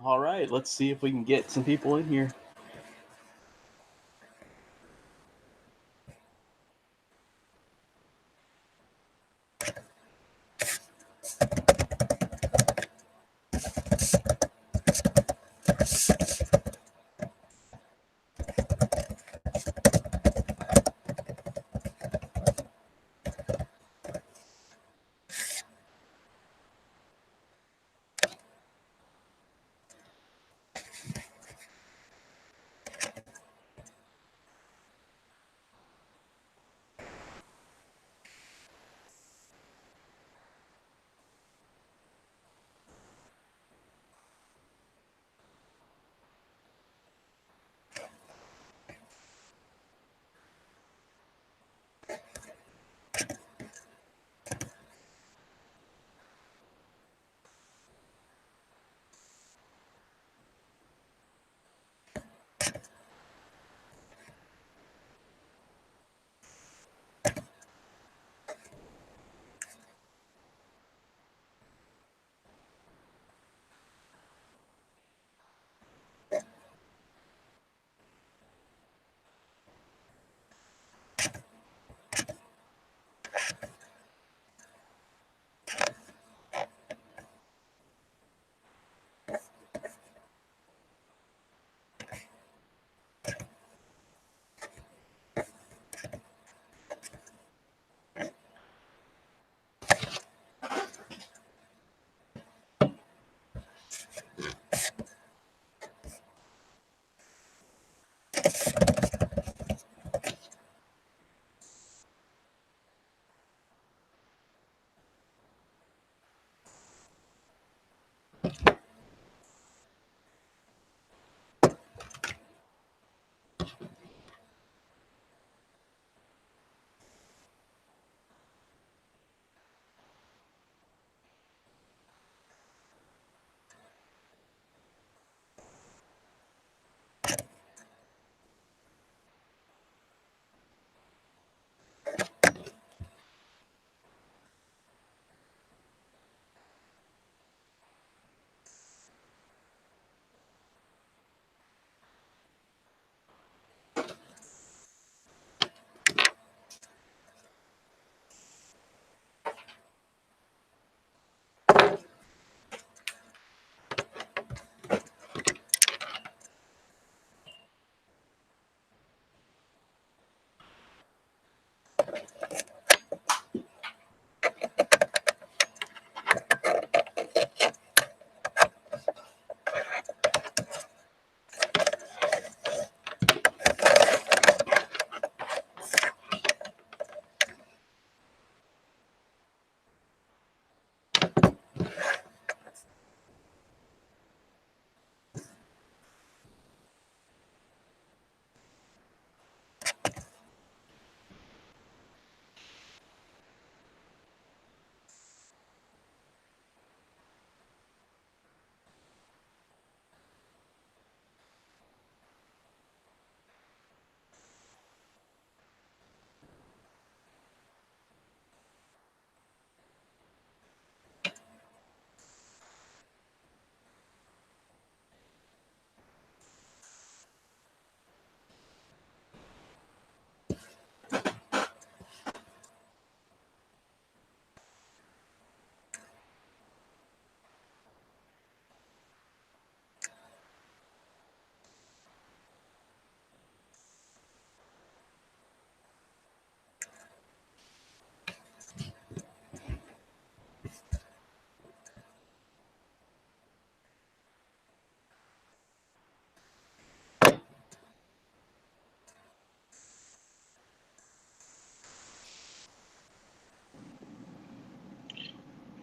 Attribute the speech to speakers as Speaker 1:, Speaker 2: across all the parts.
Speaker 1: All right, let's see if we can get some people in here.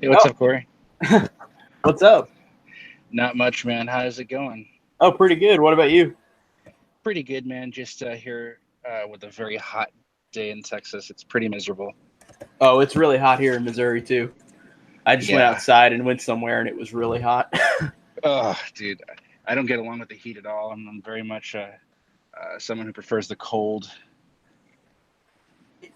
Speaker 2: Hey, what's
Speaker 1: Oh,
Speaker 2: up, Corey?
Speaker 1: what's up?
Speaker 2: Not much, man. How's it going?
Speaker 1: Oh, pretty good. What about you?
Speaker 2: Pretty good, man. Just here with a very hot day in Texas. It's pretty miserable.
Speaker 1: Oh, it's really hot here in Missouri too. I just went
Speaker 2: Yeah.
Speaker 1: outside and went somewhere and it was really hot.
Speaker 2: Oh, dude, I don't get along with the heat at all. I'm very much someone who prefers the cold.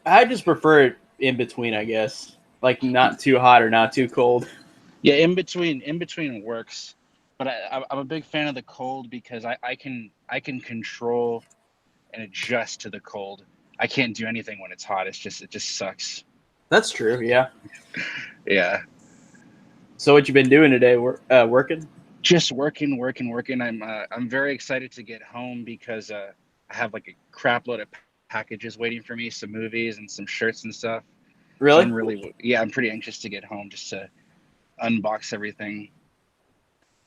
Speaker 1: I just prefer it in between, I guess. Like not too hot or not too cold.
Speaker 2: Yeah, in between works. but I'm a big fan of the cold because I can control and adjust to the cold. I can't do anything when it's hot. It just sucks.
Speaker 1: That's true. Yeah.
Speaker 2: Yeah.
Speaker 1: So what you been doing today? Working?
Speaker 2: Just working. I'm very excited to get home because I have like a crap load of packages waiting for me, some movies and some shirts and stuff. So
Speaker 1: Really?
Speaker 2: I'm pretty anxious to get home just to unbox everything.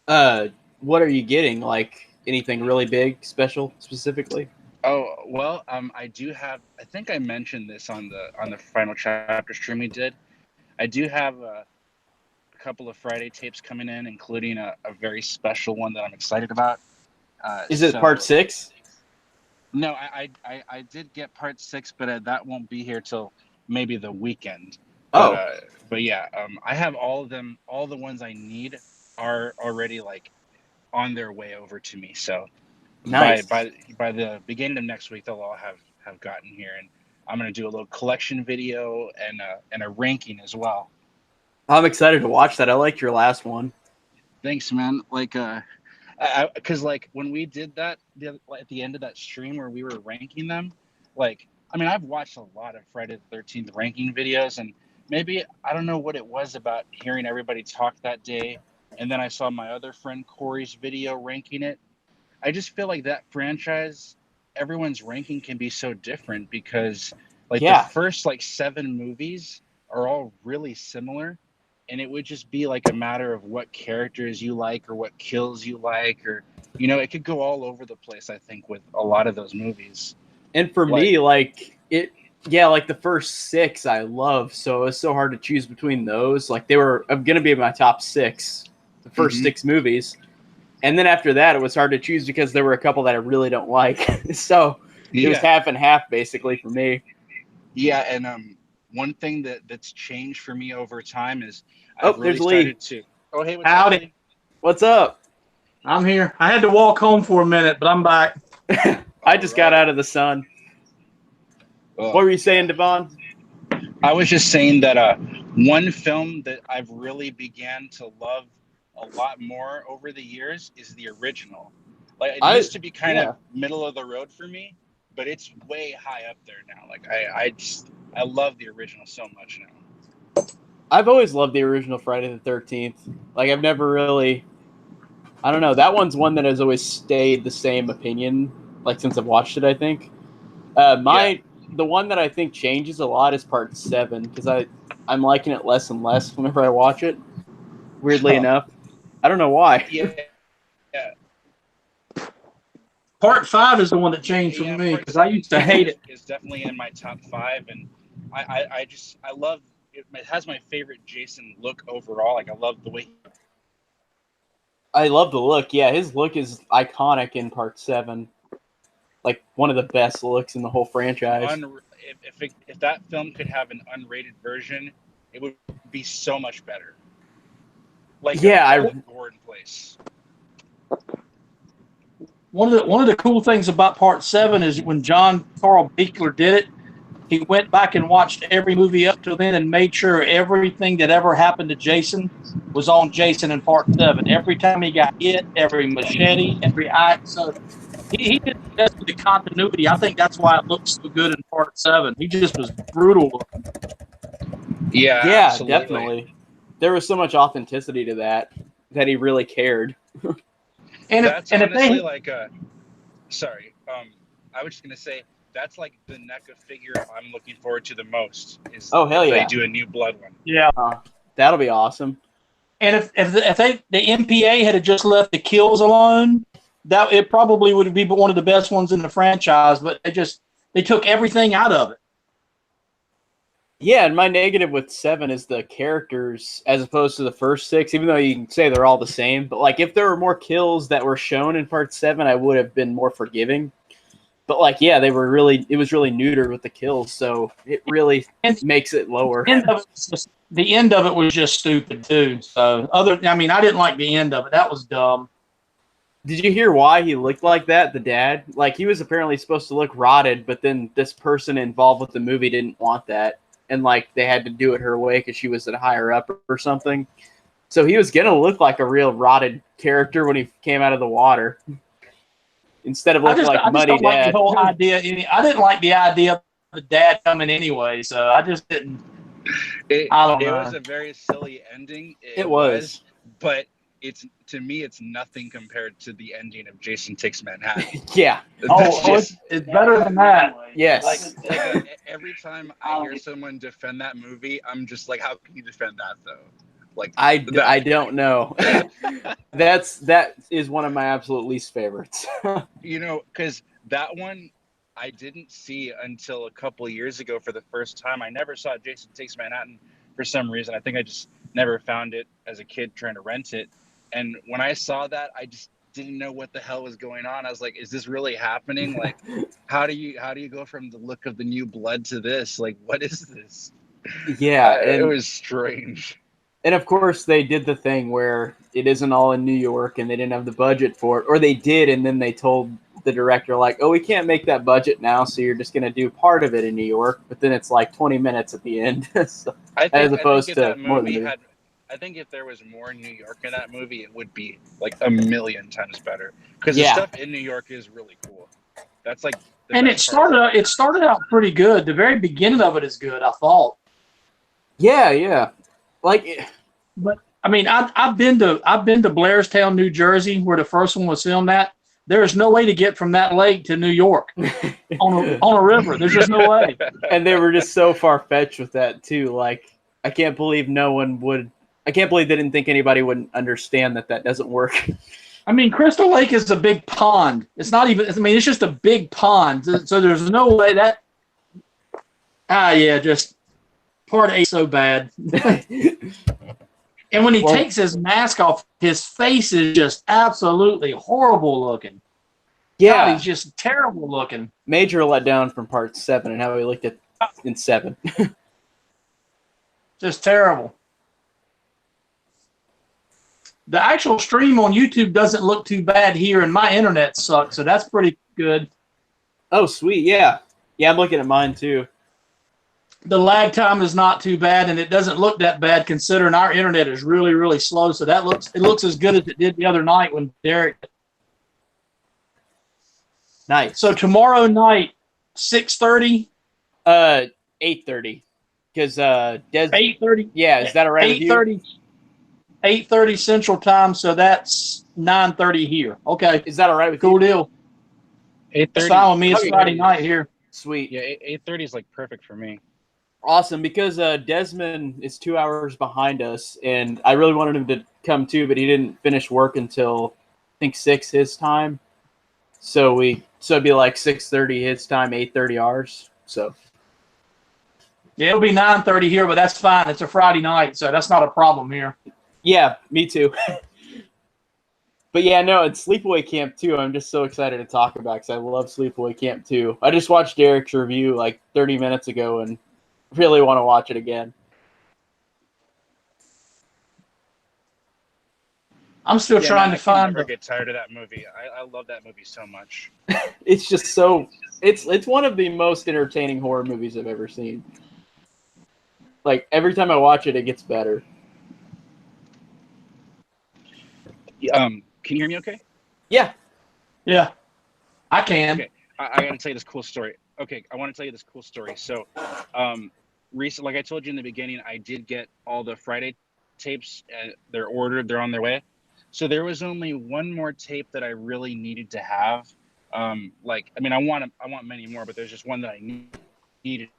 Speaker 1: What are you getting? Like anything really big, special, specifically?
Speaker 2: Oh well, I do have. I think I mentioned this on the final chapter stream we did. I do have a couple of Friday tapes coming in, including a very special one that I'm excited about.
Speaker 1: Is it part 6?
Speaker 2: No, I did get part 6, but that won't be here till maybe the weekend. But
Speaker 1: Oh,
Speaker 2: but yeah, I have all of them. All the ones I need are already like on their way over to me. So by
Speaker 1: nice.
Speaker 2: by by the beginning of next week, they'll all have gotten here, and I'm gonna do a little collection video and a ranking as well.
Speaker 1: I'm excited to watch that. I liked your last one.
Speaker 2: Thanks, man. Like because like when we did that at the end of that stream where we were ranking them, like I mean I've watched a lot of Friday the 13th ranking videos, and maybe I don't know what it was about hearing everybody talk that day, and then I saw my other friend Corey's video ranking it. I just feel like that franchise, everyone's ranking can be so different because like the
Speaker 1: Yeah.
Speaker 2: first like 7 movies are all really similar, and it would just be like a matter of what characters you like or what kills you like, or it could go all over the place. I think with a lot of those movies.
Speaker 1: And for
Speaker 2: Like,
Speaker 1: me, like like the first 6 I love, so it's so hard to choose between those. Like they were gonna be in my top 6, the first 6 movies. And then after that, it was hard to choose because there were a couple that I really don't like. So it was half and half basically for me.
Speaker 2: Yeah, and one thing that's changed for me over time is
Speaker 1: Oh,
Speaker 2: I've really
Speaker 1: there's Lee.
Speaker 2: started to. Oh, hey, what's
Speaker 3: Howdy.
Speaker 2: up, Lee?
Speaker 1: What's up?
Speaker 3: I'm here. I had to walk home for a minute, but I'm back.
Speaker 1: I just got out of the sun.
Speaker 2: Oh,
Speaker 1: What were you saying, Devon?
Speaker 2: I was just saying that one film that I've really began to love a lot more over the years is the original. Like it used to be kind of middle of the road for me, but it's way high up there now. Like I love the original so much now.
Speaker 1: I've always loved the original Friday the 13th. Like I've never really, I don't know. That one's one that has always stayed the same opinion. Like since I've watched it, I think. The one that I think changes a lot is part 7 because I'm liking it less and less whenever I watch it. Weirdly enough, I don't know why.
Speaker 2: Yeah.
Speaker 3: Part 5 is the one that changed for me because I used to hate it.
Speaker 2: It's definitely in my top 5, and I love it. It has my favorite Jason look overall. Like I love the way.
Speaker 1: I love the look. Yeah, his look is iconic in part 7. Like one of the best looks in the whole franchise.
Speaker 2: If that film could have an unrated version, it would be so much better. Like gore in place.
Speaker 3: One of the cool things about Part 7 is when John Carl Buechler did it, he went back and watched every movie up to then and made sure everything that ever happened to Jason was on Jason in Part 7. Every time he got hit, every machete, every eye. So he did the best with the continuity. I think that's why it looks so good in Part 7. He just was brutal looking.
Speaker 2: Yeah, absolutely.
Speaker 1: Definitely. There was so much authenticity to that he really cared.
Speaker 2: And that's honestly like sorry. I was just gonna say that's like the NECA figure I'm looking forward to the most. Is
Speaker 1: hell yeah!
Speaker 2: They do a new blood one.
Speaker 3: Yeah,
Speaker 1: that'll be awesome.
Speaker 3: And if the MPA had just left the kills alone, that it probably would be one of the best ones in the franchise. But they took everything out of it.
Speaker 1: Yeah, and my negative with 7 is the characters as opposed to the first 6, even though you can say they're all the same. But like if there were more kills that were shown in part 7, I would have been more forgiving. But like, yeah, it was really neutered with the kills, so it really makes it lower.
Speaker 3: The end of it was just stupid too. So I didn't like the end of it. That was dumb.
Speaker 1: Did you hear why he looked like that, the dad? Like he was apparently supposed to look rotted, but then this person involved with the movie didn't want that. And like they had to do it her way because she was a higher up or something. So he was gonna look like a real rotted character when he came out of the water, instead of looking like
Speaker 3: I just
Speaker 1: Muddy
Speaker 3: don't like
Speaker 1: Dad.
Speaker 3: the whole idea. I didn't like the idea of the dad coming anyway, so I just didn't. I don't know.
Speaker 2: It was a very silly ending.
Speaker 1: It was,
Speaker 2: but to me, it's nothing compared to the ending of Jason Takes Manhattan.
Speaker 1: yeah.
Speaker 3: It's better than that.
Speaker 1: Yes.
Speaker 2: Every time I hear someone defend that movie, I'm just like, how can you defend that though? Like
Speaker 1: I don't know. that is one of my absolute least favorites.
Speaker 2: Because that one I didn't see until a couple of years ago for the first time. I never saw Jason Takes Manhattan for some reason. I think I just never found it as a kid trying to rent it. And when I saw that, I just didn't know what the hell was going on. I was like, is this really happening? Like, how do you go from the look of the new blood to this? Like, what is this?
Speaker 1: Yeah,
Speaker 2: it was strange.
Speaker 1: And of course, they did the thing where it isn't all in New York, and they didn't have the budget for it, or they did, and then they told the director, like, "Oh, we can't make that budget now, so you're just going to do part of it in New York." But then it's like 20 minutes at the end, so, as opposed to more than that.
Speaker 2: I think if there was more New York in that movie, it would be like a million times better. Because the stuff in New York is really cool. That's like,
Speaker 3: it started out pretty good. The very beginning of it is good, I thought.
Speaker 1: Yeah.
Speaker 3: But I mean, I've been to Blairstown, New Jersey, where the first one was filmed at. There is no way to get from that lake to New York on a river. There's just no way.
Speaker 1: And they were just so far fetched with that too. Like, I can't believe they didn't think anybody would understand that doesn't work.
Speaker 3: I mean, Crystal Lake is a big pond. It's not even. I mean, it's just a big pond. So there's no way that. Just part A so bad. And when he takes his mask off, his face is just absolutely horrible looking.
Speaker 1: Yeah.
Speaker 3: God, he's just terrible looking.
Speaker 1: Major letdown from part 7 and how he looked in 7.
Speaker 3: Just terrible. The actual stream on YouTube doesn't look too bad here, and my internet sucks, so that's pretty good.
Speaker 1: Oh, sweet. Yeah. Yeah, I'm looking at mine too.
Speaker 3: The lag time is not too bad, and it doesn't look that bad considering our internet is really, really slow. So it looks as good as it did the other night when Derek.
Speaker 1: Nice.
Speaker 3: So tomorrow night, 6:30.
Speaker 1: 8:30. Because
Speaker 3: 8:30.
Speaker 1: Yeah, is that all right?
Speaker 3: 8:30. 8:30 Central Time. So that's 9:30 here. Okay.
Speaker 1: Is that all right with
Speaker 3: you? Cool deal.
Speaker 2: 8:30.
Speaker 3: It's fine with me. It's Friday night here.
Speaker 1: Sweet.
Speaker 2: Yeah, 8:30 is like perfect for me.
Speaker 1: Awesome, because Desmond is 2 hours behind us, and I really wanted him to come too, but he didn't finish work until I think 6 his time. So it'd be like 6:30 his time, 8:30 ours. So
Speaker 3: yeah, it'll be 9:30 here, but that's fine. It's a Friday night, so that's not a problem here.
Speaker 1: Yeah, me too. But yeah, no, it's Sleepaway Camp 2. I'm just so excited to talk about because I love Sleepaway Camp 2. I just watched Derek's review like 30 minutes ago and really want to watch it again.
Speaker 3: I'm still trying to find.
Speaker 2: I never get tired of that movie. I love that movie so much.
Speaker 1: It's just so. It's one of the most entertaining horror movies I've ever seen. Like every time I watch it, it gets better.
Speaker 2: Can you hear me? Okay.
Speaker 1: Yeah.
Speaker 3: Yeah, I can.
Speaker 2: Okay. I got to tell you this cool story. Okay, I want to tell you this cool story. So, recently, like I told you in the beginning, I did get all the Friday tapes. They're ordered. They're on their way. So there was only one more tape that I really needed to have. I want many more, but there's just one that I needed.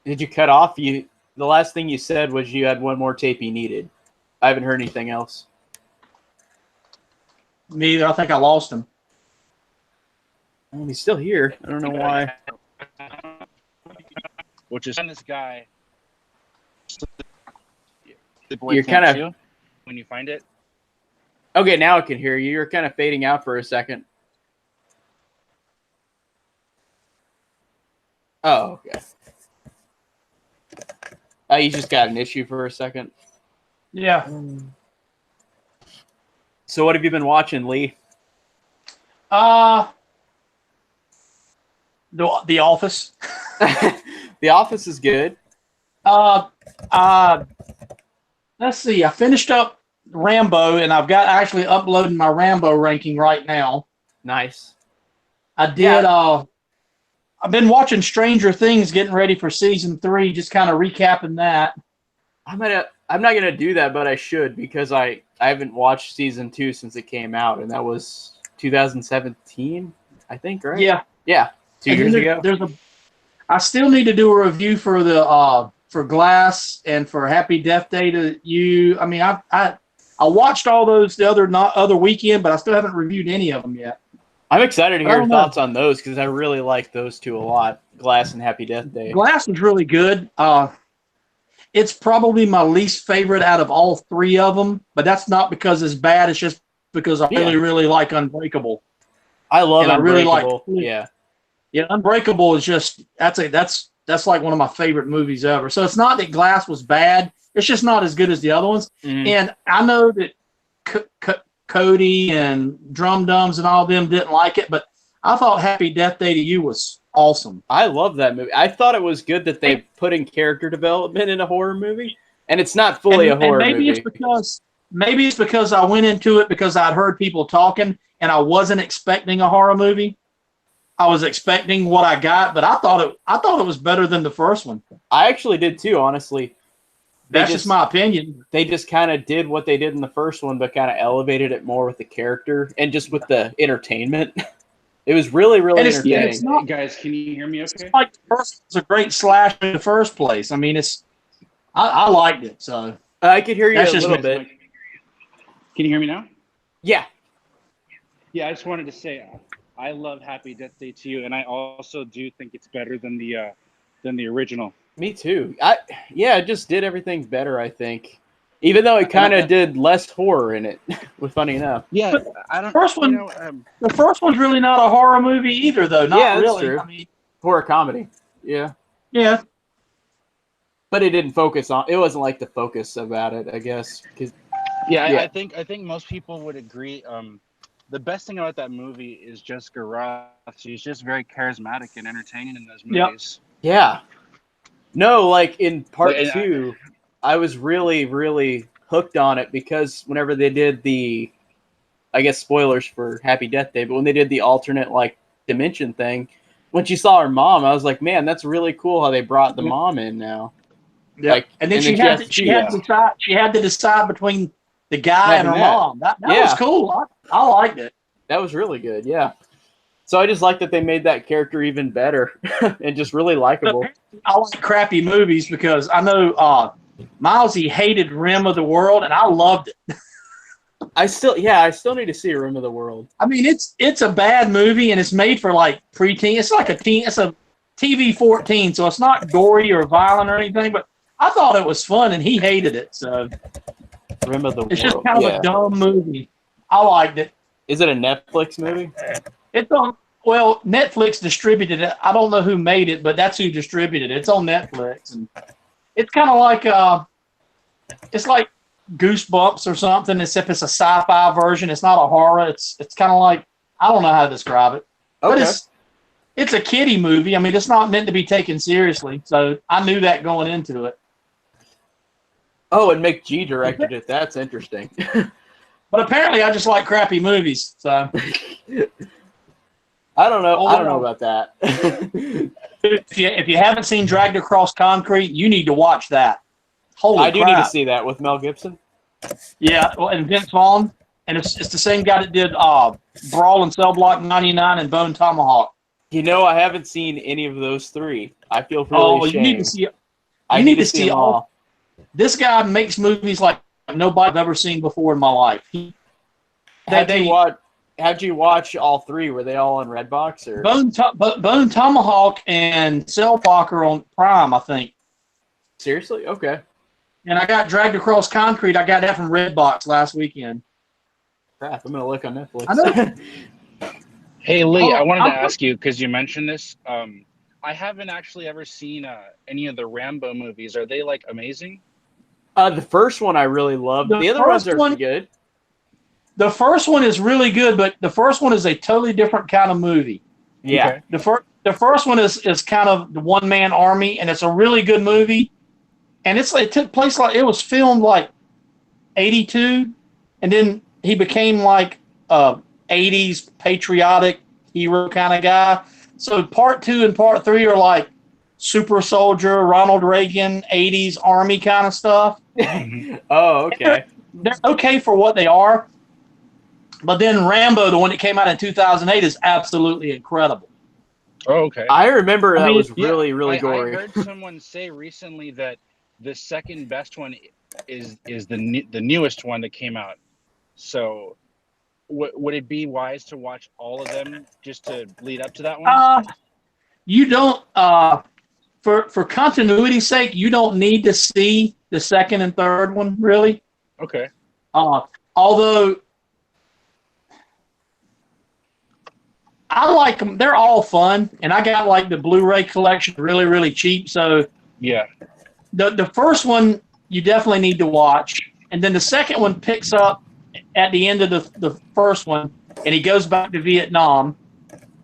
Speaker 1: Did you cut off? The last thing you said was you had one more tape you needed. I haven't heard anything else.
Speaker 3: Me either. I think I lost him.
Speaker 1: Well, he's still here. I don't know why.
Speaker 2: Which is this guy.
Speaker 1: You're kind of
Speaker 2: when you find it.
Speaker 1: Okay, now I can hear you. You're kind of fading out for a second. Oh, okay. You just got an issue for a second.
Speaker 3: Yeah.
Speaker 1: So what have you been watching, Lee?
Speaker 3: The Office.
Speaker 1: The Office is good.
Speaker 3: Let's see. I finished up Rambo, and I've got actually uploading my Rambo ranking right now.
Speaker 1: Nice.
Speaker 3: I did.
Speaker 1: Yeah.
Speaker 3: I've been watching Stranger Things, getting ready for season 3. Just kind of recapping that.
Speaker 1: I'm not gonna do that, but I should because I haven't watched season 2 since it came out, and that was 2017, I think, right?
Speaker 3: Yeah.
Speaker 1: Yeah. 2 years ago.
Speaker 3: I still need to do a review for the for Glass and for Happy Death Day to You. I mean, I watched all those the other weekend, but I still haven't reviewed any of them yet.
Speaker 1: I'm excited to hear your thoughts on those because I really like those two a lot. Glass and Happy Death Day.
Speaker 3: Glass was really good. It's probably my least favorite out of all 3 of them, but that's not because it's bad. It's just because I really like Unbreakable.
Speaker 1: I love Unbreakable.
Speaker 3: I really like, yeah. Unbreakable is just that's like one of my favorite movies ever. So it's not that Glass was bad. It's just not as good as the other ones. Mm-hmm. And I know that Cody and Drum Dums and all of them didn't like it, but I thought Happy Death Day to You was awesome.
Speaker 1: I love that movie. I thought it was good that they put in character development in a horror movie, and it's not fully a horror movie.
Speaker 3: Maybe it's because I went into it because I'd heard people talking, and I wasn't expecting a horror movie. I was expecting what I got, but I thought it was better than the first one.
Speaker 1: I actually did too, honestly.
Speaker 3: That's just my opinion.
Speaker 1: They just kind of did what they did in the first one, but kind of elevated it more with the character and just with the entertainment. It was really, really entertaining.
Speaker 2: Guys, can you hear me okay?
Speaker 3: It's like the first was a great slash in the first place. I mean, I liked it. So
Speaker 1: I could hear you a little bit.
Speaker 2: Can you hear me now?
Speaker 1: Yeah.
Speaker 2: Yeah, I just wanted to say I love Happy Death Day to You, and I also do think it's better than the original.
Speaker 1: Me too. It just did everything better, I think. Even though it kind of did less horror in it, funny enough.
Speaker 2: Yeah, I don't.
Speaker 3: The first one's really not a horror movie either, though. Not really.
Speaker 1: True.
Speaker 3: I mean,
Speaker 1: horror comedy. Yeah.
Speaker 3: Yeah.
Speaker 1: But it didn't focus on. It wasn't like the focus about it, I guess.
Speaker 2: I think most people would agree. The best thing about that movie is Jessica Roth. She's just very charismatic and entertaining in those movies.
Speaker 1: Yep. Yeah. No, like in part 2, I was really, really hooked on it because whenever they did I guess spoilers for Happy Death Day, but when they did the alternate dimension thing, when she saw her mom, I was like, man, that's really cool how they brought the mom in now.
Speaker 3: Yeah. And then she had to decide between the guy and her mom. That was cool. I liked it.
Speaker 1: That was really good, yeah. So I just like that they made that character even better and just really likable.
Speaker 3: I like crappy movies because I know Milesy hated Rim of the World, and I loved it.
Speaker 1: I still need to see Rim of the World.
Speaker 3: I mean, it's a bad movie, and it's made for preteen. It's like it's a TV 14, so it's not gory or violent or anything. But I thought it was fun, and he hated it. So
Speaker 1: Rim of the World.
Speaker 3: It's just kind of a dumb movie. I liked it.
Speaker 1: Is it a Netflix movie?
Speaker 3: It's on. Well, Netflix distributed it. I don't know who made it, but that's who distributed it. It's on Netflix, and it's kind of like it's like Goosebumps or something, except it's a sci-fi version. It's not a horror. It's kind of like, I don't know how to describe it, but it's a kiddie movie. I mean, it's not meant to be taken seriously, so I knew that going into it.
Speaker 1: Oh, and McG directed it. That's interesting.
Speaker 3: But apparently, I just like crappy movies. So
Speaker 1: I don't know. I don't know about that.
Speaker 3: If you haven't seen Dragged Across Concrete, you need to watch that.
Speaker 1: I do need to see that with Mel Gibson.
Speaker 3: Yeah, and Vince Vaughn, and it's the same guy that did Brawl in Cell Block 99 and Bone Tomahawk.
Speaker 1: You know, I haven't seen any of those 3. I feel really ashamed.
Speaker 3: You need to see. You need to see all. This guy makes movies like nobody I've ever seen before in my life.
Speaker 1: How'd you watch all 3? Were they all on Redbox or
Speaker 3: Bone Tomahawk and Cell Block are on Prime, I think.
Speaker 1: Seriously? Okay.
Speaker 3: And I got Dragged Across Concrete. I got that from Redbox last weekend.
Speaker 1: Crap! I'm gonna look on Netflix.
Speaker 3: I know.
Speaker 2: Hey Lee, I wanted to ask you because you mentioned this. I haven't actually ever seen any of the Rambo movies. Are they amazing?
Speaker 1: The first one I really loved. The other ones are good.
Speaker 3: The first one is really good, but the first one is a totally different kind of movie.
Speaker 1: Yeah.
Speaker 3: Okay. the first one is kind of the one man army, and it's a really good movie. And it took place it was filmed like 82, and then he became like a 80s patriotic hero kind of guy. So part 2 and part 3 are like super soldier, Ronald Reagan, 80s army kind of stuff.
Speaker 1: Oh, okay.
Speaker 3: They're okay for what they are. But then Rambo, the one that came out in 2008, is absolutely incredible.
Speaker 2: Oh, okay.
Speaker 1: I remember that was really gory.
Speaker 2: I heard someone say recently that the second best one is the newest one that came out. So would it be wise to watch all of them just to lead up to that one?
Speaker 3: You don't for continuity's sake, you don't need to see the second and third one, really.
Speaker 2: Okay.
Speaker 3: Although I like them, they're all fun, and I got like the Blu-ray collection really cheap. So
Speaker 2: yeah,
Speaker 3: the first one you definitely need to watch, and then the second one picks up at the end of the first one, and he goes back to Vietnam.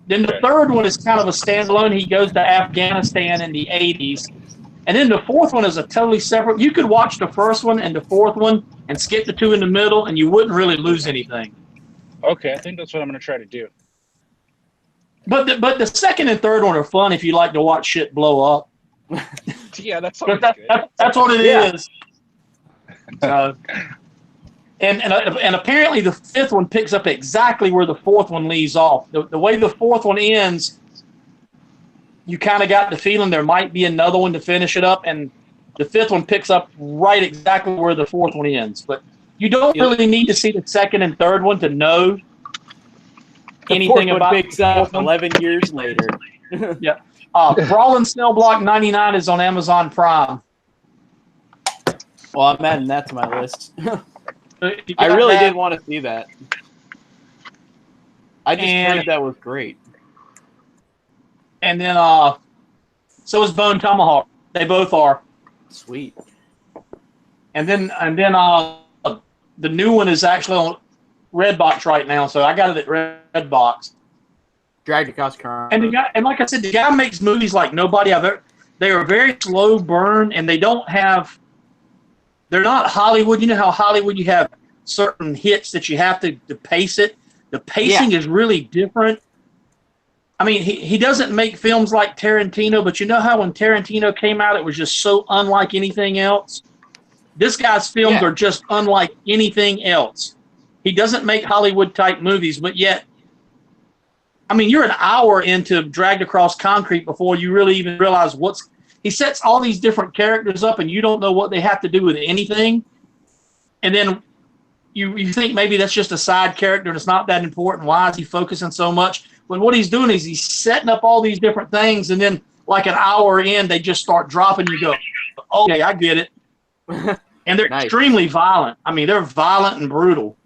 Speaker 3: Then the third one is kind of a standalone. He goes to Afghanistan in the 80s. And then the fourth one is a totally separate. You could watch the first one and the fourth one and skip the 2 in the middle, and you wouldn't really lose anything.
Speaker 2: Okay, I think that's what I'm going to try to do.
Speaker 3: But the second and third one are fun if you like to watch shit blow up.
Speaker 2: Yeah, that's
Speaker 3: good. That's what it is. And apparently the fifth one picks up exactly where the fourth one leaves off. The way the fourth one ends, you kind of got the feeling there might be another one to finish it up, and the fifth one picks up right exactly where the fourth one ends. But you don't really need to see the second and third one to know anything about
Speaker 1: it. Picks up 11 years later.
Speaker 3: Yeah. Brawl in Cell Block 99 is on Amazon Prime.
Speaker 1: Well, I'm adding that to my list. I really did want to see that. I just heard that was great.
Speaker 3: And then, so is Bone Tomahawk. They both are.
Speaker 1: Sweet. And
Speaker 3: then, the new one is actually on Redbox right now, so I got it at Redbox.
Speaker 1: Dragged across current.
Speaker 3: And like I said, the guy makes movies like nobody I've ever. They are very slow burn, and they don't have. They're not Hollywood. You know how Hollywood you have certain hits that you have to pace it. The pacing is really different. I mean, he doesn't make films like Tarantino, but you know how when Tarantino came out, it was just so unlike anything else? This guy's films are just unlike anything else. He doesn't make Hollywood-type movies, but yet, I mean, you're an hour into Dragged Across Concrete before you really even realize what's... He sets all these different characters up, and you don't know what they have to do with anything. And then you think maybe that's just a side character and it's not that important. Why is he focusing so much? When what he's doing is he's setting up all these different things, and then like an hour in, they just start dropping. You go, okay, I get it. And they're extremely violent. I mean, they're violent and brutal.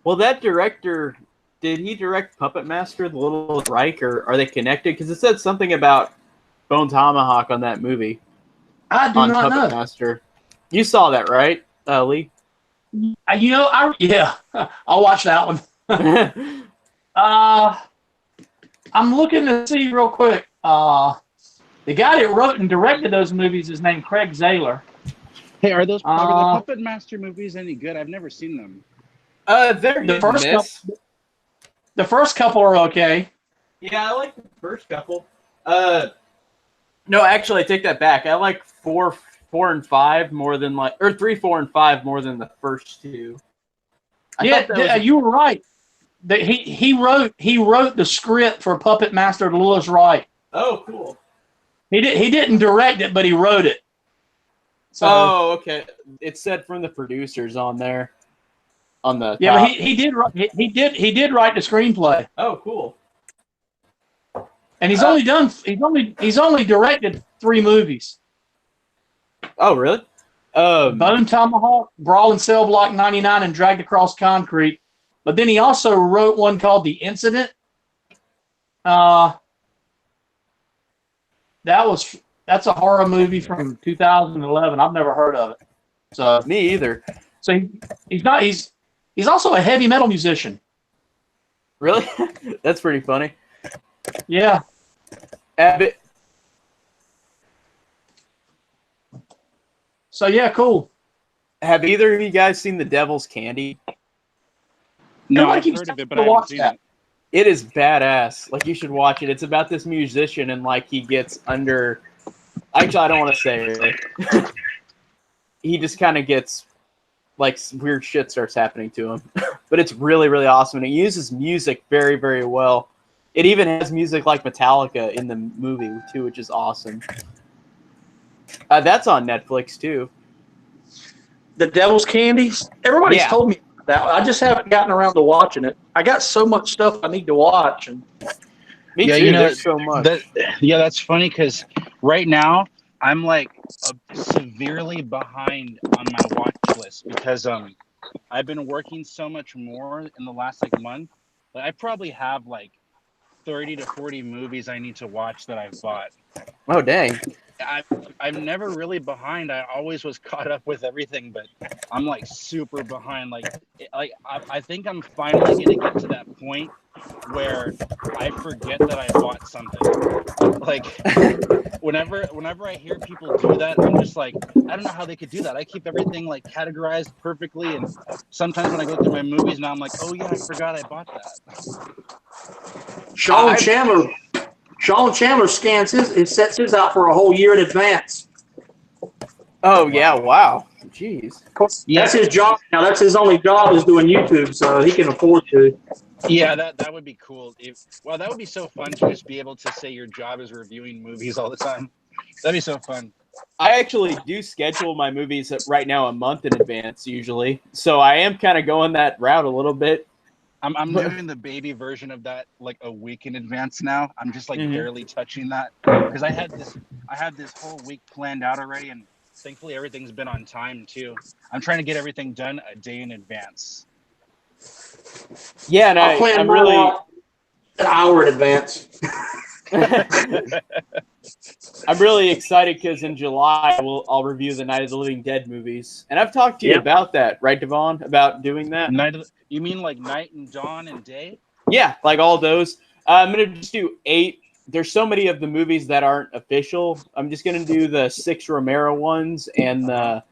Speaker 1: Well, that director, did he direct Puppet Master, The Little Reich, or are they connected? Because it said something about Bone Tomahawk on that movie.
Speaker 3: I do not know.
Speaker 1: Puppet Master. You saw that, right, Lee?
Speaker 3: You know, I'll watch that one. I'm looking to see real quick. The guy that wrote and directed those movies is named Craig Zahler.
Speaker 2: Hey, are the Puppet Master movies any good? I've never seen them.
Speaker 1: They're
Speaker 3: the first couple are okay.
Speaker 1: Yeah, I like the first couple. No, actually, I take that back. I like 4, 4, and 5 more than 3, 4, and 5 more than the first two.
Speaker 3: You were right. He wrote the script for Puppet Master The Little Reich.
Speaker 1: Oh, cool.
Speaker 3: He didn't direct it, but he wrote it. So,
Speaker 1: okay. It said from the producers on there. On the
Speaker 3: yeah,
Speaker 1: top.
Speaker 3: but he did write the screenplay.
Speaker 1: Oh, cool.
Speaker 3: And he's only directed 3 movies.
Speaker 1: Oh, really?
Speaker 3: Bone Tomahawk, Brawl in Cell Block 99, and Dragged Across Concrete. But then he also wrote one called The Incident. That's a horror movie from 2011. I've never heard of it. So
Speaker 1: me either.
Speaker 3: So he's also a heavy metal musician.
Speaker 1: Really? That's pretty funny.
Speaker 3: Yeah.
Speaker 1: Abbott.
Speaker 3: So yeah, cool.
Speaker 1: Have either of you guys seen The Devil's Candy?
Speaker 2: No,
Speaker 3: Everybody
Speaker 2: I've
Speaker 3: keeps
Speaker 2: heard of it, but
Speaker 3: telling
Speaker 2: I
Speaker 3: me to
Speaker 2: haven't
Speaker 3: watch
Speaker 2: seen
Speaker 3: that.
Speaker 2: it.
Speaker 1: It is badass. Like, you should watch it. It's about this musician and like he gets under. Actually, I don't want to say it. He just kind of gets like weird shit starts happening to him, but it's really really awesome. And it uses music very very well. It even has music like Metallica in the movie too, which is awesome. That's on Netflix too.
Speaker 3: The Devil's Candies. Everybody's
Speaker 1: Yeah.
Speaker 3: told me about that. I just haven't gotten around to watching it. I got so much stuff I need to watch. And
Speaker 1: Me
Speaker 2: Yeah,
Speaker 1: too.
Speaker 2: you know,
Speaker 1: There's so much.
Speaker 2: that's funny because right now I'm like severely behind on my watch list because I've been working so much more in the last like month. Like, I probably have like 30 to 40 movies I need to watch that I've bought.
Speaker 1: Oh dang.
Speaker 2: I'm never really behind. I always was caught up with everything, but I'm like super behind. I think I'm finally gonna get to that point where I forget that I bought something. Like whenever I hear people do that, I'm just like, I don't know how they could do that. I keep everything like categorized perfectly, and sometimes when I go through my movies now, I'm like, oh yeah, I forgot I bought that.
Speaker 3: Sean Chandler scans his sets his out for a whole year in advance.
Speaker 1: Oh yeah. Wow. Jeez.
Speaker 3: Of course,
Speaker 2: Yeah.
Speaker 3: that's his job now. That's his only job is doing YouTube, so he can afford to.
Speaker 2: Yeah, that would be cool. Well, that would be so fun to just be able to say your job is reviewing movies all the time. That'd be so fun.
Speaker 1: I actually do schedule my movies right now a month in advance usually, so I am kind of going that route a little bit.
Speaker 2: I'm doing the baby version of that like a week in advance now. I'm just like barely touching that because I had this whole week planned out already, and thankfully everything's been on time too. I'm trying to get everything done a day in advance.
Speaker 1: Yeah, and I'm really
Speaker 3: an hour in advance.
Speaker 1: I'm really excited because in July I'll review the Night of the Living Dead movies, and I've talked to you about that, right, Devon? About doing that.
Speaker 2: You mean like night and dawn and day?
Speaker 1: Yeah, like all those. I'm gonna just do 8. There's so many of the movies that aren't official. I'm just gonna do the 6 Romero ones and the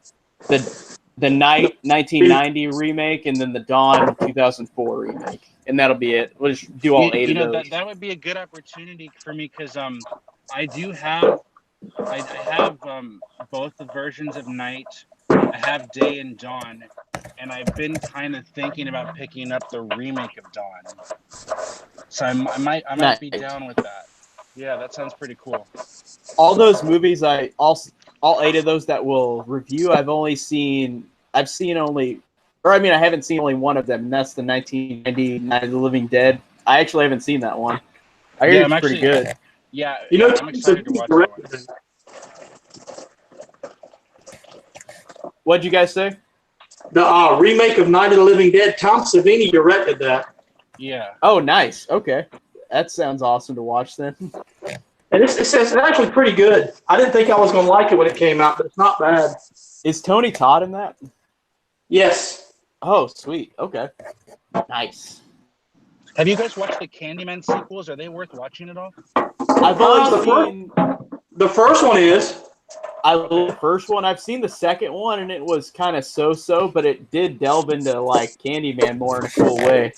Speaker 1: Night 1990 remake, and then the Dawn 2004 remake, and that'll be it. We'll just do all 8 of those.
Speaker 2: That would be a good opportunity for me because I do have I have both the versions of Night. I have Day and Dawn, and I've been kind of thinking about picking up the remake of Dawn. So I might be down with that. Yeah, that sounds pretty cool.
Speaker 1: All those movies, all 8 of those that we'll review, I haven't seen only one of them, and that's the 1990 Night of the Living Dead. I actually haven't seen that one. I hear it's pretty good.
Speaker 2: Yeah,
Speaker 3: I'm excited to watch that one.
Speaker 1: What'd you guys say?
Speaker 3: The remake of Night of the Living Dead. Tom Savini directed that.
Speaker 2: Yeah.
Speaker 1: Oh, nice. Okay, that sounds awesome to watch then.
Speaker 3: And it's actually pretty good. I didn't think I was going to like it when it came out, but it's not bad.
Speaker 1: Is Tony Todd in that?
Speaker 3: Yes.
Speaker 1: Oh, sweet. Okay. Nice.
Speaker 2: Have you guys watched the Candyman sequels? Are they worth watching at all?
Speaker 1: I've only seen...
Speaker 3: The first one is.
Speaker 1: I love the first one. I've seen the second one, and it was kind of so-so, but it did delve into, like, Candyman more in a cool way.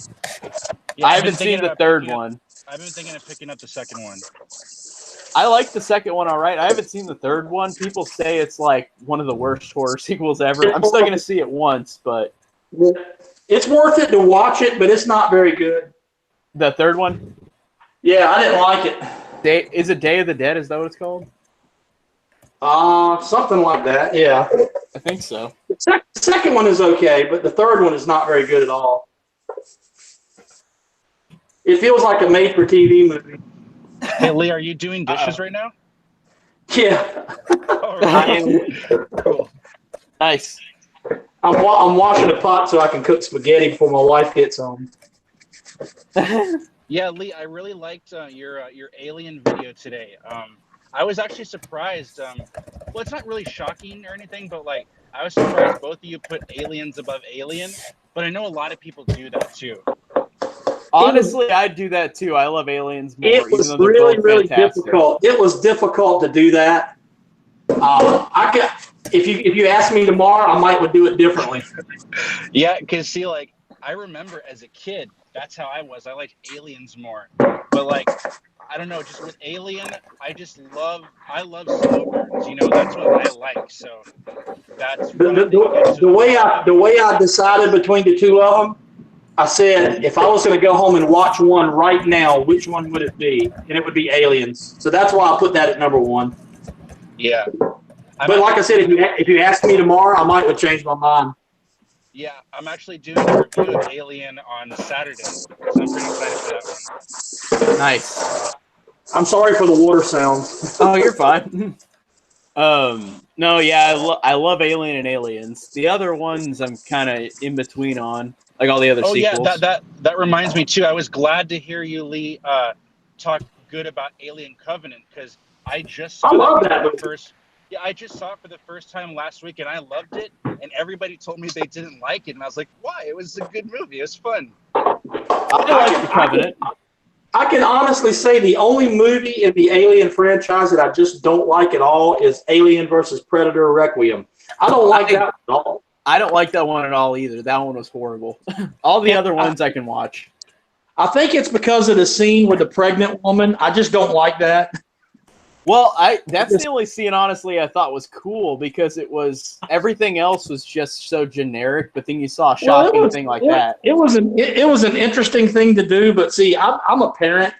Speaker 2: Yeah,
Speaker 1: I haven't seen the third one.
Speaker 2: I've been thinking of picking up the second one.
Speaker 1: I like the second one all right. I haven't seen the third one. People say it's, like, one of the worst horror sequels ever. I'm still going to see it once, but...
Speaker 3: It's worth it to watch it, but it's not very good.
Speaker 1: The third one?
Speaker 3: Yeah, I didn't like it.
Speaker 1: Is it Day of the Dead? Is that what it's called?
Speaker 3: Something like that, yeah.
Speaker 1: I think so.
Speaker 3: The second one is okay, but the third one is not very good at all. It feels like a made-for-TV movie.
Speaker 2: Hey, Lee, are you doing dishes right now?
Speaker 3: Yeah.
Speaker 2: All right. Cool.
Speaker 1: Nice.
Speaker 3: I'm washing a pot so I can cook spaghetti before my wife gets home.
Speaker 2: Yeah, Lee, I really liked your Alien video today. I was actually surprised. Well, it's not really shocking or anything, but like I was surprised both of you put Aliens above Alien. But I know a lot of people do that too.
Speaker 1: Honestly, I'd do that too. I love Aliens more,
Speaker 3: It was
Speaker 1: even though they're
Speaker 3: really,
Speaker 1: both
Speaker 3: really
Speaker 1: fantastic.
Speaker 3: difficult. It was difficult to do that. If you ask me tomorrow, I might would do it differently.
Speaker 2: Yeah, because see, like, I remember as a kid, that's how I was. I liked Aliens more. But, like, I don't know, just with Alien, I love slow burns. You know, that's what I like. So that's when I think it gets to
Speaker 3: The
Speaker 2: a
Speaker 3: way
Speaker 2: lot.
Speaker 3: I decided between the two of them, I said if I was going to go home and watch one right now, which one would it be? And it would be Aliens. So that's why I put that at number one.
Speaker 2: Yeah.
Speaker 3: But like I said, if you ask me tomorrow, I might would change my mind.
Speaker 2: Yeah, I'm actually doing a review of Alien on Saturday, so I'm pretty excited for that one.
Speaker 1: Nice.
Speaker 3: I'm sorry for the water sounds.
Speaker 1: Oh, you're fine. No, yeah, I love Alien and Aliens. The other ones I'm kind of in between on, like all the other sequels.
Speaker 2: Yeah, that reminds me too. I was glad to hear you, Lee, talk good about Alien Covenant because I just saw that for the first. Yeah, I just saw it for the first time last week, and I loved it. And everybody told me they didn't like it, and I was like, "Why? It was a good movie. It was fun."
Speaker 1: I like the Covenant.
Speaker 3: I can honestly say the only movie in the Alien franchise that I just don't like at all is Alien versus Predator Requiem. I don't like that at all.
Speaker 1: I don't like that one at all either. That one was horrible. All the other ones I can watch.
Speaker 3: I think it's because of the scene with the pregnant woman. I just don't like that.
Speaker 1: Well, that's the only scene, honestly, I thought was cool because it was everything else was just so generic. But then you saw a shocking thing like that. It was
Speaker 3: an interesting thing to do. But see, I'm a parent.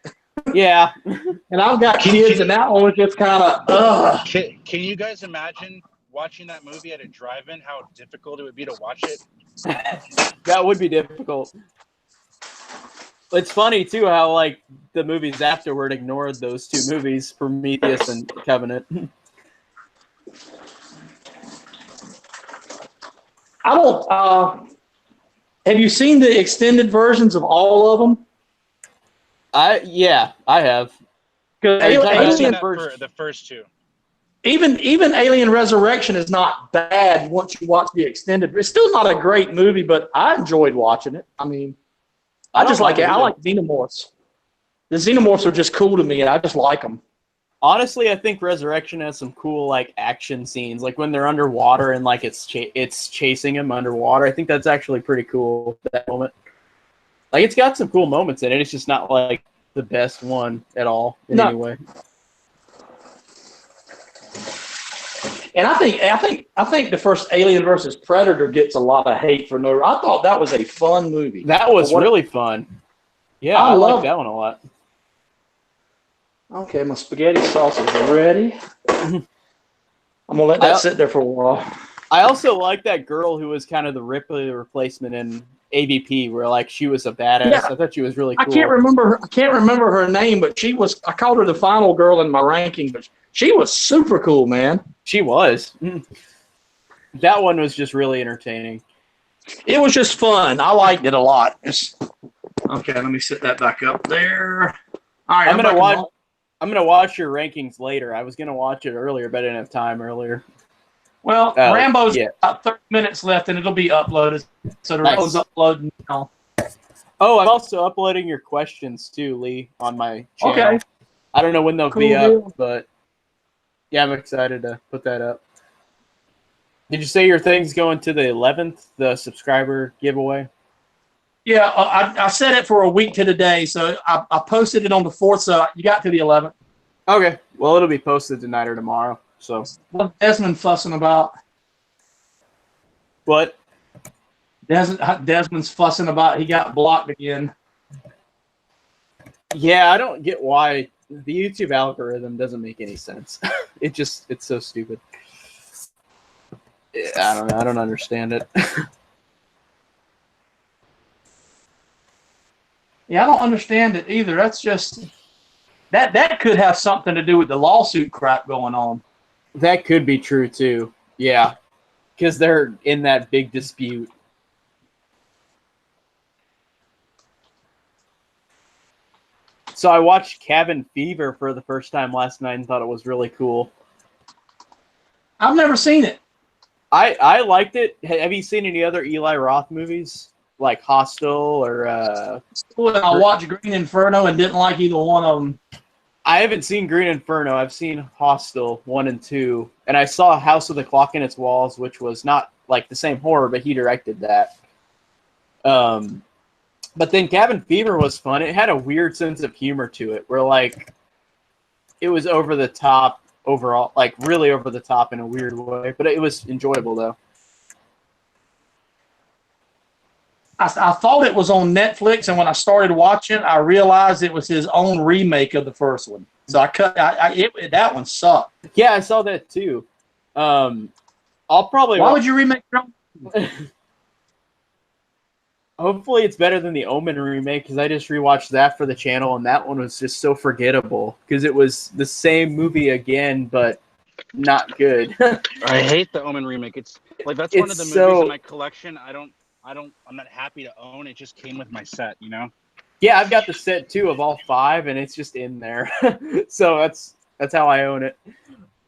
Speaker 1: Yeah,
Speaker 3: and I've got kids, and that one was just kind of.
Speaker 2: Can you guys imagine watching that movie at a drive-in? How difficult it would be to watch it.
Speaker 1: That would be difficult. It's funny too how like the movies afterward ignored those two movies, Prometheus and Covenant.
Speaker 3: I don't. Have you seen the extended versions of all of them?
Speaker 1: Yeah, I have.
Speaker 2: I've seen that for the first two.
Speaker 3: Even Alien Resurrection is not bad once you watch the extended. It's still not a great movie, but I enjoyed watching it. I mean. I just like it. I like xenomorphs. The xenomorphs are just cool to me. I just like them.
Speaker 1: Honestly, I think Resurrection has some cool like action scenes, like when they're underwater and like it's chasing them underwater. I think that's actually pretty cool. That moment, like it's got some cool moments in it. It's just not like the best one at all in any way.
Speaker 3: And I think the first Alien versus Predator gets a lot of hate for no. I thought that was a fun movie.
Speaker 1: That was really fun. Yeah, I like that one a lot.
Speaker 3: Okay, my spaghetti sauce is ready. I'm gonna let that sit there for a while.
Speaker 1: I also like that girl who was kind of the Ripley replacement in AVP, where like she was a badass. Yeah. I thought she was really cool.
Speaker 3: I can't remember her name, but she was. I called her the final girl in my ranking, but she was super cool, man.
Speaker 1: She was. That one was just really entertaining.
Speaker 3: It was just fun. I liked it a lot. Okay, let me set that back up there. All right,
Speaker 1: I'm gonna watch your rankings later. I was gonna watch it earlier, but I didn't have time earlier.
Speaker 3: Well, Rambo's got 30 minutes left, and it'll be uploaded. So the Rambo's uploading now.
Speaker 1: Oh, I'm also uploading your questions too, Lee, on my channel.
Speaker 3: Okay.
Speaker 1: I don't know when they'll be up, but yeah, I'm excited to put that up. Did you say your thing's going to the 11th, the subscriber giveaway?
Speaker 3: Yeah, I set it for a week to today, so I posted it on the 4th, so you got to the 11th.
Speaker 1: Okay, well, it'll be posted tonight or tomorrow. So
Speaker 3: what's Desmond fussing about?
Speaker 1: What?
Speaker 3: Desmond's fussing about he got blocked again.
Speaker 1: Yeah, I don't get why the YouTube algorithm doesn't make any sense. It's so stupid. I don't know. I don't understand it.
Speaker 3: Yeah, I don't understand it either. That's just that could have something to do with the lawsuit crap going on.
Speaker 1: That could be true too. Yeah, because they're in that big dispute. So I watched Cabin Fever for the first time last night and thought it was really cool.
Speaker 3: I've never seen it.
Speaker 1: I liked it. Have you seen any other Eli Roth movies? like Hostel or
Speaker 3: I watched Green Inferno and didn't like either one of them.
Speaker 1: I haven't seen Green Inferno. I've seen Hostel 1 and 2, and I saw House of the Clock in Its Walls, which was not like the same horror, but he directed that. But then Cabin Fever was fun. It had a weird sense of humor to it, where like it was over the top overall, like really over the top in a weird way, but it was enjoyable though.
Speaker 3: I thought it was on Netflix, and when I started watching, I realized it was his own remake of the first one. So I cut. That one sucked.
Speaker 1: Yeah, I saw that too. I'll probably.
Speaker 3: Why would you remake your own?
Speaker 1: Hopefully, it's better than the Omen remake because I just rewatched that for the channel, and that one was just so forgettable because it was the same movie again, but not good.
Speaker 2: I hate the Omen remake. It's like that's one of the movies in my collection. I'm not happy to own. It just came with my set, you know?
Speaker 1: Yeah, I've got the set too of all 5, and it's just in there. So that's how I own it.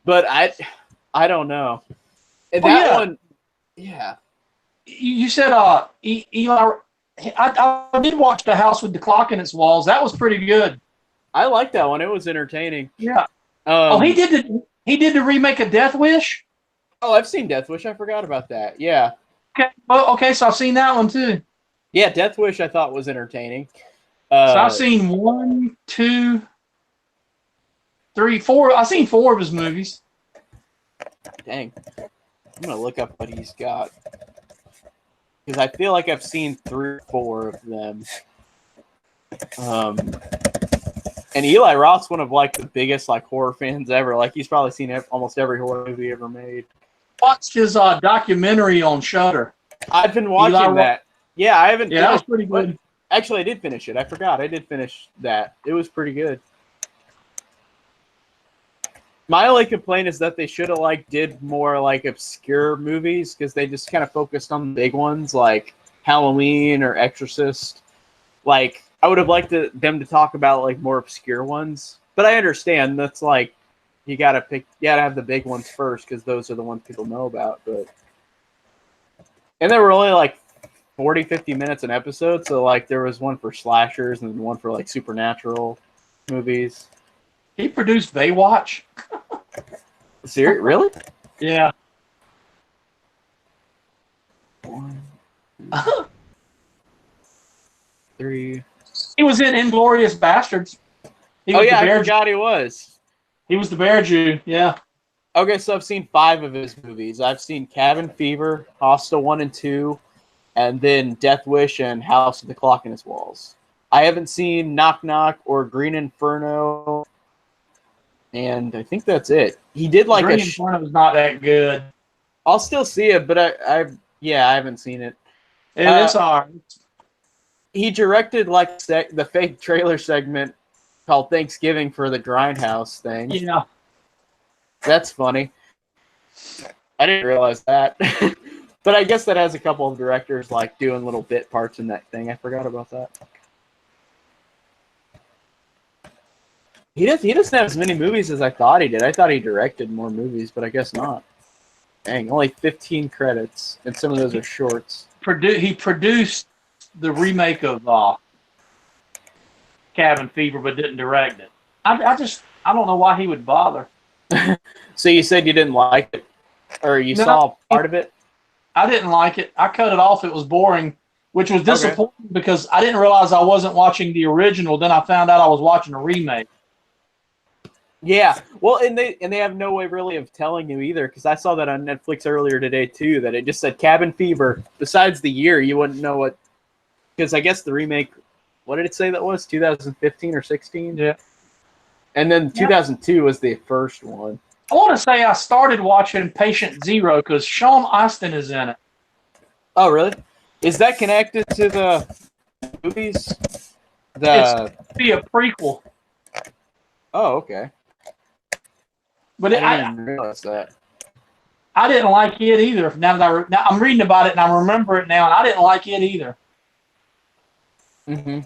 Speaker 1: But I don't know. And that one, yeah.
Speaker 3: You said Eli. I did watch The House with the Clock in Its Walls. That was pretty good.
Speaker 1: I like that one. It was entertaining.
Speaker 3: Yeah. He did the remake of Death Wish.
Speaker 1: Oh, I've seen Death Wish. I forgot about that. Yeah.
Speaker 3: Okay. Well, okay. So I've seen that one too.
Speaker 1: Yeah, Death Wish I thought was entertaining.
Speaker 3: So I've seen 1, 2, 3, 4. I've seen 4 of his movies.
Speaker 1: Dang. I'm going to look up what he's got. Because I feel like I've seen 3 or 4 of them. And Eli Roth's one of like the biggest like horror fans ever. Like he's probably seen almost every horror movie ever made.
Speaker 3: Watched his documentary on Shudder.
Speaker 1: I've been watching that. Yeah, I haven't.
Speaker 3: Yeah, that was pretty good.
Speaker 1: Actually, I did finish it. I forgot. I did finish that. It was pretty good. My only complaint is that they should have like did more like obscure movies because they just kind of focused on the big ones like Halloween or Exorcist. Like I would have liked them to talk about like more obscure ones, but I understand that's like you gotta have the big ones first because those are the ones people know about. And there were only like 40, 50 minutes an episode, so like there was one for slashers and one for like supernatural movies.
Speaker 3: He produced Baywatch.
Speaker 1: Serious? Really?
Speaker 3: Yeah.
Speaker 1: 1, 3.
Speaker 3: He was in Inglourious Bastards.
Speaker 1: I forgot he was.
Speaker 3: He was the bear Jew, yeah.
Speaker 1: Okay, so I've seen 5 of his movies. I've seen Cabin Fever, Hostel 1 and 2, and then Death Wish and House of the Clock in Its Walls. I haven't seen Knock Knock or Green Inferno, and I think that's it. He did like
Speaker 3: Green Inferno was not that good.
Speaker 1: I'll still see it, but I haven't seen it.
Speaker 3: It's hard.
Speaker 1: He directed like the fake trailer segment called Thanksgiving for the Grindhouse thing.
Speaker 3: Yeah.
Speaker 1: That's funny. I didn't realize that. But I guess that has a couple of directors like doing little bit parts in that thing. I forgot about that. He doesn't have as many movies as I thought he did. I thought he directed more movies, but I guess not. Dang, only 15 credits, and some of those are shorts.
Speaker 3: He produced the remake of Cabin Fever, but didn't direct it. I don't know why he would bother.
Speaker 1: So you said you didn't like it, or you saw part of it?
Speaker 3: I didn't like it. I cut it off. It was boring, which was disappointing because I didn't realize I wasn't watching the original. Then I found out I was watching a remake.
Speaker 1: Yeah, well, and they have no way really of telling you either, because I saw that on Netflix earlier today too. That it just said Cabin Fever. Besides the year, you wouldn't know what, because I guess the remake. What did it say that was? 2015 or 16?
Speaker 3: Yeah.
Speaker 1: And then 2002 was the first one.
Speaker 3: I want to say I started watching Patient Zero because Sean Astin is in it.
Speaker 1: Oh, really? Is that connected to the movies?
Speaker 3: It's to be a prequel.
Speaker 1: Oh, okay.
Speaker 3: But
Speaker 1: I didn't realize that.
Speaker 3: I didn't like it either. Now I'm reading about it and I remember it now, and I didn't like it either.
Speaker 1: Mm-hmm.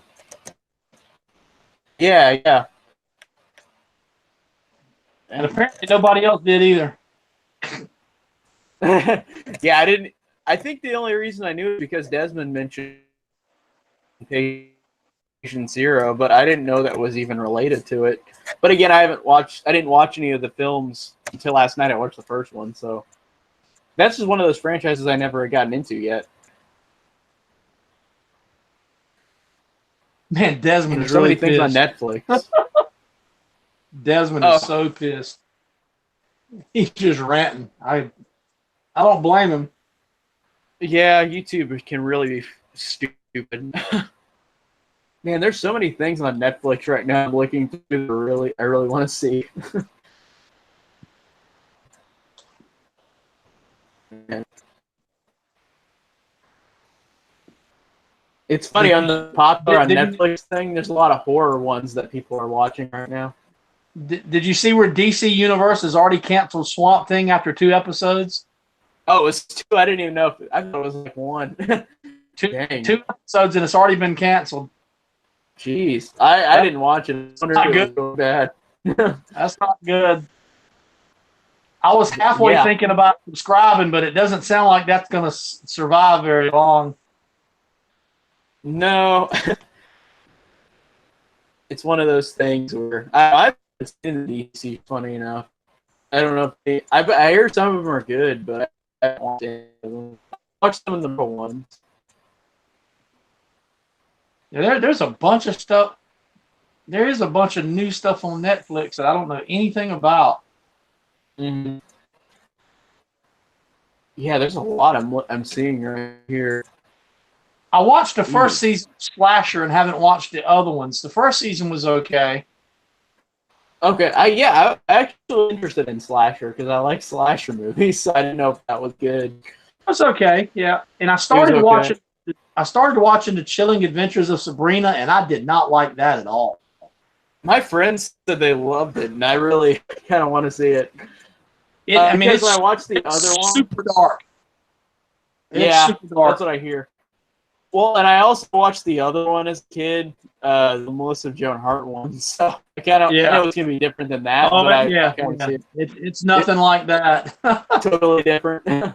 Speaker 1: Yeah.
Speaker 3: And apparently nobody else did either.
Speaker 1: Yeah, I didn't. I think the only reason I knew it because Desmond mentioned Patient Zero, but I didn't know that was even related to it. But again, I didn't watch any of the films until last night. I watched the first one, so that's just one of those franchises I never had gotten into yet.
Speaker 3: Man, Desmond is
Speaker 1: so
Speaker 3: really
Speaker 1: many things on
Speaker 3: pissed.
Speaker 1: Netflix.
Speaker 3: Desmond is so pissed. He's just ranting. I don't blame him.
Speaker 1: Yeah, YouTube can really be stupid. Man, there's so many things on Netflix right now I'm looking to I really want to see. It's funny, on the popular on Netflix thing, there's a lot of horror ones that people are watching right now.
Speaker 3: Did you see where DC Universe has already canceled Swamp Thing after 2 episodes?
Speaker 1: Oh, it was 2. I didn't even know. I thought it was like 1.
Speaker 3: Dang. 2 episodes, and it's already been canceled.
Speaker 1: Jeez. I didn't watch it.
Speaker 3: It's not good.
Speaker 1: So bad.
Speaker 3: That's not good. I was halfway thinking about subscribing, but it doesn't sound like that's going to survive very long.
Speaker 1: No. It's one of those things where I've seen the DC, funny enough. I don't know if I hear some of them are good, but I don't watch any of them. I watch some of the number ones.
Speaker 3: Yeah, there's a bunch of stuff. There is a bunch of new stuff on Netflix that I don't know anything about.
Speaker 1: Mm-hmm. Yeah, there's a lot I'm seeing right here.
Speaker 3: I watched the first season of Slasher and haven't watched the other ones. The first season was okay.
Speaker 1: Okay, I'm actually interested in Slasher because I like Slasher movies, so I didn't know if that was good.
Speaker 3: It was okay, yeah. And I started watching The Chilling Adventures of Sabrina, and I did not like that at all.
Speaker 1: My friends said they loved it, and I really kind of want to see it.
Speaker 3: I mean,
Speaker 1: when I watched the other one,
Speaker 3: super dark.
Speaker 1: It's super dark. That's what I hear. Well, and I also watched the other one as a kid, the Melissa Joan Hart one. So I kind of know it's gonna be different than that.
Speaker 3: Oh,
Speaker 1: but I
Speaker 3: see it. It's nothing like that.
Speaker 1: Totally different.
Speaker 3: And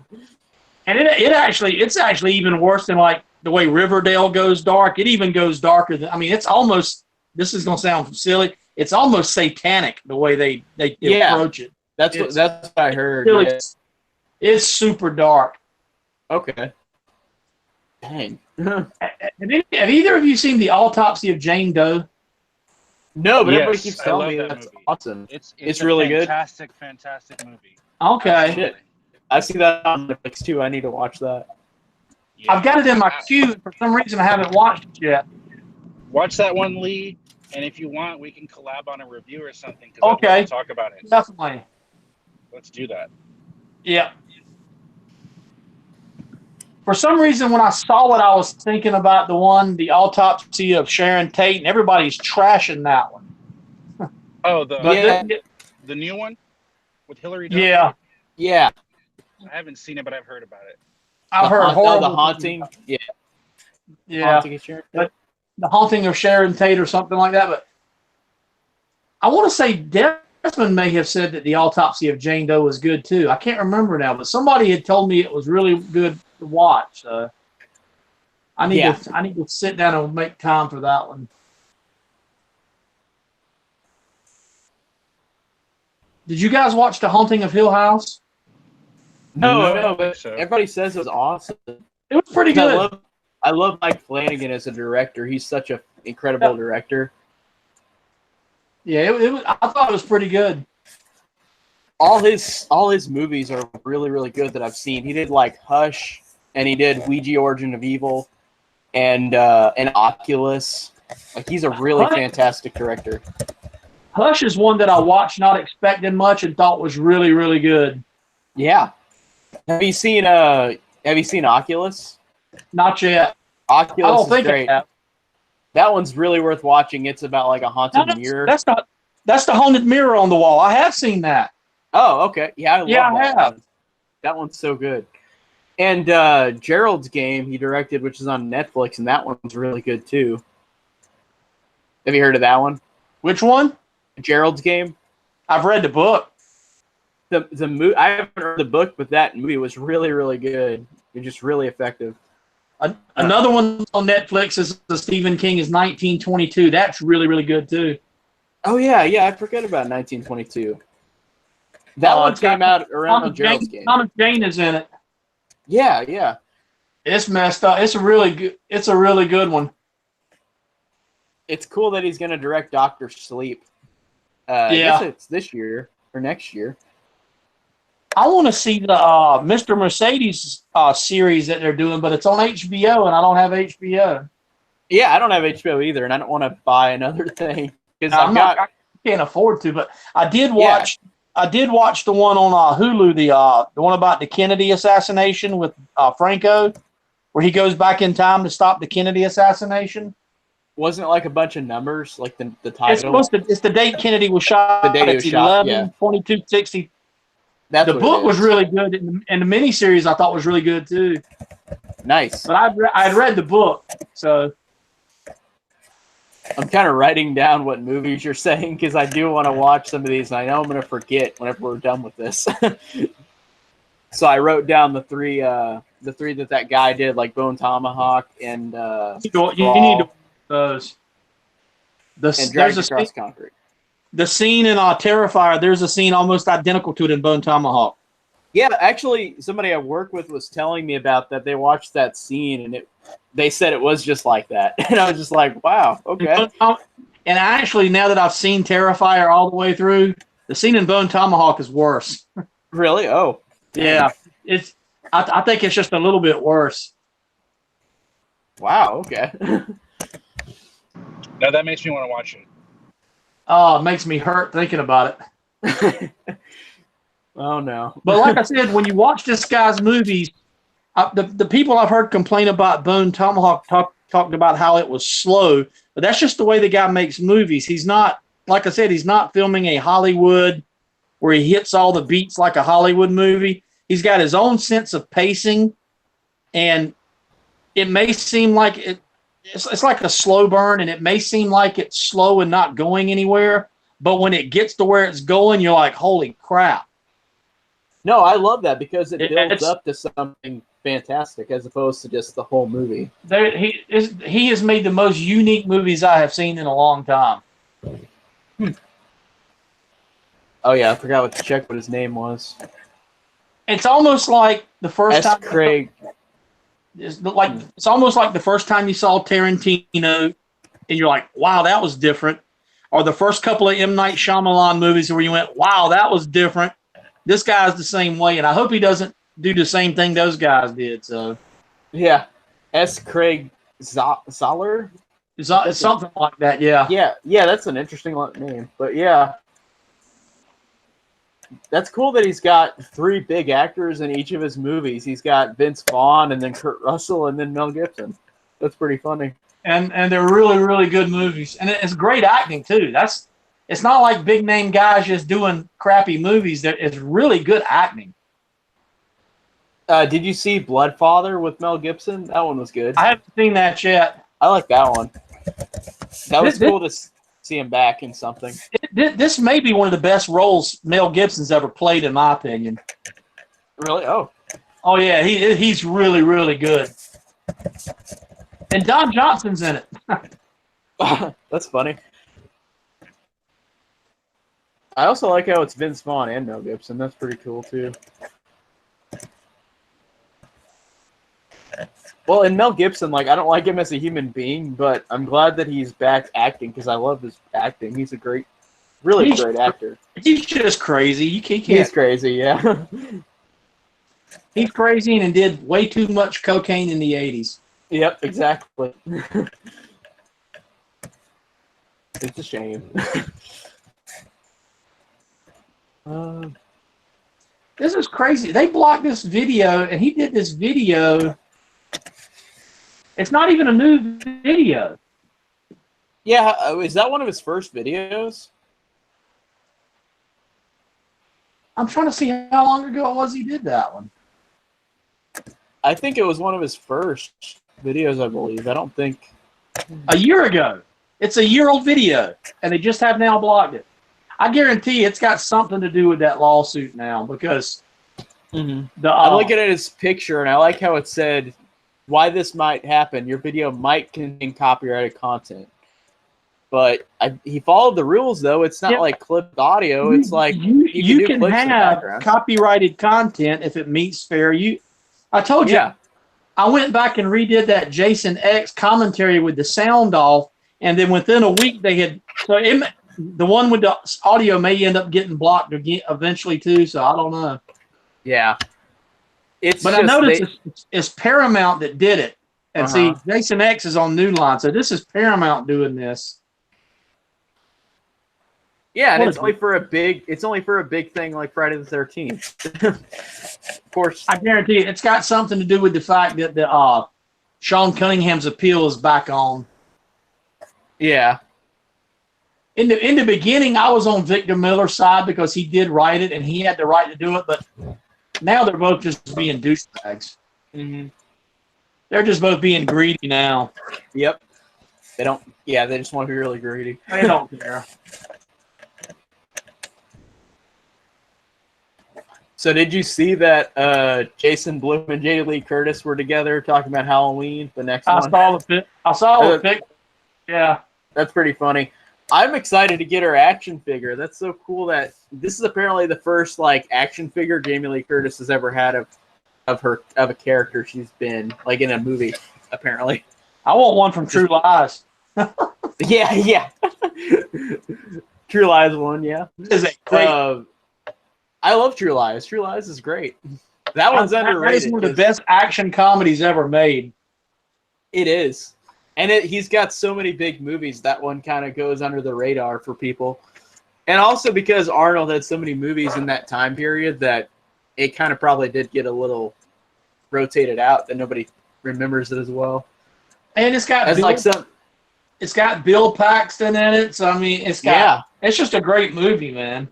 Speaker 3: it's actually even worse than like the way Riverdale goes dark. It even goes darker than. I mean, it's almost. This is gonna sound silly. It's almost satanic the way they approach it.
Speaker 1: That's what I heard.
Speaker 3: Really, it's super dark.
Speaker 1: Okay. Dang.
Speaker 3: Have either of you seen The Autopsy of Jane Doe?
Speaker 1: No, but everybody keeps telling me that's awesome. It's really good.
Speaker 2: Fantastic movie.
Speaker 3: Okay.
Speaker 1: Shit. I see that on Netflix too. I need to watch that.
Speaker 3: Yeah. I've got it in my queue. For some reason, I haven't watched it yet.
Speaker 2: Watch that one, Lee. And if you want, we can collab on a review or something.
Speaker 3: Okay.
Speaker 2: I'd love to talk about it.
Speaker 3: Definitely.
Speaker 2: Let's do that.
Speaker 3: Yeah. For some reason, when I saw it, I was thinking about the Autopsy of Sharon Tate, and everybody's trashing that one.
Speaker 2: Oh, the new one with Hillary Duff?
Speaker 3: Yeah.
Speaker 1: Yeah.
Speaker 2: I haven't seen it, but I've heard about it.
Speaker 3: I've heard horrible.
Speaker 1: The Haunting. Yeah.
Speaker 3: Yeah. The Haunting of Sharon Tate or something like that. But I want to say Desmond may have said that The Autopsy of Jane Doe was good too. I can't remember now, but somebody had told me it was really good to watch. I need to sit down and make time for that one. Did you guys watch The Haunting of Hill House?
Speaker 1: No, but everybody says it was awesome.
Speaker 3: It was pretty good.
Speaker 1: I love Mike Flanagan as a director. He's such an incredible director.
Speaker 3: Yeah, I thought it was pretty good.
Speaker 1: All his movies are really, really good that I've seen. He did like Hush, and he did Ouija Origin of Evil, and Oculus. Like, he's a really fantastic director.
Speaker 3: Hush is one that I watched not expecting much and thought was really, really good.
Speaker 1: Yeah. Have you seen Oculus?
Speaker 3: Not yet.
Speaker 1: Oculus
Speaker 3: I don't think
Speaker 1: great. That one's really worth watching. It's about like a haunted mirror.
Speaker 3: That's the haunted mirror on the wall. I have seen that.
Speaker 1: Oh, okay. Yeah,
Speaker 3: I have.
Speaker 1: That one's so good. And Gerald's Game he directed, which is on Netflix, and that one's really good too. Have you heard of that one?
Speaker 3: Which one?
Speaker 1: Gerald's Game.
Speaker 3: I've read the book.
Speaker 1: I haven't read the book, but that movie was really, really good. It's just really effective.
Speaker 3: Another one on Netflix is the Stephen King is 1922. That's really, really good too.
Speaker 1: Oh yeah, I forget about 1922. That one came out around Gerald's game.
Speaker 3: Thomas Jane is in it.
Speaker 1: Yeah.
Speaker 3: It's messed up. It's a really good one.
Speaker 1: It's cool that he's gonna direct Doctor Sleep. I guess it's this year or next year.
Speaker 3: I want to see the Mr. Mercedes series that they're doing, but it's on HBO, and I don't have HBO.
Speaker 1: Yeah, I don't have HBO either, and I don't want to buy another thing because
Speaker 3: I can't afford to. But I did watch. Yeah. I did watch the one on Hulu, the one about the Kennedy assassination with Franco, where he goes back in time to stop the Kennedy assassination.
Speaker 1: Wasn't it like a bunch of numbers, like the title?
Speaker 3: It's the date Kennedy was shot.
Speaker 1: The date he was shot,
Speaker 3: 11/22/60.
Speaker 1: That's
Speaker 3: the book was really good, and the miniseries I thought was really good too.
Speaker 1: Nice.
Speaker 3: But I'd read the book, so
Speaker 1: I'm kind of writing down what movies you're saying because I do want to watch some of these, and I know I'm going to forget whenever we're done with this. So I wrote down the three that guy did, like Bone Tomahawk and
Speaker 3: you need to those.
Speaker 1: And Dragged Across Concrete.
Speaker 3: The scene in Terrifier, there's a scene almost identical to it in Bone Tomahawk. Yeah,
Speaker 1: actually, somebody I work with was telling me about that. They watched that scene, and they said it was just like that. And I was just like, wow, okay.
Speaker 3: And actually, now that I've seen Terrifier all the way through, the scene in Bone Tomahawk is worse.
Speaker 1: Really? Oh.
Speaker 3: Yeah. I think it's just a little bit worse.
Speaker 1: Wow, okay.
Speaker 2: Now that makes me want to watch it.
Speaker 3: Oh, it makes me hurt thinking about
Speaker 1: it. Oh, no.
Speaker 3: But like I said, when you watch this guy's movies, the people I've heard complain about Bone Tomahawk talked about how it was slow, but that's just the way the guy makes movies. He's not, like I said, he's not filming a Hollywood where he hits all the beats like a Hollywood movie. He's got his own sense of pacing, and it may seem like it's like a slow burn, and it may seem like it's slow and not going anywhere, but when it gets to where it's going, you're like, holy crap.
Speaker 1: No, I love that because it builds up to something fantastic as opposed to just the whole movie.
Speaker 3: He has made the most unique movies I have seen in a long time.
Speaker 1: Oh, yeah, I forgot to check what his name was.
Speaker 3: It's almost like the first time...
Speaker 1: Craig...
Speaker 3: It's almost like the first time you saw Tarantino and you're like, wow, that was different. Or the first couple of M. Night Shyamalan movies where you went, wow, that was different. This guy's the same way, and I hope he doesn't do the same thing those guys did. So,
Speaker 1: yeah, S. Craig Zoller?
Speaker 3: It's something like that, yeah.
Speaker 1: Yeah, that's an interesting name. But yeah, that's cool that he's got 3 big actors in each of his movies. He's got Vince Vaughn and then Kurt Russell and then Mel Gibson. That's pretty funny.
Speaker 3: And they're really, really good movies. And it's great acting, too. It's not like big name guys just doing crappy movies. It's really good acting.
Speaker 1: Did you see Bloodfather with Mel Gibson? That one was good.
Speaker 3: I haven't seen that yet.
Speaker 1: I like that one. That was cool to see him back in something.
Speaker 3: This may be one of the best roles Mel Gibson's ever played, in my opinion.
Speaker 1: Really? Oh.
Speaker 3: Oh, yeah. He's really, really good. And Don Johnson's in it.
Speaker 1: That's funny. I also like how it's Vince Vaughn and Mel Gibson. That's pretty cool, too. Well, and Mel Gibson, I don't like him as a human being, but I'm glad that he's back acting because I love his acting. He's a great actor.
Speaker 3: He's just crazy. You can't.
Speaker 1: He's crazy, yeah.
Speaker 3: He's crazy and did way too much cocaine in the 80s.
Speaker 1: Yep, exactly. It's a shame.
Speaker 3: This is crazy. They blocked this video, and he did this video. It's not even a new video.
Speaker 1: Yeah, is that one of his first videos?
Speaker 3: I'm trying to see how long ago it was he did that one.
Speaker 1: I think it was one of his first videos, I believe. I don't think...
Speaker 3: A year ago. It's a year-old video, and they just have now blocked it. I guarantee it's got something to do with that lawsuit now because
Speaker 1: I'm looking at his picture, and I like how it said why this might happen. Your video might contain copyrighted content. But he followed the rules, though. It's not like clipped audio. It's like
Speaker 3: you can have copyrighted content if it meets fair. I told you, I went back and redid that Jason X commentary with the sound off, and then within a week they had the one with the audio may end up getting blocked again eventually too. So I don't know.
Speaker 1: Yeah,
Speaker 3: I noticed it's Paramount that did it, and see, Jason X is on New Line, so this is Paramount doing this.
Speaker 1: Yeah, and it's only for a big thing like Friday the 13th. Of course,
Speaker 3: I guarantee it's got something to do with the fact that the Sean Cunningham's appeal is back on.
Speaker 1: Yeah.
Speaker 3: In the beginning, I was on Victor Miller's side because he did write it and he had the right to do it, but now they're both just being douchebags.
Speaker 1: Mm-hmm.
Speaker 3: They're just both being greedy now.
Speaker 1: Yep. They don't. Yeah, they just want to be really greedy.
Speaker 3: They don't care.
Speaker 1: So did you see that Jason Blum and Jamie Lee Curtis were together talking about Halloween? The next one.
Speaker 3: I saw the pic. Yeah,
Speaker 1: that's pretty funny. I'm excited to get her action figure. That's so cool that this is apparently the first like action figure Jamie Lee Curtis has ever had of a character she's been like in a movie. Apparently,
Speaker 3: I want one from True Lies.
Speaker 1: Yeah. True Lies one. Yeah,
Speaker 3: is it great?
Speaker 1: I love True Lies. True Lies is great. That one's underrated.
Speaker 3: That is one of the best action comedies ever made.
Speaker 1: It is. And he's got so many big movies, that one kind of goes under the radar for people. And also because Arnold had so many movies in that time period that it kind of probably did get a little rotated out that nobody remembers it as well.
Speaker 3: And it's got it's got Bill Paxton in it. So, I mean, it's just a great movie, man.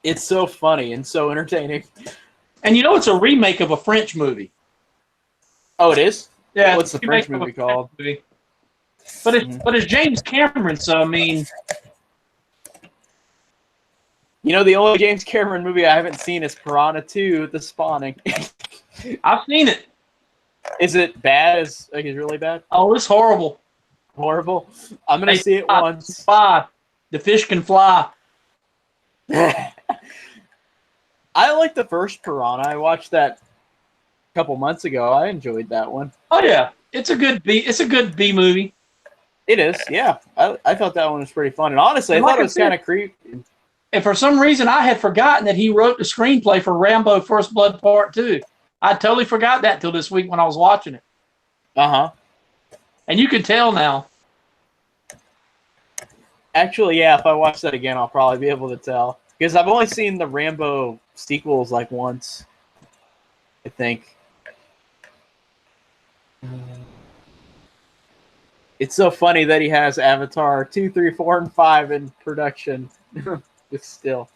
Speaker 1: It's so funny and so entertaining.
Speaker 3: And you know it's a remake of a French movie.
Speaker 1: Oh, it is?
Speaker 3: Yeah.
Speaker 1: What's the French movie called?
Speaker 3: But it's James Cameron, so I mean...
Speaker 1: You know, the only James Cameron movie I haven't seen is Piranha 2, The Spawning.
Speaker 3: I've seen it.
Speaker 1: Is it bad? Is really bad?
Speaker 3: Oh, it's horrible.
Speaker 1: Horrible? I'm going to see it once.
Speaker 3: Fly. The fish can fly.
Speaker 1: I like the first Piranha. I watched that a couple months ago. I enjoyed that one.
Speaker 3: Oh yeah, it's a good B movie.
Speaker 1: It is, yeah. I thought that one was pretty fun, and honestly, I thought it was kind of creepy.
Speaker 3: And for some reason, I had forgotten that he wrote the screenplay for Rambo: First Blood Part 2. I totally forgot that till this week when I was watching it. And you can tell now.
Speaker 1: Actually, yeah. If I watch that again, I'll probably be able to tell. Because I've only seen the Rambo sequels like once, I think. It's so funny that he has Avatar 2, 3, 4, and 5 in production. It's still.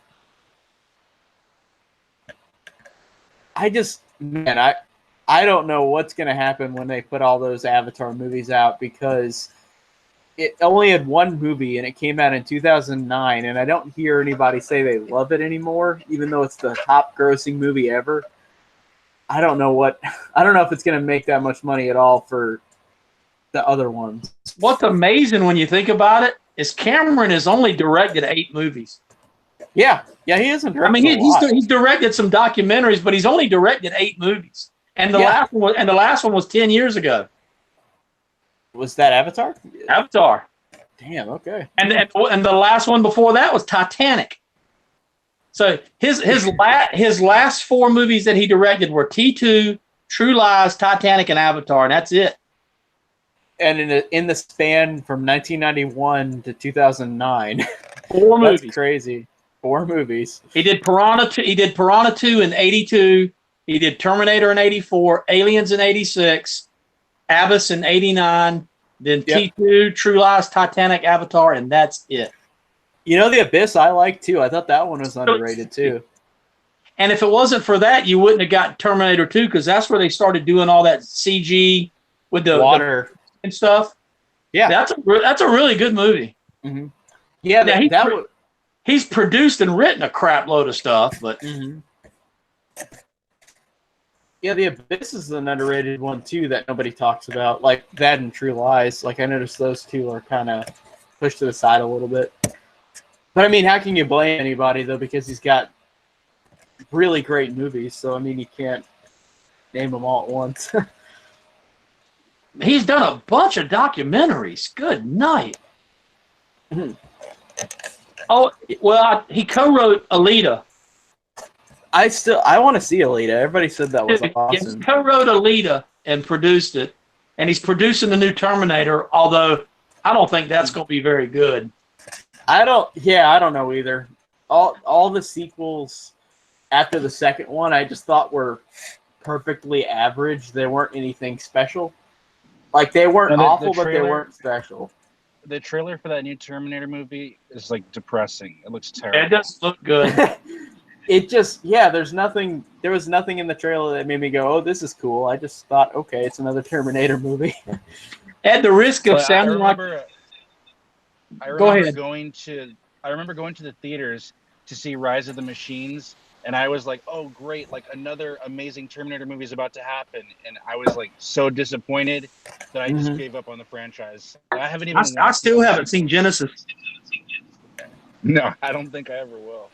Speaker 1: I don't know what's going to happen when they put all those Avatar movies out because it only had one movie, and it came out in 2009, and I don't hear anybody say they love it anymore, even though it's the top-grossing movie ever. I don't know if it's going to make that much money at all for the other ones.
Speaker 3: What's amazing when you think about it is Cameron has only directed 8 movies.
Speaker 1: Yeah, he hasn't directed.
Speaker 3: I mean, he's directed some documentaries, but he's only directed 8 movies, and the last one was 10 years ago.
Speaker 1: Was that Avatar?
Speaker 3: Avatar.
Speaker 1: Damn. Okay.
Speaker 3: And the last one before that was Titanic. So his last 4 movies that he directed were T2, True Lies, Titanic, and Avatar, and that's it.
Speaker 1: And in the span from 1991 to 2009,
Speaker 3: 4 movies.
Speaker 1: That's crazy. 4 movies.
Speaker 3: He did Piranha 2. He did Piranha 2 in '82. He did Terminator in '84. Aliens in '86. Abyss in '89, then T2, True Lies, Titanic, Avatar, and that's it.
Speaker 1: You know, The Abyss I like too. I thought that one was underrated too.
Speaker 3: And if it wasn't for that, you wouldn't have got Terminator 2 because that's where they started doing all that CG with the water and stuff. Yeah, that's a really good movie.
Speaker 1: Mm-hmm. Yeah,
Speaker 3: he's produced and written a crap load of stuff, but
Speaker 1: Yeah, The Abyss is an underrated one too that nobody talks about. Like that and True Lies. Like I noticed those two are kind of pushed to the side a little bit. But I mean, how can you blame anybody though? Because he's got really great movies. So I mean, you can't name them all at once.
Speaker 3: He's done a bunch of documentaries. Good night. Oh, well, he co-wrote Alita.
Speaker 1: I want to see Alita. Everybody said that was awesome.
Speaker 3: He co-wrote Alita and produced it, and he's producing the new Terminator. Although I don't think that's going to be very good.
Speaker 1: I don't know either. All the sequels after the second one, I just thought were perfectly average. They weren't anything special. Like they weren't awful, but they weren't special.
Speaker 2: The trailer for that new Terminator movie is like depressing. It looks terrible.
Speaker 3: It doesn't look good.
Speaker 1: It just, yeah, there was nothing in the trailer that made me go, oh, this is cool. I just thought, okay, it's another Terminator movie.
Speaker 3: At the risk of sounding
Speaker 2: I remember going to the theaters to see Rise of the Machines, and I was like, oh, great, like another amazing Terminator movie is about to happen. And I was like so disappointed that I just gave up on the franchise. I haven't even
Speaker 3: I still haven't seen Genesis.
Speaker 2: No, I don't think I ever will.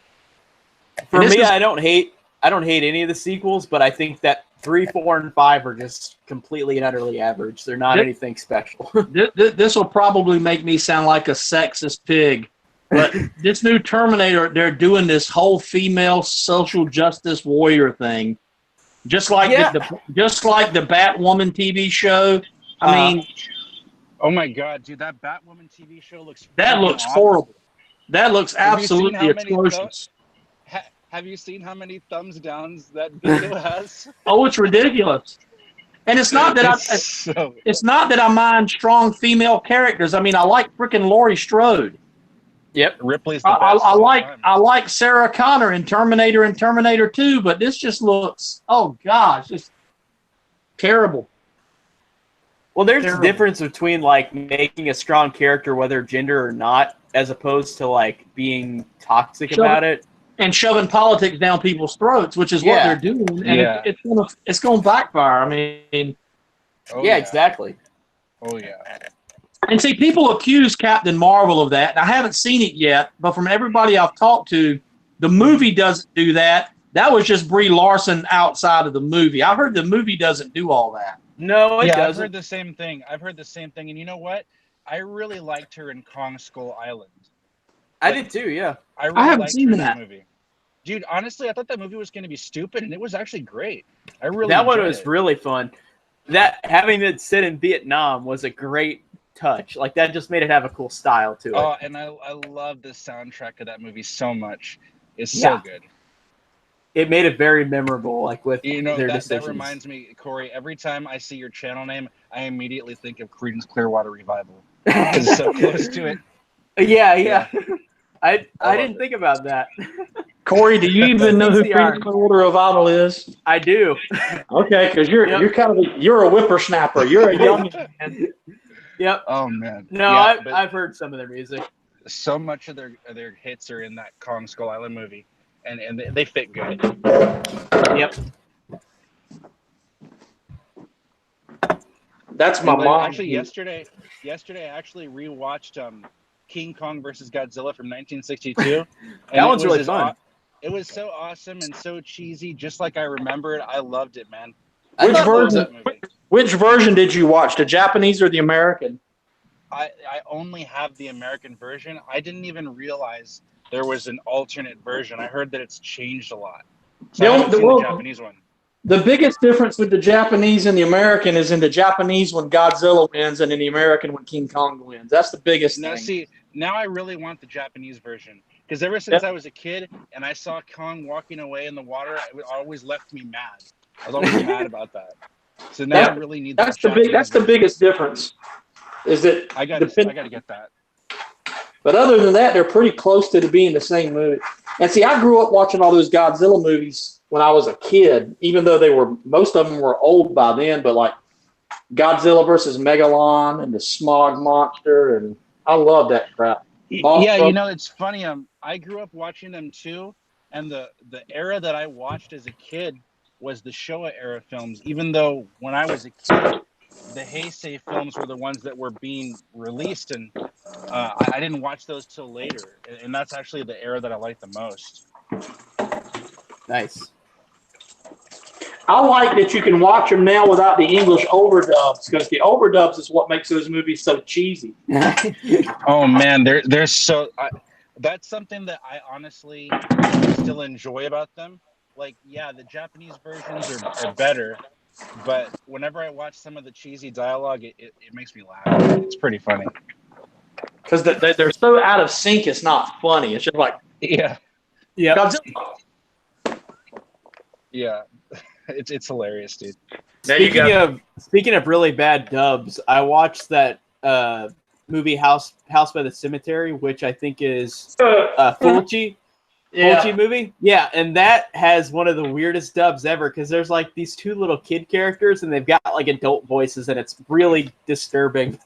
Speaker 1: For me, I don't hate any of the sequels, but I think that 3, 4, and 5 are just completely and utterly average. They're not anything special.
Speaker 3: This will probably make me sound like a sexist pig, but this new Terminator, they're doing this whole female social justice warrior thing, just like the Batwoman TV show. I mean,
Speaker 2: oh my God, dude, that Batwoman TV show looks
Speaker 3: horrible. That looks absolutely atrocious.
Speaker 2: Have you seen how many thumbs downs that video has?
Speaker 3: Oh, it's ridiculous. And it's not that it's not that I mind strong female characters. I mean, I like freaking Laurie Strode.
Speaker 1: Yep,
Speaker 2: Ripley's the best.
Speaker 3: I like Sarah Connor in Terminator and Terminator 2, but this just looks, oh gosh, just terrible.
Speaker 1: Well, there's a difference between like making a strong character, whether gender or not, as opposed to like being toxic about it. And
Speaker 3: shoving politics down people's throats, which is what they're doing, and it's going to backfire. I mean,
Speaker 1: exactly.
Speaker 2: Oh yeah.
Speaker 3: And see, people accuse Captain Marvel of that. And I haven't seen it yet, but from everybody I've talked to, the movie doesn't do that. That was just Brie Larson outside of the movie. I heard the movie doesn't do all that.
Speaker 1: No, it doesn't.
Speaker 2: I've heard the same thing. And you know what? I really liked her in Kong Skull Island.
Speaker 1: I did too, yeah.
Speaker 3: I haven't seen that
Speaker 2: movie. Dude, honestly, I thought that movie was going to be stupid, and it was actually great.
Speaker 1: That one was really fun. That having it sit in Vietnam was a great touch. Like that just made it have a cool style to it.
Speaker 2: Oh, and I love the soundtrack of that movie so much. It's so good.
Speaker 1: It made it very memorable. Like with their decisions.
Speaker 2: That reminds me, Corey. Every time I see your channel name, I immediately think of Creedence Clearwater Revival because it's so close to it.
Speaker 1: Yeah. I didn't think about that.
Speaker 3: Corey, do you even know who Creedence Clearwater Revival is?
Speaker 1: I do.
Speaker 3: Okay, because you're a whippersnapper. You're a young man.
Speaker 1: Yep.
Speaker 2: Oh man.
Speaker 1: No, I've heard some of their music.
Speaker 2: So much of their hits are in that Kong Skull Island movie, and they fit good.
Speaker 1: Yep.
Speaker 3: That's my mom.
Speaker 2: Actually, yesterday I actually rewatched King Kong versus Godzilla from 1962.
Speaker 1: That one's really fun.
Speaker 2: It was so awesome and so cheesy, just like I remember it. I loved it, man.
Speaker 3: Which version did you watch, the Japanese or the American?
Speaker 2: I only have the American version. I didn't even realize there was an alternate version. I heard that it's changed a lot. So I haven't seen the Japanese one.
Speaker 3: The biggest difference with the Japanese and the American is in the Japanese when Godzilla wins and in the American when King Kong wins. That's the biggest thing.
Speaker 2: See, now I really want the Japanese version. Because ever since I was a kid and I saw Kong walking away in the water, it always left me mad. I was always mad about that. So now I really need that.
Speaker 3: That's the biggest difference. Is that
Speaker 2: I gotta get that.
Speaker 3: But other than that, they're pretty close to being the same movie. And see, I grew up watching all those Godzilla movies when I was a kid, even though most of them were old by then, but like Godzilla versus Megalon and the Smog Monster, and I love that crap.
Speaker 2: It's funny. I grew up watching them too, and the era that I watched as a kid was the Showa era films. Even though when I was a kid, the Heisei films were the ones that were being released, and I didn't watch those till later. And that's actually the era that I like the most.
Speaker 1: Nice.
Speaker 3: I like that you can watch them now without the English overdubs, because the overdubs is what makes those movies so cheesy.
Speaker 2: Oh man, they're so. That's something that I honestly still enjoy about them. Like, yeah, the Japanese versions are better, but whenever I watch some of the cheesy dialogue, it makes me laugh. It's pretty funny.
Speaker 3: Because they're so out of sync, it's not funny. It's just like,
Speaker 2: Yeah,
Speaker 1: Yeah.
Speaker 2: yeah, it's hilarious, dude.
Speaker 1: Speaking of really bad dubs, I watched that movie House by the Cemetery, which I think is Fulci. Fulci movie. Yeah, and that has one of the weirdest dubs ever, because there's like these two little kid characters and they've got like adult voices, and it's really disturbing.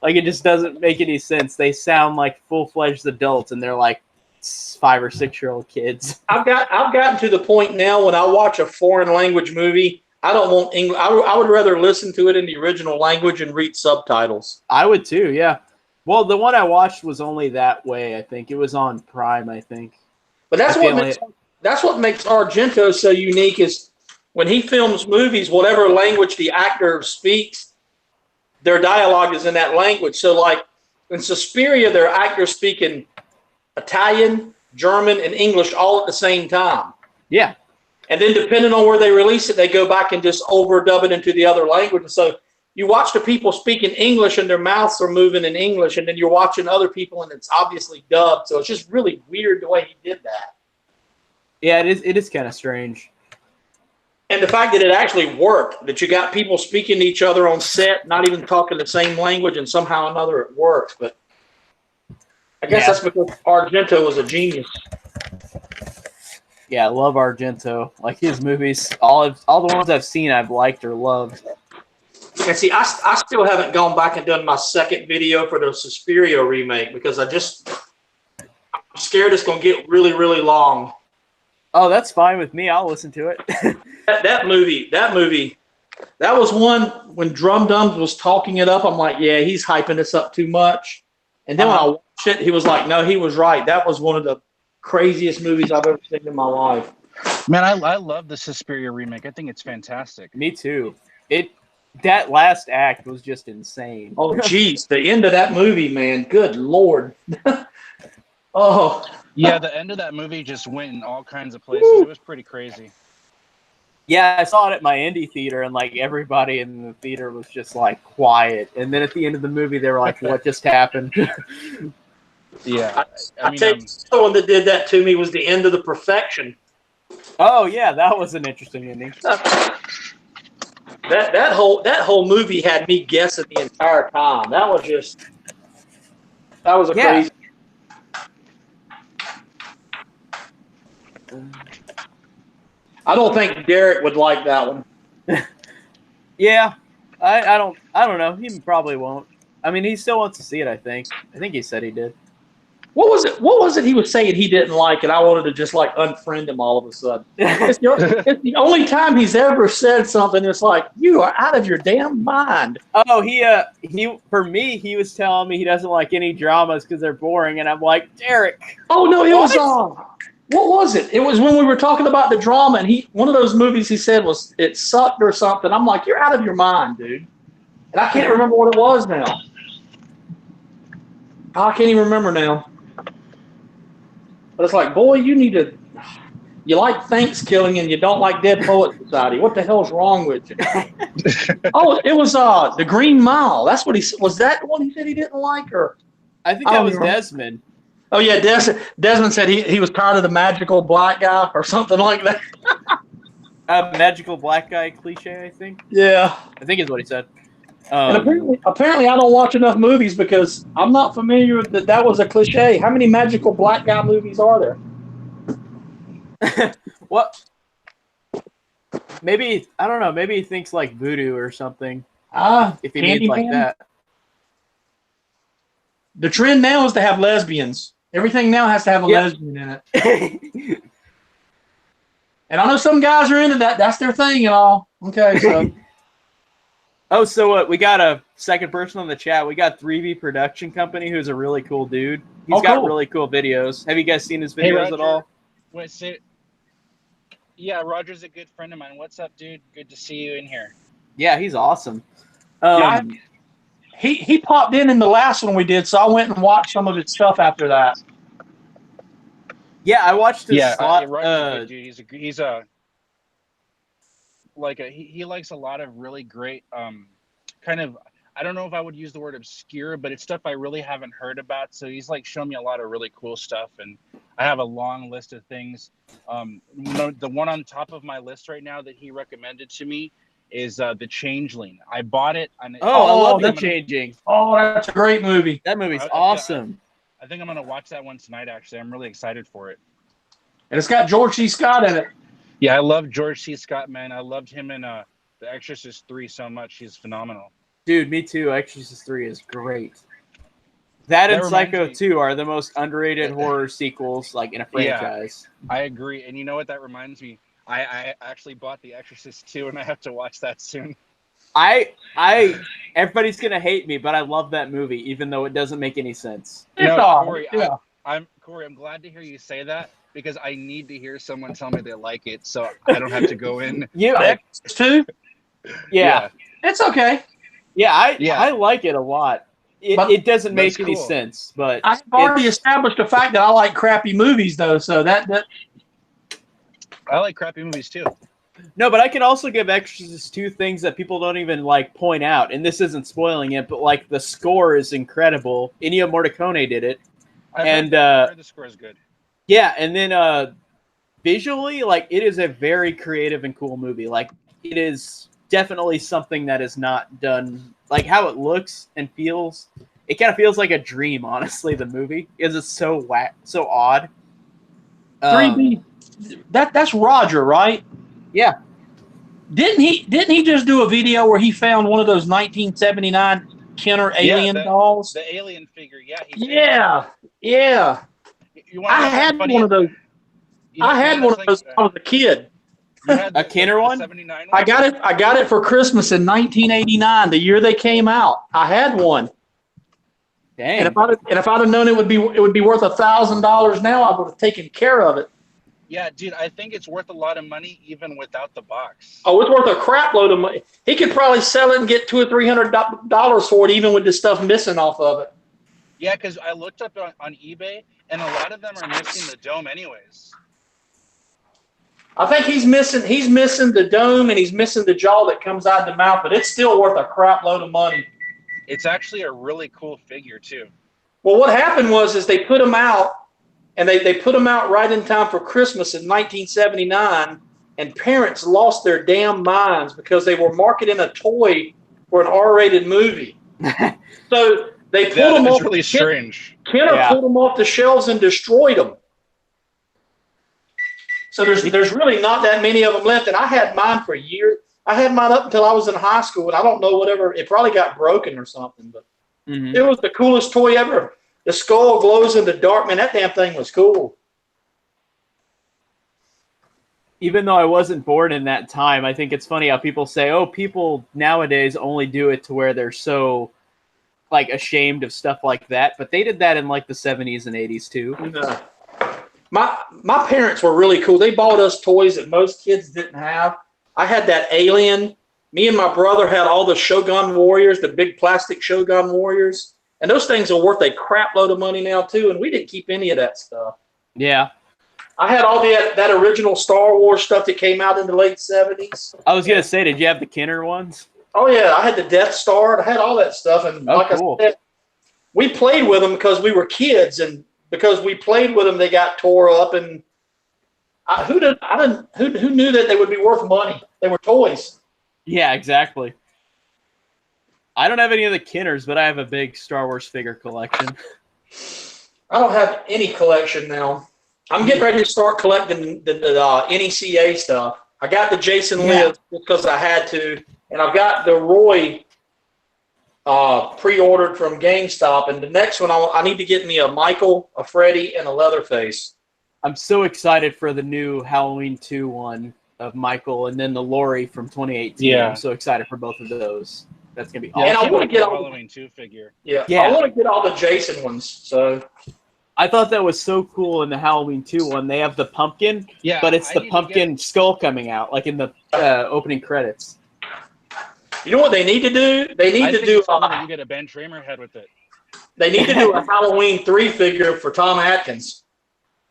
Speaker 1: Like, it just doesn't make any sense. They sound like full-fledged adults, and they're like 5 or 6-year-old kids.
Speaker 3: I've gotten to the point now when I watch a foreign language movie, I don't want English. I would rather listen to it in the original language and read subtitles.
Speaker 1: I would too, yeah. Well, the one I watched was only that way, I think. It was on Prime, I think.
Speaker 3: But that's what makes Argento so unique, is when he films movies, whatever language the actor speaks, their dialogue is in that language. So like in Suspiria, their actors speaking Italian, German, and English all at the same time.
Speaker 1: Yeah.
Speaker 3: And then depending on where they release it, they go back and just overdub it into the other language. So you watch the people speaking English and their mouths are moving in English, and then you're watching other people and it's obviously dubbed. So it's just really weird the way he did that.
Speaker 1: Yeah, it is kind of strange.
Speaker 3: And the fact that it actually worked, that you got people speaking to each other on set, not even talking the same language, and somehow or another it works. But I guess that's because Argento was a genius.
Speaker 1: Yeah, I love Argento. Like, his movies, all the ones I've seen, I've liked or loved.
Speaker 3: And see, I still haven't gone back and done my second video for the Suspiria remake, because I'm scared it's going to get really, really long.
Speaker 1: Oh, that's fine with me. I'll listen to it.
Speaker 3: that movie, that was one when Drum Dums was talking it up. I'm like, yeah, he's hyping this up too much. And then when I watched it, he was like, no, he was right. That was one of the craziest movies I've ever seen in my life.
Speaker 2: Man, I love the Suspiria remake. I think it's fantastic.
Speaker 1: Me too. That last act was just insane.
Speaker 3: Oh, geez. The end of that movie, man. Good Lord. Oh.
Speaker 2: Yeah, the end of that movie just went in all kinds of places. It was pretty crazy.
Speaker 1: Yeah, I saw it at my indie theater, and like everybody in the theater was just like quiet. And then at the end of the movie, they were like, "What just happened?"
Speaker 2: Yeah,
Speaker 3: I tell you, someone that did that to me was the end of The Perfection.
Speaker 1: Oh yeah, that was an interesting ending.
Speaker 3: That whole movie had me guessing the entire time. That was a crazy. I don't think Derek would like that one.
Speaker 1: Yeah, I don't know. He probably won't. I mean, he still wants to see it. I think he said he did.
Speaker 3: What was it he was saying he didn't like, and I wanted to just like unfriend him all of a sudden. It's the only time he's ever said something. It's like, you are out of your damn mind.
Speaker 1: Oh, he for me, he was telling me he doesn't like any dramas because they're boring, and I'm like, Derek.
Speaker 3: Oh no, it was what was it? It was when we were talking about the drama, and one of those movies he said it sucked or something. I'm like, you're out of your mind, dude. And I can't remember what it was now. I can't even remember now. But it's like, boy, you like Thanksgiving and you don't like Dead Poet Society. What the hell's wrong with you? Oh, it was The Green Mile. That's what was that the one he said he didn't like, or?
Speaker 1: I think that was Desmond.
Speaker 3: Oh yeah, Desmond said he was tired of the magical black guy or something like that.
Speaker 1: Magical black guy cliche, I think.
Speaker 3: Yeah,
Speaker 1: I think is what he said.
Speaker 3: And apparently I don't watch enough movies because I'm not familiar with that was a cliche. How many magical black guy movies are
Speaker 1: there? What? Maybe, I don't know. Maybe he thinks like voodoo or something. If he means like that.
Speaker 3: The trend now is to have lesbians. Everything now has to have a lesbian in it. And I know some guys are into that. That's their thing and all. Okay, so.
Speaker 1: Oh, so we got a second person on the chat. We got 3V Production Company, who's a really cool dude. He's got really cool videos. Have you guys seen his videos at all?
Speaker 2: Wait, yeah, Roger's a good friend of mine. What's up, dude? Good to see you in here.
Speaker 1: Yeah, he's awesome.
Speaker 3: He popped in the last one we did, so I went and watched some of his stuff after that.
Speaker 1: Yeah, I watched his slot.
Speaker 2: Roger's a good dude. He's a he likes a lot of really great kind of, I don't know if I would use the word obscure, but it's stuff I really haven't heard about. So he's like shown me a lot of really cool stuff, and I have a long list of things. The one on top of my list right now that he recommended to me is The Changeling. I bought it.
Speaker 1: I love The Changing.
Speaker 3: Oh, that's a great movie.
Speaker 1: That movie's awesome.
Speaker 2: I think I'm going to watch that one tonight, actually. I'm really excited for it.
Speaker 3: And it's got George C. Scott in it.
Speaker 2: Yeah, I love George C. Scott, man. I loved him in The Exorcist 3 so much. He's phenomenal.
Speaker 1: Dude, me too. Exorcist 3 is great. That and Psycho 2 are the most underrated horror sequels like in a franchise.
Speaker 2: Yeah, I agree. And you know what that reminds me? I actually bought The Exorcist 2, and I have to watch that soon.
Speaker 1: Everybody's gonna hate me, but I love that movie, even though it doesn't make any sense.
Speaker 2: Corey, Corey, I'm glad to hear you say that, because I need to hear someone tell me they like it, so I don't have to go in.
Speaker 3: Too?
Speaker 1: Yeah.
Speaker 3: It's okay.
Speaker 1: Yeah, I like it a lot. It doesn't make any sense, but
Speaker 3: I've already established the fact that I like crappy movies, though. So that
Speaker 2: I like crappy movies too.
Speaker 1: No, but I can also give Exorcist 2 things that people don't even like point out, and this isn't spoiling it, but like the score is incredible. Ennio Morricone did it,
Speaker 2: I heard the score is good.
Speaker 1: Yeah, and then visually, like it is a very creative and cool movie. Like it is definitely something that is not done. Like how it looks and feels, it kind of feels like a dream. Honestly, the movie is so odd.
Speaker 3: 3B, that's Roger, right?
Speaker 1: Yeah.
Speaker 3: Didn't he just do a video where he found one of those 1979 Kenner alien dolls?
Speaker 2: The alien figure, yeah.
Speaker 3: Yeah. I had one of those. I had one of those when I was a kid.
Speaker 1: A Kenner one?
Speaker 3: I got it for Christmas in 1989, the year they came out. I had one.
Speaker 1: Dang.
Speaker 3: And if I'd have known it would be worth $1,000 now, I would have taken care of it.
Speaker 2: Yeah, dude, I think it's worth a lot of money even without the box.
Speaker 3: Oh, it's worth a crap load of money. He could probably sell it and get $200 or $300 for it, even with the stuff missing off of it.
Speaker 2: Yeah, because I looked up on eBay, and a lot of them are missing the dome, anyways.
Speaker 3: I think he's missing the dome, and he's missing the jaw that comes out of the mouth, but it's still worth a crap load of money.
Speaker 2: It's actually a really cool figure too.
Speaker 3: Well, what happened was they put them out. And they put them out right in time for Christmas in 1979, and parents lost their damn minds because they were marketing a toy for an R-rated movie. So they pulled them off.
Speaker 2: That's really strange.
Speaker 3: Kenner pulled them off the shelves and destroyed them. So there's really not that many of them left, and I had mine for years. I had mine up until I was in high school, and I don't know whatever. It probably got broken or something, but It was the coolest toy ever. The skull glows in the dark. Man, that damn thing was cool.
Speaker 1: Even though I wasn't born in that time, I think it's funny how people say, oh, people nowadays only do it to where they're so like ashamed of stuff like that. But they did that in like the 70s and 80s too.
Speaker 3: My parents were really cool. They bought us toys that most kids didn't have. I had that alien. Me and my brother had all the Shogun Warriors, the big plastic Shogun Warriors. And those things are worth a crap load of money now, too, and we didn't keep any of that stuff.
Speaker 1: Yeah.
Speaker 3: I had all that original Star Wars stuff that came out in the late 70s.
Speaker 1: I was going to say, did you have the Kenner ones?
Speaker 3: Oh, yeah. I had the Death Star. I had all that stuff. And
Speaker 1: cool.
Speaker 3: I said, we played with them because we were kids, and because we played with them, they got tore up. And who knew that they would be worth money? They were toys.
Speaker 1: Yeah, exactly. I don't have any of the Kenners, but I have a big Star Wars figure collection.
Speaker 3: I don't have any collection now. I'm getting ready to start collecting the NECA stuff. I got the Jason Lives because I had to, and I've got the Roy pre-ordered from GameStop. And the next one, I need to get me a Michael, a Freddy, and a Leatherface.
Speaker 1: I'm so excited for the new Halloween 2 one of Michael, and then the Laurie from 2018.
Speaker 2: Yeah.
Speaker 1: I'm so excited for both of those. That's gonna be
Speaker 2: Yeah,
Speaker 1: awesome.
Speaker 3: And I
Speaker 2: can't
Speaker 3: want
Speaker 2: wait
Speaker 3: to get
Speaker 2: for the
Speaker 3: all
Speaker 2: Halloween 2 figure.
Speaker 3: Yeah,
Speaker 1: Yeah.
Speaker 3: I want to get all the Jason ones. So
Speaker 1: I thought that was so cool in the Halloween 2 one. They have the pumpkin,
Speaker 2: Yeah,
Speaker 1: but it's
Speaker 2: I
Speaker 1: the
Speaker 2: need to
Speaker 1: pumpkin skull coming out, like in the opening credits.
Speaker 3: you know what they need to do? They need
Speaker 2: I
Speaker 3: to
Speaker 2: think
Speaker 3: do.
Speaker 2: it's cool that you get a Ben Tramer head with it.
Speaker 3: They need to do a Halloween 3 figure for Tom Atkins.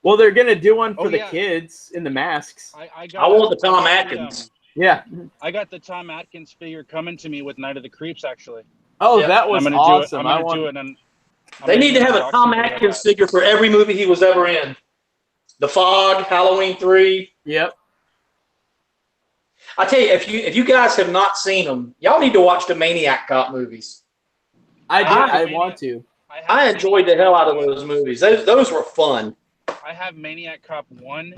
Speaker 1: Well, they're gonna do one for
Speaker 2: Oh,
Speaker 1: the
Speaker 2: yeah.
Speaker 1: kids in the masks.
Speaker 2: I
Speaker 3: want the Tom
Speaker 2: got
Speaker 3: Atkins.
Speaker 1: Yeah.
Speaker 2: I got the Tom Atkins figure coming to me with Night of the Creeps, actually.
Speaker 1: Oh,
Speaker 3: Yeah.
Speaker 1: that
Speaker 2: And
Speaker 1: was
Speaker 2: I'm gonna
Speaker 1: awesome.
Speaker 2: do it. I'm gonna do it. And
Speaker 3: They need to have a
Speaker 2: unboxing
Speaker 3: Tom
Speaker 2: video of
Speaker 3: Atkins
Speaker 2: that.
Speaker 3: figure for every movie he was ever in. The Fog, Halloween 3.
Speaker 1: Yep.
Speaker 3: I tell you, if you guys have not seen them, y'all need to watch the Maniac Cop movies.
Speaker 1: I want to.
Speaker 3: I enjoyed the hell out of those movies. Those were fun.
Speaker 2: I have Maniac Cop 1,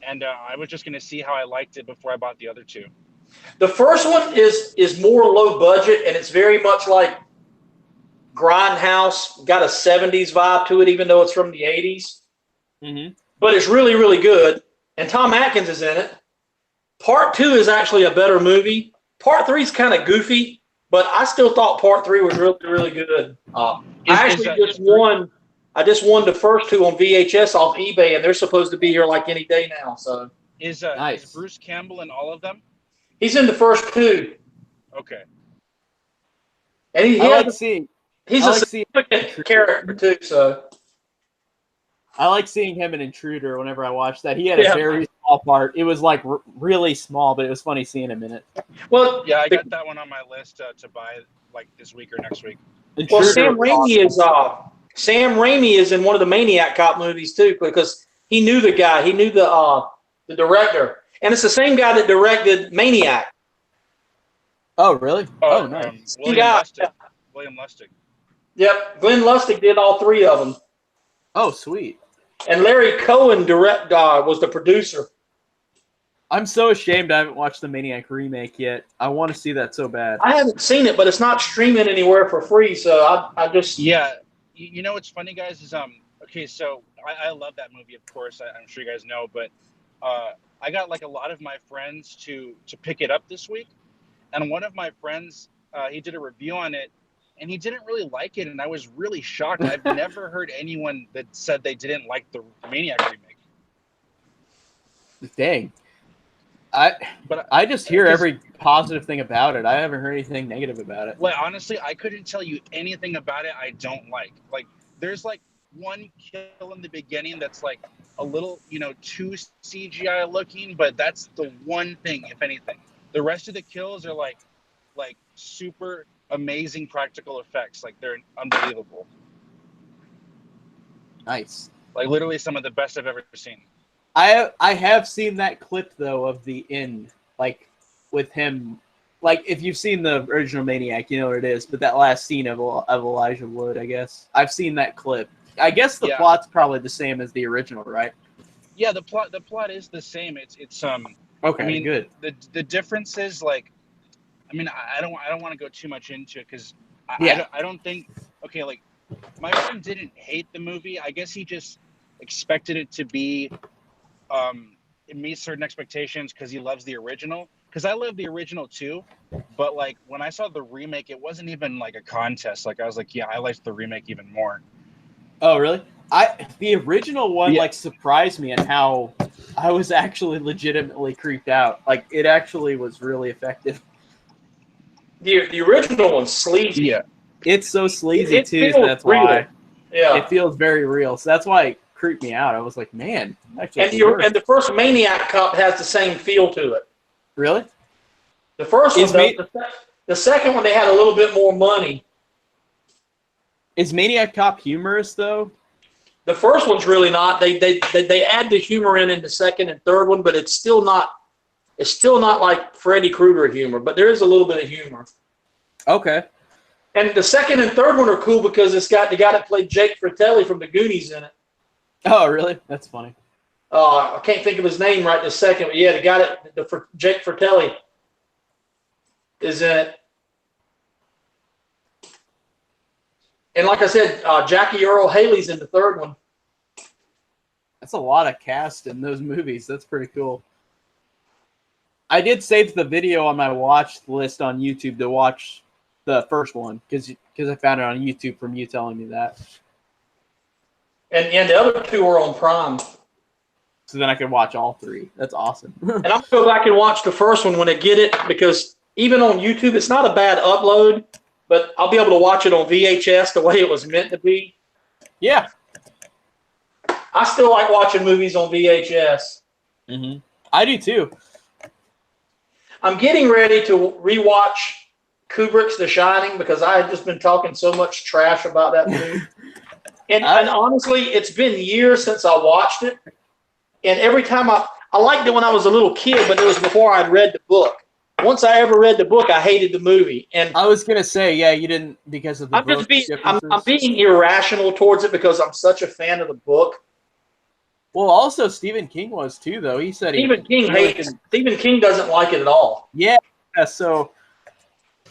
Speaker 2: and I was just gonna see how I liked it before I bought the other two.
Speaker 3: The first one is more low budget, and it's very much like Grindhouse, got a 70s vibe to it, even though it's from the 80s.
Speaker 1: Mm-hmm.
Speaker 3: But it's really, really good. And Tom Atkins is in it. Part 2 is actually a better movie. Part 3 is kind of goofy, but I still thought Part 3 was really, really good. I just won the first 2 on VHS off eBay, and they're supposed to be here like any day now. So
Speaker 2: Is Bruce Campbell in all of them?
Speaker 3: he's in the first 2.
Speaker 2: Okay.
Speaker 3: And
Speaker 1: I like seeing
Speaker 3: significant character too. So
Speaker 1: I like seeing him in Intruder whenever I watch that. He had a very small part. It was like really small, but it was funny seeing him in it.
Speaker 3: Well,
Speaker 2: yeah, I got that one on my list to buy like this week or next week.
Speaker 3: Well, Sam Raimi is in one of the Maniac Cop movies too, because he knew the guy. He knew the director, and it's the same guy that directed Maniac.
Speaker 1: Oh, really? Oh, nice.
Speaker 2: William Lustig.
Speaker 3: Yep, Glenn Lustig did all 3 of them.
Speaker 1: Oh, sweet.
Speaker 3: And Larry Cohen was the producer.
Speaker 1: I'm so ashamed I haven't watched the Maniac remake yet. I want to see that so bad.
Speaker 3: I haven't seen it, but it's not streaming anywhere for free, so I just...
Speaker 2: Yeah. You know what's funny, guys, is okay, so I love that movie, of course. I'm sure you guys know, but I got like a lot of my friends to pick it up this week, and one of my friends, he did a review on it, and he didn't really like it, and I was really shocked. I've never heard anyone that said they didn't like the Maniac remake.
Speaker 1: Dang. I just hear every positive thing about it. I haven't heard anything negative about it.
Speaker 2: Like, honestly, I couldn't tell you anything about it I don't like. Like, there's like one kill in the beginning that's like a little, too CGI looking, but that's the one thing, if anything. The rest of the kills are like super amazing practical effects. Like, they're unbelievable.
Speaker 1: Nice.
Speaker 2: Like, literally some of the best I've ever seen.
Speaker 1: I have seen that clip though of the end, like with him. Like if you've seen the original Maniac, you know what it is. But that last scene of Elijah Wood, I guess I've seen that clip. I guess the plot's probably the same as the original, right?
Speaker 2: Yeah, the plot is the same. It's
Speaker 1: okay.
Speaker 2: I mean,
Speaker 1: good.
Speaker 2: The difference is like, I mean, I don't want to go too much into it because I don't think like my friend didn't hate the movie. I guess he just expected it to be it meets certain expectations because he loves the original. Because I love the original too, but like when I saw the remake, it wasn't even like a contest. Like I was like, yeah, I liked the remake even more.
Speaker 1: Oh, really? The original one surprised me and how I was actually legitimately creeped out. Like it actually was really effective.
Speaker 3: The original one's sleazy.
Speaker 2: Yeah,
Speaker 1: it's so sleazy too. So that's why.
Speaker 3: Yeah,
Speaker 1: it feels very real. So that's why it creeped me out. I was like, man, actually.
Speaker 3: And the first Maniac Cop has the same feel to it.
Speaker 1: Really?
Speaker 3: The first one, the second one, they had a little bit more money.
Speaker 1: Is Maniac Cop humorous though?
Speaker 3: The first one's really not. They add the humor in the second and third one, but it's still not like Freddy Krueger humor. But there is a little bit of humor.
Speaker 1: Okay.
Speaker 3: And the second and third one are cool because it's got the guy that played Jake Fratelli from the Goonies in it.
Speaker 1: Oh, really? That's funny.
Speaker 3: I can't think of his name right this second, but yeah, the guy that Jake Fratelli is in it. And like I said, Jackie Earle Haley's in the third one.
Speaker 1: That's a lot of cast in those movies. That's pretty cool. I did save the video on my watch list on YouTube to watch the first one because I found it on YouTube from you telling me that.
Speaker 3: And the other two are on Prime.
Speaker 1: So then I could watch all three. That's awesome.
Speaker 3: And I'm going to go back and watch the first one when I get it, because even on YouTube, it's not a bad upload, but I'll be able to watch it on VHS the way it was meant to be.
Speaker 1: Yeah.
Speaker 3: I still like watching movies on VHS.
Speaker 1: Mm-hmm. I do too.
Speaker 3: I'm getting ready to rewatch Kubrick's The Shining because I had just been talking so much trash about that movie. And honestly, it's been years since I watched it. And every time I liked it when I was a little kid, but it was before I'd read the book. Once I ever read the book, I hated the movie. And
Speaker 1: I was gonna say, yeah, you didn't because of the book.
Speaker 3: I'm being irrational towards it because I'm such a fan of the book.
Speaker 1: Well, also Stephen King was too, though. He said
Speaker 3: Stephen King doesn't like it at all.
Speaker 1: Yeah. So,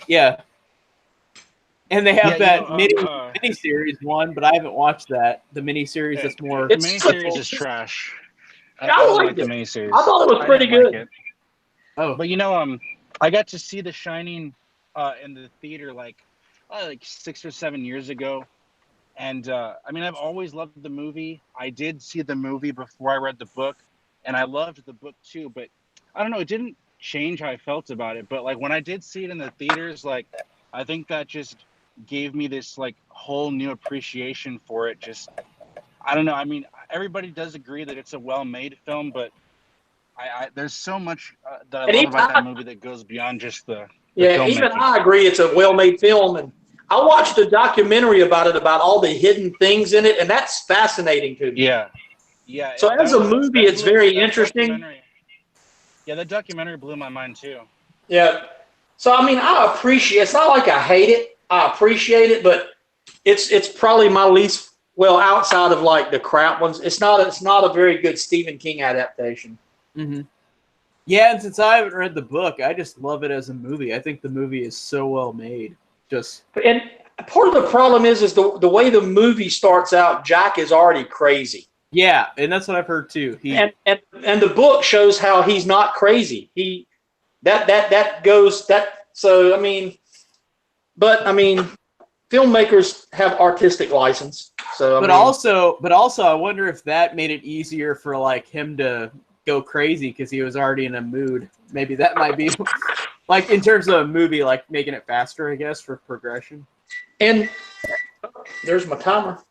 Speaker 1: yeah. And they have that mini-series one, but I haven't watched that. The mini-series that's more...
Speaker 2: The mini-series is trash.
Speaker 3: I don't like the mini-series. I thought it was pretty good.
Speaker 2: Like it. But, you know, I got to see The Shining in the theater like 6 or 7 years ago. And, I mean, I've always loved the movie. I did see the movie before I read the book, and I loved the book too. But, I don't know, it didn't change how I felt about it. But, like, when I did see it in the theaters, like, I think that just gave me this, like, whole new appreciation for it. Just, I don't know. I mean, everybody does agree that it's a well-made film, but there's so much that I love about that movie that goes beyond just the
Speaker 3: even I agree it's a well-made film. And I watched a documentary about it, about all the hidden things in it, and that's fascinating to me.
Speaker 2: Yeah. Yeah.
Speaker 3: So as a movie, it's very interesting.
Speaker 2: Yeah, that documentary blew my mind too.
Speaker 3: Yeah. So, I mean, I appreciate, it's not like I hate it. I appreciate it, but it's probably my least, well, outside of like the crap ones, it's not a very good Stephen King adaptation.
Speaker 1: Mm-hmm. Yeah, and since I haven't read the book, I just love it as a movie. I think the movie is so well made. And part of the problem is the way the movie starts out, Jack is already crazy. Yeah, and that's what I've heard too.
Speaker 3: And the book shows how he's not crazy. So I mean, but I mean, filmmakers have artistic license. So
Speaker 1: but also I wonder if that made it easier for like him to go crazy because he was already in a mood. Maybe that might be like in terms of a movie, like making it faster, I guess, for progression. And
Speaker 3: there's my timer.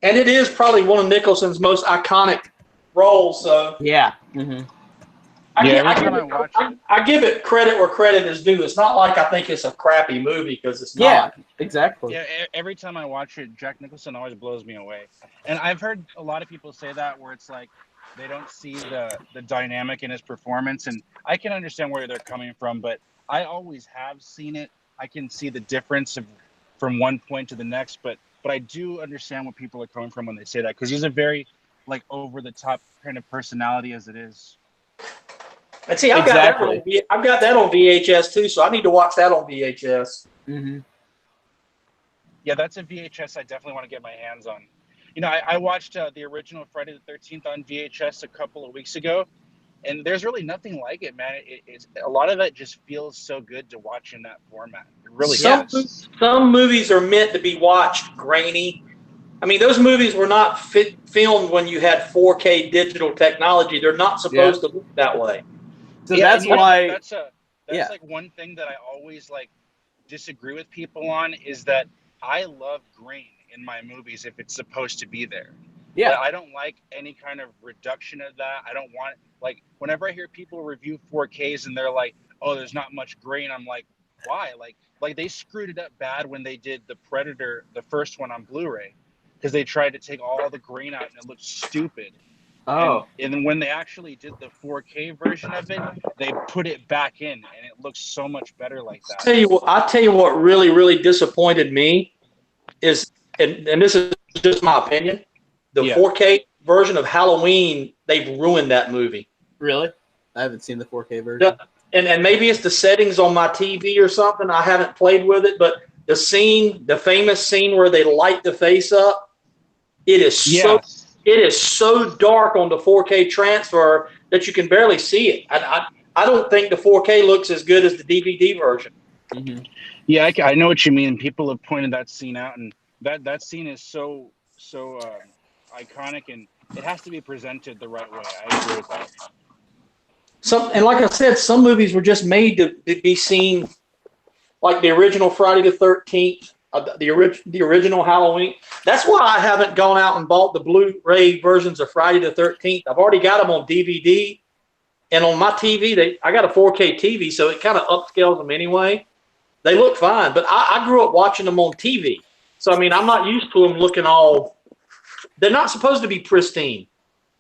Speaker 3: And it is probably one of Nicholson's most iconic roles. So
Speaker 1: yeah. Mm-hmm.
Speaker 3: I give it credit where credit is due. It's not like I think it's a crappy movie because it's not.
Speaker 1: Yeah, exactly.
Speaker 2: Yeah, every time I watch it, Jack Nicholson always blows me away. And I've heard a lot of people say that where it's like they don't see the dynamic in his performance. And I can understand where they're coming from, but I always have seen it. I can see the difference from one point to the next, but I do understand what people are coming from when they say that because he's a very like over the top kind of personality as it is.
Speaker 3: And see, I've got that on VHS too, so I need to watch that on VHS.
Speaker 1: Mm-hmm.
Speaker 2: Yeah, that's a VHS I definitely want to get my hands on. You know, I watched the original Friday the 13th on VHS a couple of weeks ago, and there's really nothing like it, man. It's a lot of it just feels so good to watch in that format. It really does.
Speaker 3: Some movies are meant to be watched grainy. I mean, those movies were not filmed when you had 4K digital technology. They're not supposed to look that way.
Speaker 1: So that's why
Speaker 2: that's like one thing that I always like disagree with people on is that I love grain in my movies if it's supposed to be there. Yeah. But I don't like any kind of reduction of that. I don't want like whenever I hear people review 4Ks and they're like, "Oh, there's not much grain." I'm like, "Why?" Like they screwed it up bad when they did the Predator, the first one on Blu-ray, because they tried to take all the grain out and it looked stupid.
Speaker 1: Oh.
Speaker 2: And then when they actually did the 4K version of it, they put it back in, and it looks so much better like that.
Speaker 3: I'll tell you what really, really disappointed me is, and this is just my opinion, the 4K version of Halloween, they've ruined that movie.
Speaker 1: Really? I haven't seen the 4K version.
Speaker 3: And maybe it's the settings on my TV or something. I haven't played with it, but the famous scene where they light the face up, it is it is so dark on the 4K transfer that you can barely see it. I don't think the 4K looks as good as the DVD version.
Speaker 1: Mm-hmm.
Speaker 2: Yeah, I know what you mean. People have pointed that scene out, and that scene is so iconic, and it has to be presented the right way. I agree with that.
Speaker 3: And like I said, some movies were just made to be seen, like the original Friday the 13th, the original Halloween. That's why I haven't gone out and bought the Blu-ray versions of Friday the 13th. I've already got them on DVD, and on my TV, I got a 4K TV, so it kind of upscales them anyway. They look fine, but I grew up watching them on TV. So, I mean, I'm not used to them looking all – they're not supposed to be pristine.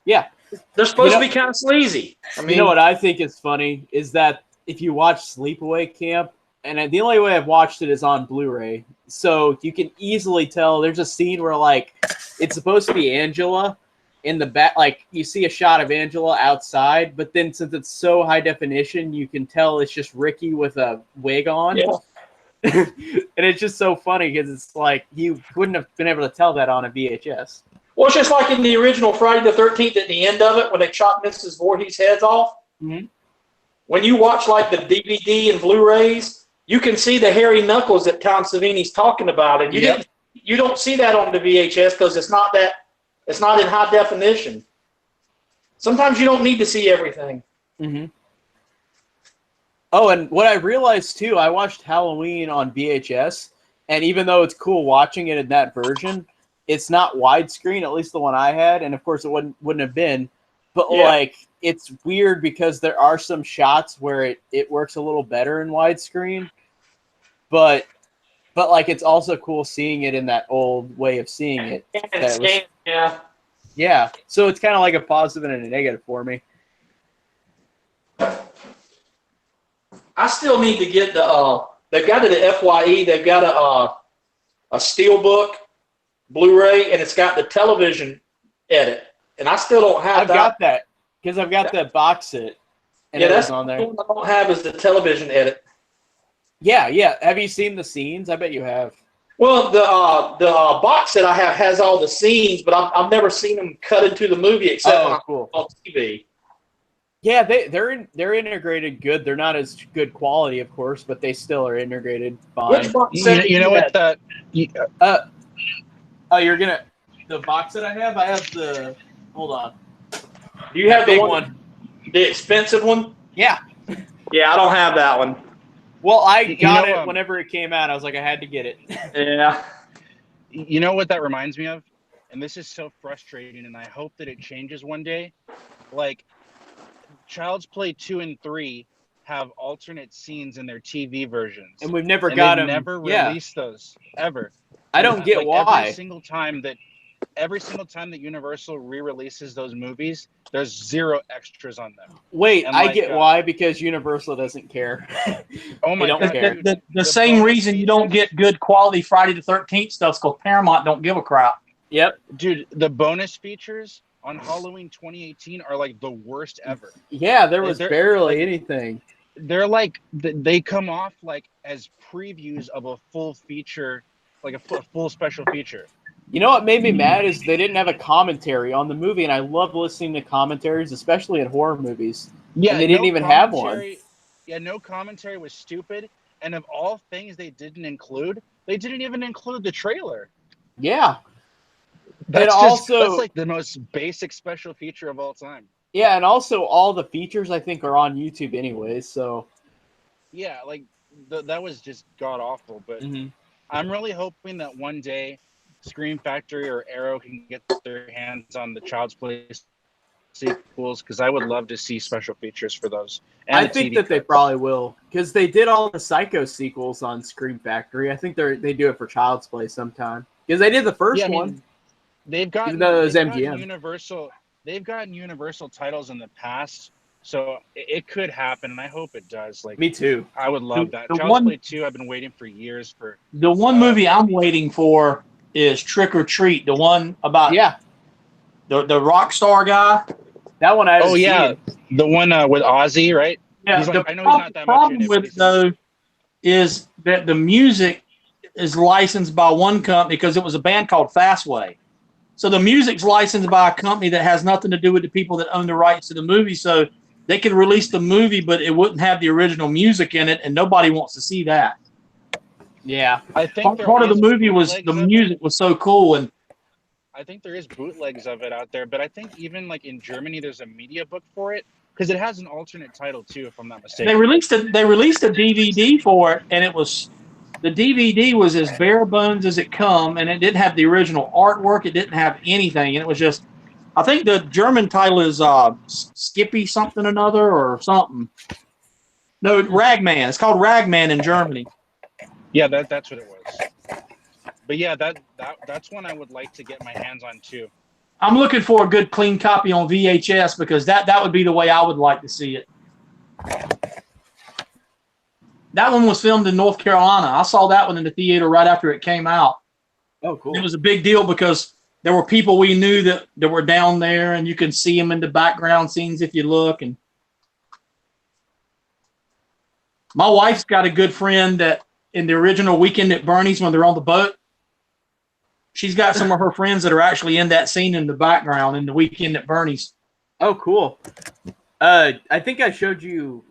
Speaker 1: Yeah.
Speaker 3: They're supposed to be kind of sleazy. I mean,
Speaker 1: you know what I think is funny is that if you watch Sleepaway Camp, and the only way I've watched it is on Blu-ray, so you can easily tell there's a scene where, like, it's supposed to be Angela in the back. Like, you see a shot of Angela outside, but then since it's so high definition, you can tell it's just Ricky with a wig on.
Speaker 3: Yeah.
Speaker 1: And it's just so funny because it's like you wouldn't have been able to tell that on a VHS.
Speaker 3: Well, it's just like in the original Friday the 13th at the end of it when they chop Mrs. Voorhees' heads off.
Speaker 1: Mm-hmm.
Speaker 3: When you watch like the DVD and Blu-rays, you can see the hairy knuckles that Tom Savini's talking about, and you don't see that on the VHS because it's not in high definition. Sometimes you don't need to see everything.
Speaker 1: Mm-hmm. Oh, and what I realized too, I watched Halloween on VHS, and even though it's cool watching it in that version, it's not widescreen, at least the one I had, and of course it wouldn't have been. But like, it's weird because there are some shots where it works a little better in widescreen, but like it's also cool seeing it in that old way of seeing it. Yeah. So it's kind of like a positive and a negative for me.
Speaker 3: I still need to get the they've got it at FYE. They've got a Steelbook Blu-ray, and it's got the television edit. And I still don't have that. I've
Speaker 1: got that because I've got the box set. And
Speaker 3: that's
Speaker 1: on there.
Speaker 3: The one I don't have is the television edit.
Speaker 1: Yeah. Have you seen the scenes? I bet you have.
Speaker 3: Well, the box set I have has all the scenes, but I've never seen them cut into the movie except on TV.
Speaker 1: Yeah, they're integrated good. They're not as good quality, of course, but they still are integrated fine.
Speaker 3: Which box set
Speaker 2: you know what the
Speaker 1: you're gonna the box that I have the hold on.
Speaker 3: Do you have the
Speaker 1: big
Speaker 3: one, the expensive one?
Speaker 1: Yeah.
Speaker 3: Yeah, I don't have that one.
Speaker 1: Well, I got it whenever it came out. I was like, I had to get it.
Speaker 3: Yeah.
Speaker 2: You know what that reminds me of? And this is so frustrating, and I hope that it changes one day. Like, Child's Play 2 and 3 have alternate scenes in their TV versions.
Speaker 1: And we've never got them.
Speaker 2: Never released those, ever.
Speaker 1: I don't get why.
Speaker 2: Every single time that Universal re-releases those movies, there's 0 extras on them.
Speaker 1: Wait, I get why, because Universal doesn't care.
Speaker 2: Oh my God.
Speaker 1: Care.
Speaker 3: The same reason you don't get good quality Friday the 13th stuff is because Paramount don't give a crap.
Speaker 1: Yep.
Speaker 2: Dude, the bonus features on Halloween 2018 are like the worst ever.
Speaker 1: Yeah, there was barely anything.
Speaker 2: They're like, they come off like as previews of a full feature, like a full special feature.
Speaker 1: You know what made me mad is they didn't have a commentary on the movie, and I love listening to commentaries, especially in horror movies.
Speaker 2: Yeah,
Speaker 1: and they didn't even have one.
Speaker 2: Yeah, no commentary was stupid. And of all things they didn't include, they didn't even include the trailer.
Speaker 1: Yeah.
Speaker 2: That's like the most basic special feature of all time.
Speaker 1: Yeah, and also all the features I think are on YouTube anyways, so.
Speaker 2: Yeah, like that was just god awful, but I'm really hoping that one day Scream Factory or Arrow can get their hands on the Child's Play sequels, because I would love to see special features for those. And
Speaker 1: I think that they probably will, because they did all the Psycho sequels on Scream Factory. I think they do it for Child's Play sometime, because they did the first one.
Speaker 2: They've gotten Universal. They've gotten Universal titles in the past, so it could happen, and I hope it does. Like,
Speaker 1: me too.
Speaker 2: I would love that. Child's Play 2. I've been waiting for years for.
Speaker 3: The one movie I'm waiting for is Trick or Treat, the one about the rock star guy.
Speaker 1: That one I haven't seen.
Speaker 2: The one with Ozzy, right?
Speaker 3: Yeah. I know he's not that much in it. The problem with though is that the music is licensed by one company because it was a band called Fastway. So the music's licensed by a company that has nothing to do with the people that own the rights to the movie. So they could release the movie, but it wouldn't have the original music in it, and nobody wants to see that.
Speaker 1: Yeah.
Speaker 2: I think
Speaker 3: Part of the movie was
Speaker 2: bootlegs
Speaker 3: the
Speaker 2: of it.
Speaker 3: music was so cool, and
Speaker 2: I think there is bootlegs of it out there, but I think even like in Germany, there's a media book for it because it has an alternate title too, if I'm not mistaken.
Speaker 3: they released a DVD for it, and the DVD was as bare bones as it come, and it didn't have the original artwork. It didn't have anything, and it was just. I think the German title is Skippy something another or something. No, Ragman. It's called Ragman in Germany.
Speaker 2: Yeah, that's what it was. But yeah, that's one I would like to get my hands on too.
Speaker 3: I'm looking for a good clean copy on VHS because that would be the way I would like to see it. That one was filmed in North Carolina. I saw that one in the theater right after it came out.
Speaker 1: Oh, cool.
Speaker 3: It was a big deal because there were people we knew that were down there, and you can see them in the background scenes if you look. And my wife's got a good friend that in the original Weekend at Bernie's when they're on the boat, she's got some of her friends that are actually in that scene in the background in the Weekend at Bernie's.
Speaker 1: Oh, cool. I think I showed you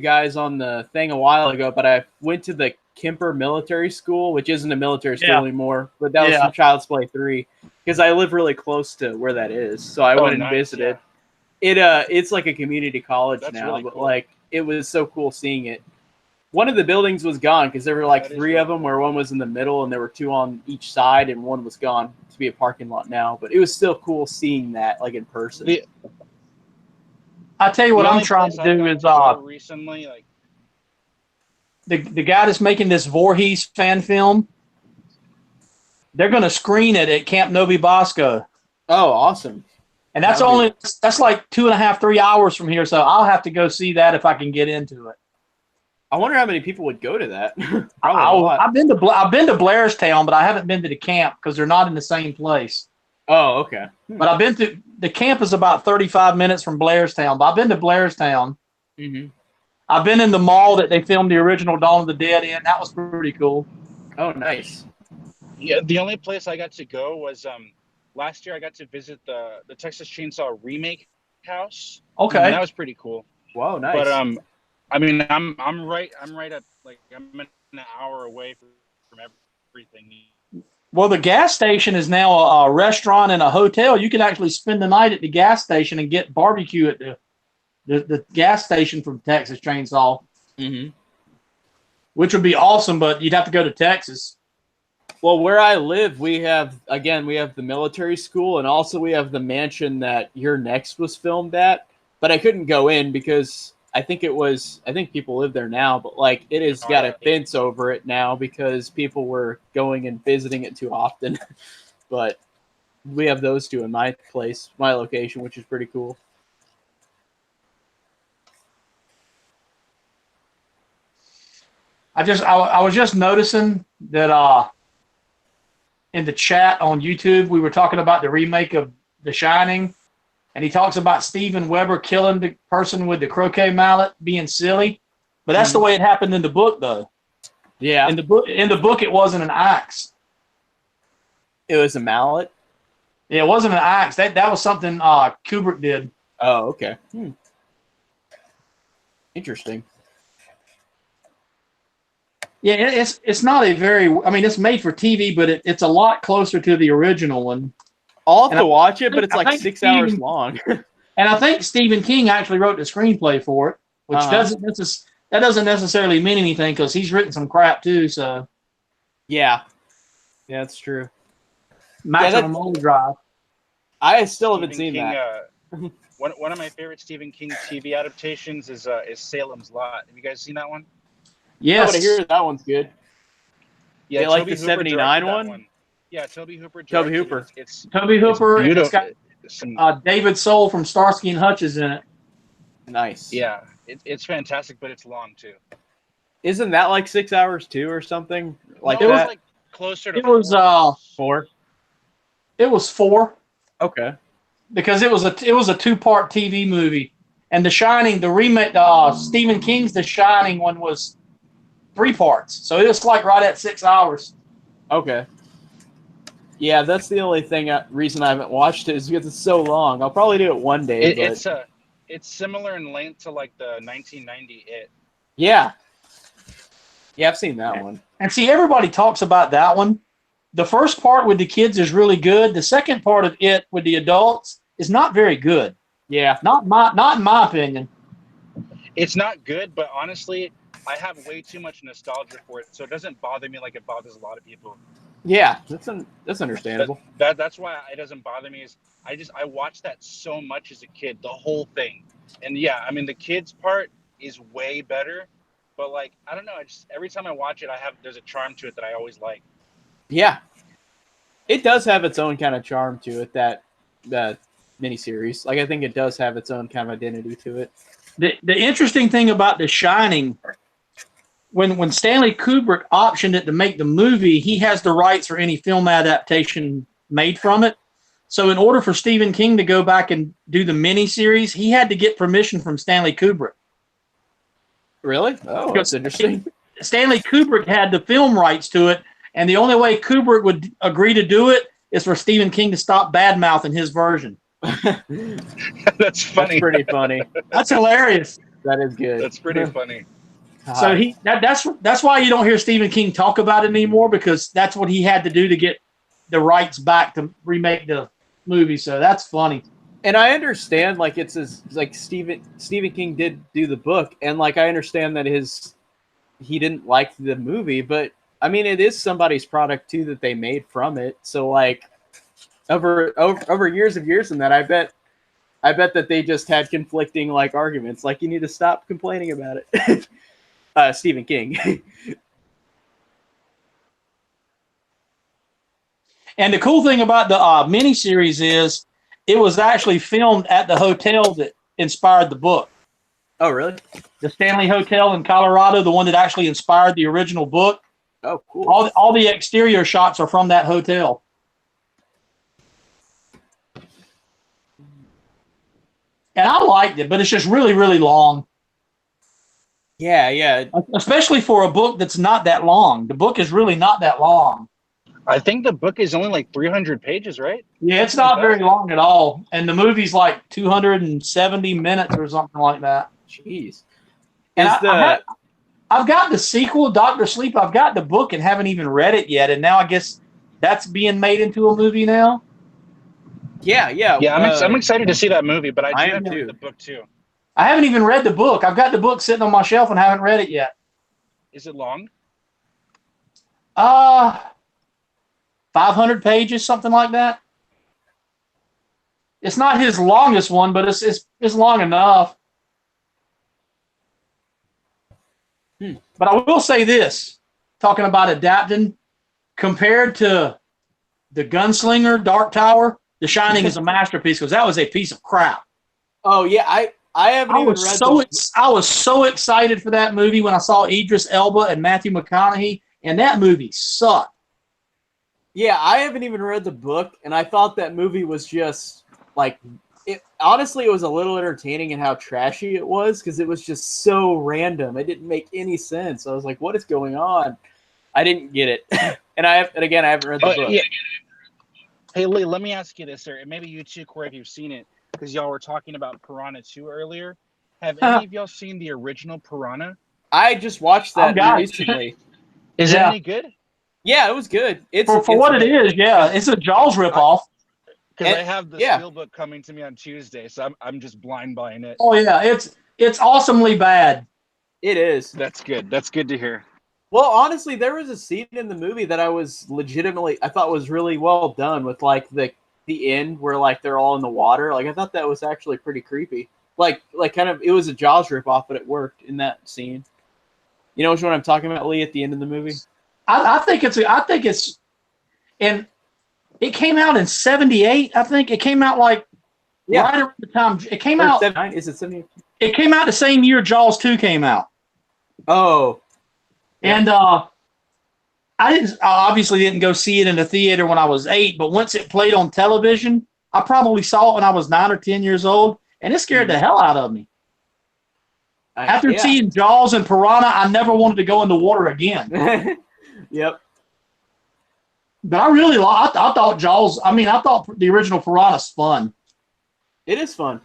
Speaker 1: guys on the thing a while ago, but I went to the Kemper Military School, which isn't a military school anymore, but that was from Child's Play 3 because I live really close to where that is, so I went and visited. Yeah. It's like a community college now, really but cool. Like it was so cool seeing it. One of the buildings was gone because there were like three of them, where one was in the middle and there were two on each side, and one was gone to be a parking lot now. But it was still cool seeing that like in person.
Speaker 3: I tell you what I'm trying to do is
Speaker 2: recently, like
Speaker 3: the guy that's making this Voorhees fan film, they're going to screen it at Camp Novi Bosco.
Speaker 1: Oh, awesome!
Speaker 3: And that's like 2.5, 3 hours from here, so I'll have to go see that if I can get into it.
Speaker 1: I wonder how many people would go to that.
Speaker 3: I've been to Blairstown, but I haven't been to the camp because they're not in the same place.
Speaker 1: Oh, okay.
Speaker 3: But I've been to the camp is about 35 minutes from Blairstown. But I've been to Blairstown.
Speaker 1: Mm-hmm.
Speaker 3: I've been in the mall that they filmed the original Dawn of the Dead in. That was pretty cool.
Speaker 1: Oh, nice.
Speaker 2: Yeah, the only place I got to go was last year. I got to visit the Texas Chainsaw Remake house.
Speaker 3: Okay,
Speaker 2: and that was pretty cool.
Speaker 1: Whoa, nice.
Speaker 2: But I mean, I'm right at like I'm an hour away from everything.
Speaker 3: Well, the gas station is now a restaurant and a hotel. You can actually spend the night at the gas station and get barbecue at the gas station from Texas Chainsaw, which would be awesome. But you'd have to go to Texas.
Speaker 1: Well, where I live, we have the military school, and also we have the mansion that Your Next was filmed at. But I couldn't go in because I think people live there now, but like it has got a fence over it now because people were going and visiting it too often. But we have those two in my place, my location, which is pretty cool.
Speaker 3: I was just noticing that in the chat on YouTube we were talking about the remake of The Shining. And he talks about Steven Weber killing the person with the croquet mallet being silly. But that's the way it happened in the book, though.
Speaker 1: Yeah.
Speaker 3: In the book, it wasn't an axe.
Speaker 1: It was a mallet?
Speaker 3: Yeah, it wasn't an axe. That was something Kubrick did.
Speaker 1: Oh, okay. Interesting.
Speaker 3: Yeah, it's not a very... I mean, it's made for TV, but it's a lot closer to the original one.
Speaker 1: I'll have to watch it, but it's like 6 hours long.
Speaker 3: And I think Stephen King actually wrote the screenplay for it, which doesn't necessarily mean anything because he's written some crap too. So
Speaker 1: yeah, that's true.
Speaker 3: Maximum Overdrive.
Speaker 1: I still haven't seen that.
Speaker 2: One of my favorite Stephen King TV adaptations is Salem's Lot. Have you guys seen that one?
Speaker 3: Yes.
Speaker 1: I hear that one's good.
Speaker 2: Yeah,
Speaker 1: like the 79 one.
Speaker 2: Yeah, Toby Hooper.
Speaker 1: Toby Hooper.
Speaker 2: It's
Speaker 3: Toby Hooper.
Speaker 2: It's
Speaker 3: got David Soul from Starsky and Hutch is in it.
Speaker 1: Nice.
Speaker 2: Yeah, it's fantastic, but it's long too.
Speaker 1: Isn't that like 6 hours too, or something like
Speaker 2: that?
Speaker 1: It
Speaker 2: was like closer to.
Speaker 3: It was
Speaker 1: 4.
Speaker 3: It was 4.
Speaker 1: Okay.
Speaker 3: Because it was a 2-part TV movie, and The Shining, the remake, Stephen King's The Shining one was 3 parts, so it was like right at 6 hours.
Speaker 1: Okay. Yeah, that's the only reason I haven't watched it is because it's so long. I'll probably do it one day.
Speaker 2: It's similar in length to like the 1990 It.
Speaker 1: Yeah, I've seen that one.
Speaker 3: And see, everybody talks about that one. The first part with the kids is really good. The second part of it with the adults is not very good.
Speaker 1: Yeah,
Speaker 3: not in my opinion.
Speaker 2: It's not good, but honestly, I have way too much nostalgia for it, so it doesn't bother me like it bothers a lot of people.
Speaker 1: Yeah, that's understandable.
Speaker 2: That's why it doesn't bother me. Is I watched that so much as a kid, the whole thing, and yeah, I mean the kids part is way better, but like I don't know, every time I watch it, there's a charm to it that I always like.
Speaker 1: Yeah, it does have its own kind of charm to it. That miniseries, like I think it does have its own kind of identity to it.
Speaker 3: The interesting thing about The Shining, when Stanley Kubrick optioned it to make the movie, he has the rights for any film adaptation made from it. So in order for Stephen King to go back and do the miniseries, he had to get permission from Stanley Kubrick.
Speaker 1: Really? Oh, that's interesting.
Speaker 3: Stanley Kubrick had the film rights to it, and the only way Kubrick would agree to do it is for Stephen King to stop bad-mouthing his version.
Speaker 2: That's funny.
Speaker 1: That's pretty funny.
Speaker 3: That's hilarious.
Speaker 1: That is good.
Speaker 2: That's pretty funny.
Speaker 3: So that's why you don't hear Stephen King talk about it anymore, because that's what he had to do to get the rights back to remake the movie. So that's funny.
Speaker 1: And I understand, like like Stephen King did do the book, and like I understand that he didn't like the movie, but I mean it is somebody's product too that they made from it. So like over years and that I bet that they just had conflicting like arguments. Like you need to stop complaining about it. Stephen King.
Speaker 3: And the cool thing about the miniseries is it was actually filmed at the hotel that inspired the book.
Speaker 1: Oh, really?
Speaker 3: The Stanley Hotel in Colorado, the one that actually inspired the original book.
Speaker 1: Oh, cool.
Speaker 3: All the exterior shots are from that hotel. And I liked it, but it's just really, really long.
Speaker 1: Yeah.
Speaker 3: Especially for a book that's not that long. The book is really not that long.
Speaker 2: I think the book is only like 300 pages, right?
Speaker 3: Yeah, it's not very long at all. And the movie's like 270 minutes or something like that.
Speaker 1: Jeez.
Speaker 3: And I've got the sequel, Dr. Sleep. I've got the book and haven't even read it yet. And now I guess that's being made into a movie now.
Speaker 1: Yeah.
Speaker 2: Yeah, I'm excited to see that movie, but I do have to read the book too.
Speaker 3: I haven't even read the book. I've got the book sitting on my shelf and haven't read it yet.
Speaker 2: Is it long?
Speaker 3: 500 pages, something like that. It's not his longest one, but it's long enough. But I will say this, talking about adapting, compared to The Gunslinger, Dark Tower, The Shining is a masterpiece because that was a piece of crap.
Speaker 1: Oh, yeah, I haven't even read
Speaker 3: I was so excited for that movie when I saw Idris Elba and Matthew McConaughey, and that movie sucked.
Speaker 1: Yeah, I haven't even read the book, and I thought that movie was just, like, honestly, it was a little entertaining in how trashy it was, because it was just so random. It didn't make any sense. I was like, what is going on? I didn't get it. And I haven't read the book.
Speaker 2: Yeah. Hey, Lee, let me ask you this, sir, and maybe you too, Corey, if you've seen it, because y'all were talking about Piranha 2 earlier. Have any of y'all seen the original Piranha?
Speaker 1: I just watched that recently.
Speaker 2: Is it any good?
Speaker 1: Yeah, it was good.
Speaker 3: For what it is, yeah. It's a Jaws ripoff.
Speaker 2: Because I have the Steelbook coming to me on Tuesday, so I'm just blind buying it.
Speaker 3: Oh, yeah. It's awesomely bad.
Speaker 1: It is.
Speaker 2: That's good. That's good to hear.
Speaker 1: Well, honestly, there was a scene in the movie that I thought was really well done with, like, the end where, like, they're all in the water. Like, I thought that was actually pretty creepy. Like kind of, it was a Jaws ripoff, but it worked in that scene. You know which one I'm talking about, Lee, at the end of the movie?
Speaker 3: I think it's, and it came out in 78. I think it came out right around the time it came out.
Speaker 1: 79? Is it 78?
Speaker 3: It came out the same year Jaws 2 came out.
Speaker 1: Oh, yeah.
Speaker 3: And I obviously didn't go see it in the theater when I was 8, but once it played on television, I probably saw it when I was 9 or 10 years old, and it scared the hell out of me. After seeing Jaws and Piranha, I never wanted to go in the water again.
Speaker 1: Yep.
Speaker 3: But I really I thought Jaws. I mean, I thought the original Piranha's fun.
Speaker 1: It is fun.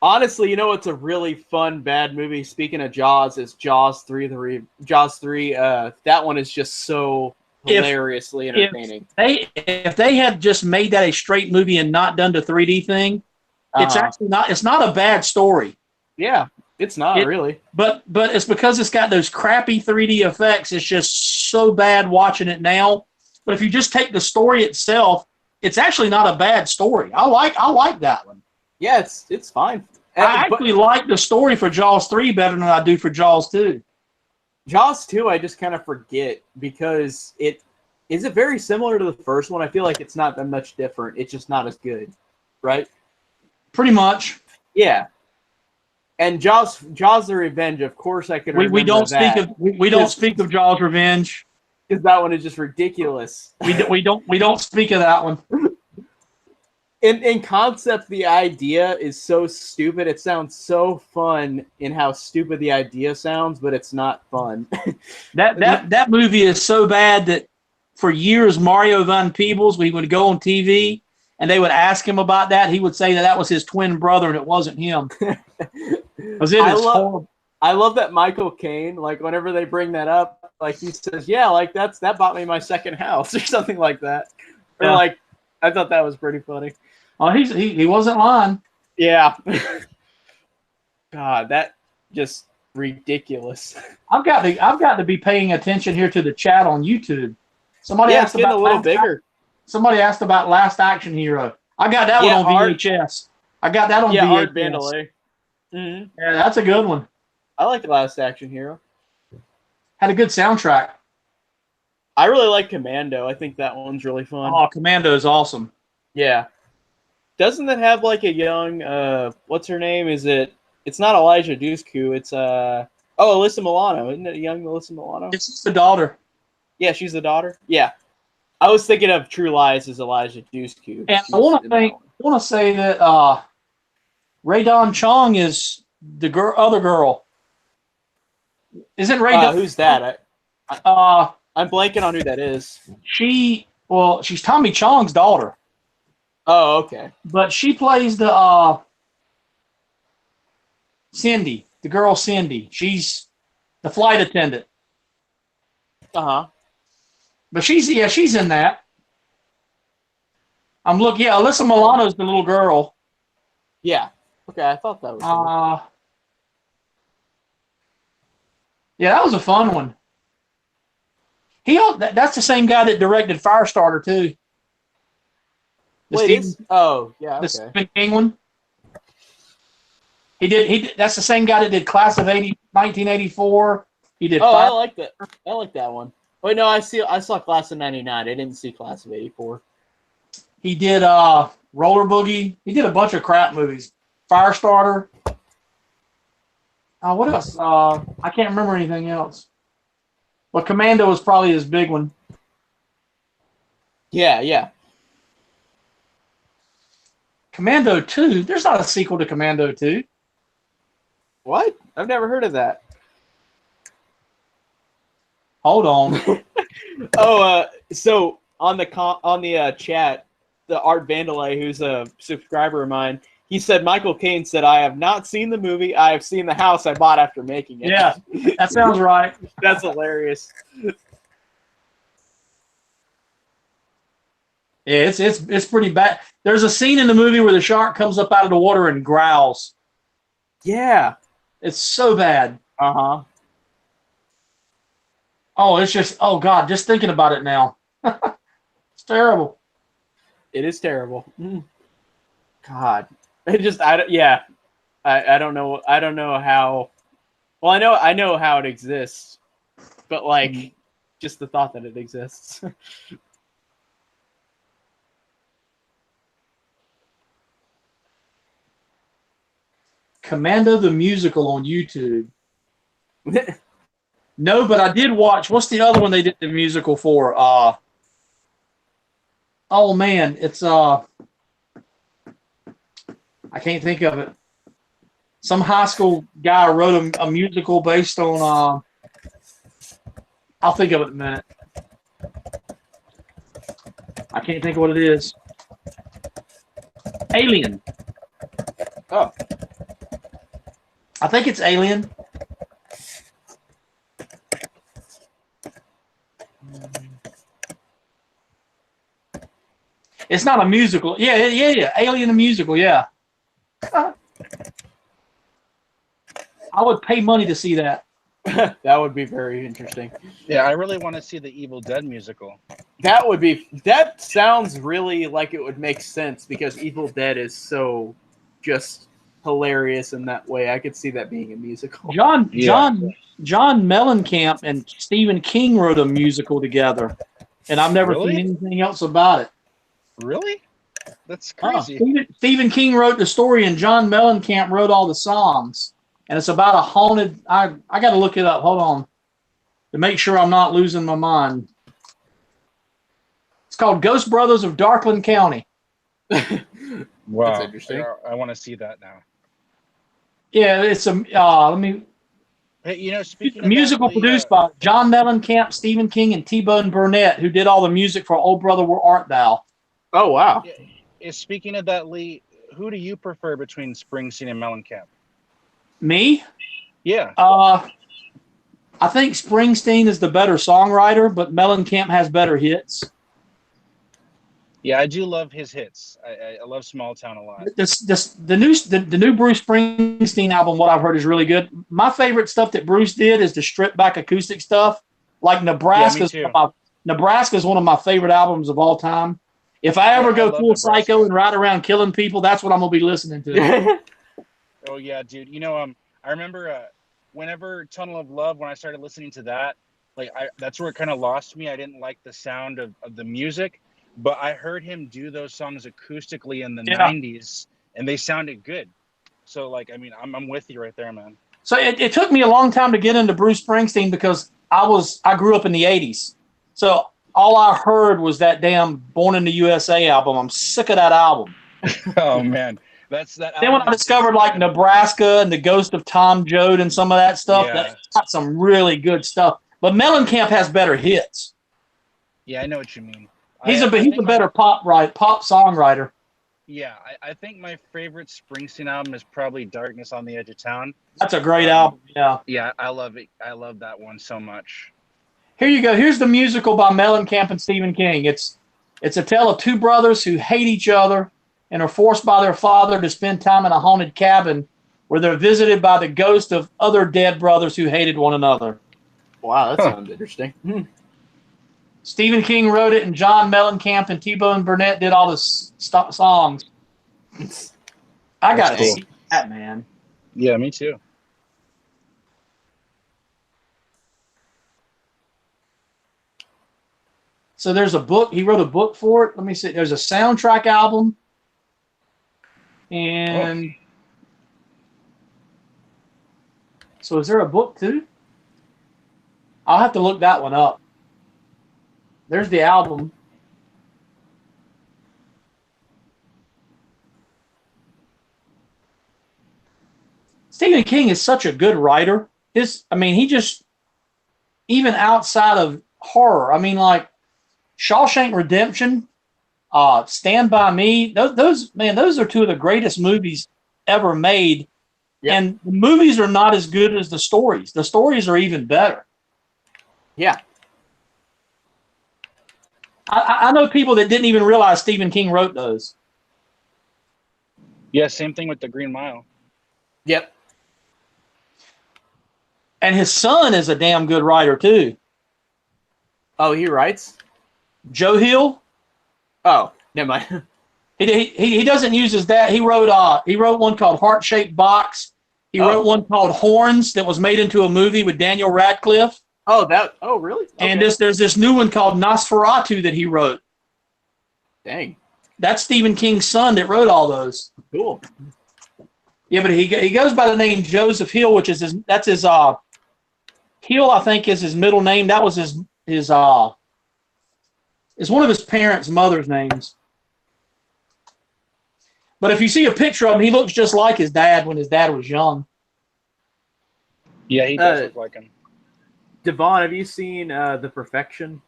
Speaker 1: Honestly, you know what's a really fun bad movie? Speaking of Jaws, is Jaws 3. Jaws 3. That one is just so hilariously entertaining.
Speaker 3: If they had just made that a straight movie and not done the 3D thing, it's actually not. It's not a bad story.
Speaker 1: Yeah, it's not really.
Speaker 3: But it's because it's got those crappy 3D effects. It's just so bad watching it now. But if you just take the story itself, it's actually not a bad story. I like that one.
Speaker 1: Yeah, it's fine.
Speaker 3: I actually like the story for Jaws 3 better than I do for Jaws 2.
Speaker 1: Jaws 2, I just kind of forget because is it very similar to the first one? I feel like it's not that much different. It's just not as good, right?
Speaker 3: Pretty much.
Speaker 1: Yeah. And Jaws the Revenge, of course I can remember
Speaker 3: we don't
Speaker 1: that.
Speaker 3: we don't speak of Jaws Revenge.
Speaker 1: Because that one is just ridiculous.
Speaker 3: We don't speak of that one.
Speaker 1: In concept, the idea is so stupid. It sounds so fun in how stupid the idea sounds, but it's not fun.
Speaker 3: That movie is so bad that for years Mario Van Peebles, we would go on TV and they would ask him about that. He would say that was his twin brother and it wasn't him.
Speaker 1: I love that Michael Caine, like whenever they bring that up, like he says, yeah, like that bought me my second house or something like that. Or like, I thought that was pretty funny.
Speaker 3: Oh, he wasn't lying.
Speaker 1: Yeah. God, that just ridiculous.
Speaker 3: I've got to be paying attention here to the chat on YouTube. Somebody asked
Speaker 1: it's getting
Speaker 3: about
Speaker 1: a little bigger.
Speaker 3: Somebody asked about Last Action Hero. I got that one on VHS. I got that on VHS.
Speaker 1: Art Vandelay. Mm-hmm.
Speaker 3: Yeah, that's a good one.
Speaker 1: I like The Last Action Hero.
Speaker 3: Had a good soundtrack.
Speaker 1: I really like Commando. I think that one's really fun.
Speaker 3: Oh, Commando is awesome.
Speaker 1: Yeah. Doesn't it have like a young what's her name? It's not Elijah Dushku, it's Alyssa Milano. Isn't it a young Alyssa Milano?
Speaker 3: It's just the daughter.
Speaker 1: Yeah, she's the daughter. Yeah. I was thinking of True Lies as Elijah Dushku.
Speaker 3: And I want to say that Ray Don Chong is the other girl. Isn't Ray Don?
Speaker 1: Who's that? I'm blanking on who that is.
Speaker 3: She's Tommy Chong's daughter.
Speaker 1: Oh, okay.
Speaker 3: But she plays the Cindy, the girl Cindy. She's the flight attendant.
Speaker 1: Uh-huh.
Speaker 3: But she's in that. I'm looking. Yeah, Alyssa Milano's the little girl.
Speaker 1: Yeah. Okay, I thought that was.
Speaker 3: Yeah, that was a fun one. That's the same guy that directed Firestarter too.
Speaker 1: The
Speaker 3: Stephen King one. He did. That's the same guy that did Class of 1984. He did.
Speaker 1: I like that. I like that one. Wait, no, I saw Class of 99. I didn't see Class of 84.
Speaker 3: He did Roller Boogie. He did a bunch of crap movies. Firestarter. What else? I can't remember anything else. But Commando was probably his big one.
Speaker 1: Yeah.
Speaker 3: Commando 2? There's not a sequel to Commando 2.
Speaker 1: What? I've never heard of that.
Speaker 3: Hold on.
Speaker 1: So on the chat, the Art Vandelay, who's a subscriber of mine, he said Michael Caine said, "I have not seen the movie. I have seen the house I bought after making it."
Speaker 3: Yeah, that sounds right.
Speaker 1: That's hilarious.
Speaker 3: Yeah, it's pretty bad. There's a scene in the movie where the shark comes up out of the water and growls.
Speaker 1: Yeah.
Speaker 3: It's so bad.
Speaker 1: Uh-huh.
Speaker 3: Oh, it's just, oh God, just thinking about it now. It's terrible.
Speaker 1: It is terrible. God. I don't know how. Well, I know how it exists, but like, just the thought that it exists.
Speaker 3: Commando the Musical on YouTube. No, but I did watch. What's the other one they did the musical for? Oh man, it's I can't think of it. Some high school guy wrote a musical based on. I'll think of it in a minute. can't think of what it is. Alien.
Speaker 1: Oh,
Speaker 3: I think it's Alien. It's not a musical. Yeah. Alien, a musical. Yeah. I would pay money to see that.
Speaker 1: that would be very interesting.
Speaker 2: Yeah, I really want to see the Evil Dead musical.
Speaker 1: That sounds really like it would make sense because Evil Dead is so just hilarious in that way. I could see that being a musical.
Speaker 3: John Mellencamp and Stephen King wrote a musical together, and I've never
Speaker 2: Really?
Speaker 3: seen anything else about it.
Speaker 2: Really? That's crazy.
Speaker 3: Stephen King wrote the story, and John Mellencamp wrote all the songs. And it's about a haunted. I got to look it up. Hold on, to make sure I'm not losing my mind. It's called Ghost Brothers of Darkland County.
Speaker 2: Wow,
Speaker 1: That's interesting.
Speaker 2: I want to see that now.
Speaker 3: Yeah, it's a. Let me.
Speaker 2: Hey, speaking of
Speaker 3: Musical
Speaker 2: that, Lee,
Speaker 3: produced by John Mellencamp, Stephen King, and T-Bone Burnett, who did all the music for "Old Brother, Where Art Thou?"
Speaker 1: Oh wow.
Speaker 2: Speaking of that, Lee, who do you prefer between Springsteen and Mellencamp?
Speaker 3: Me?
Speaker 2: Yeah.
Speaker 3: I think Springsteen is the better songwriter, but Mellencamp has better hits.
Speaker 2: Yeah, I do love his hits. I love Small Town a lot.
Speaker 3: The new Bruce Springsteen album, what I've heard, is really good. My favorite stuff that Bruce did is the stripped back acoustic stuff, like Nebraska.
Speaker 2: Yeah,
Speaker 3: Nebraska is one of my favorite albums of all time. If I ever go full psycho and ride around killing people, that's what I'm gonna be listening to.
Speaker 2: Oh yeah, dude. I remember whenever Tunnel of Love, when I started listening to that, that's where it kind of lost me. I didn't like the sound of the music, but I heard him do those songs acoustically in the 90s, and they sounded good. So I'm with you right there, man.
Speaker 3: So it took me a long time to get into Bruce Springsteen because I grew up in the 80s. So all I heard was that damn Born in the USA album. I'm sick of that album.
Speaker 2: Oh man.
Speaker 3: Then when I discovered Nebraska and the Ghost of Tom Joad and some of that stuff, that's got some really good stuff. But Mellencamp has better hits.
Speaker 2: Yeah, I know what you mean.
Speaker 3: He's a better pop songwriter.
Speaker 2: Yeah, I think my favorite Springsteen album is probably Darkness on the Edge of Town.
Speaker 3: That's a great album. Yeah.
Speaker 2: Yeah, I love it. I love that one so much.
Speaker 3: Here you go. Here's the musical by Mellencamp and Stephen King. It's a tale of two brothers who hate each other and are forced by their father to spend time in a haunted cabin where they're visited by the ghost of other dead brothers who hated one another.
Speaker 1: Wow, that sounds interesting.
Speaker 3: Stephen King wrote it, and John Mellencamp and T-Bone Burnett did all the songs. I got to see that, man.
Speaker 2: Yeah, me too.
Speaker 3: So there's a book. He wrote a book for it. Let me see. There's a soundtrack album. And so is there a book too? I'll have to look that one up. There's the album. Stephen King is such a good writer. He just, even outside of horror, Shawshank Redemption, Stand By Me, those are two of the greatest movies ever made. Yep. And the movies are not as good as the stories. The stories are even better.
Speaker 1: Yeah.
Speaker 3: I know people that didn't even realize Stephen King wrote those.
Speaker 2: Yeah, same thing with The Green Mile.
Speaker 1: Yep.
Speaker 3: And his son is a damn good writer too.
Speaker 1: Oh, he writes?
Speaker 3: Joe Hill?
Speaker 1: Oh, never mind.
Speaker 3: He doesn't use his dad. He wrote one called Heart Shaped Box. He wrote one called Horns that was made into a movie with Daniel Radcliffe.
Speaker 1: Oh, really? Okay.
Speaker 3: And there's this new one called Nosferatu that he wrote.
Speaker 1: Dang.
Speaker 3: That's Stephen King's son that wrote all those.
Speaker 1: Cool.
Speaker 3: Yeah, but he goes by the name Joseph Hill, which is his Hill, I think, is his middle name. That was his is one of his parents' mother's names. But if you see a picture of him, he looks just like his dad when his dad was young.
Speaker 2: Yeah, he does look like him.
Speaker 1: Devon, have you seen The Perfection?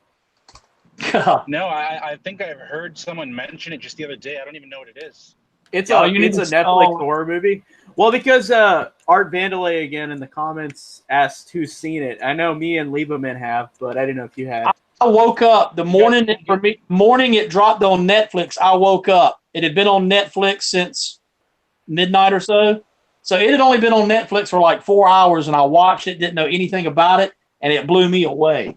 Speaker 2: No, I think I've heard someone mention it just the other day. I don't even know what it is.
Speaker 1: It's
Speaker 3: Oh,
Speaker 1: a
Speaker 3: you need
Speaker 1: it's a
Speaker 3: to-
Speaker 1: Netflix
Speaker 3: oh.
Speaker 1: horror movie. Well, because Art Vandalay again in the comments asked who's seen it. I know me and Lieberman have, but I didn't know if you had.
Speaker 3: I woke up the morning it dropped on Netflix. I woke up. It had been on Netflix since midnight or so. So it had only been on Netflix for like 4 hours, and I watched it, didn't know anything about it, and it blew me away.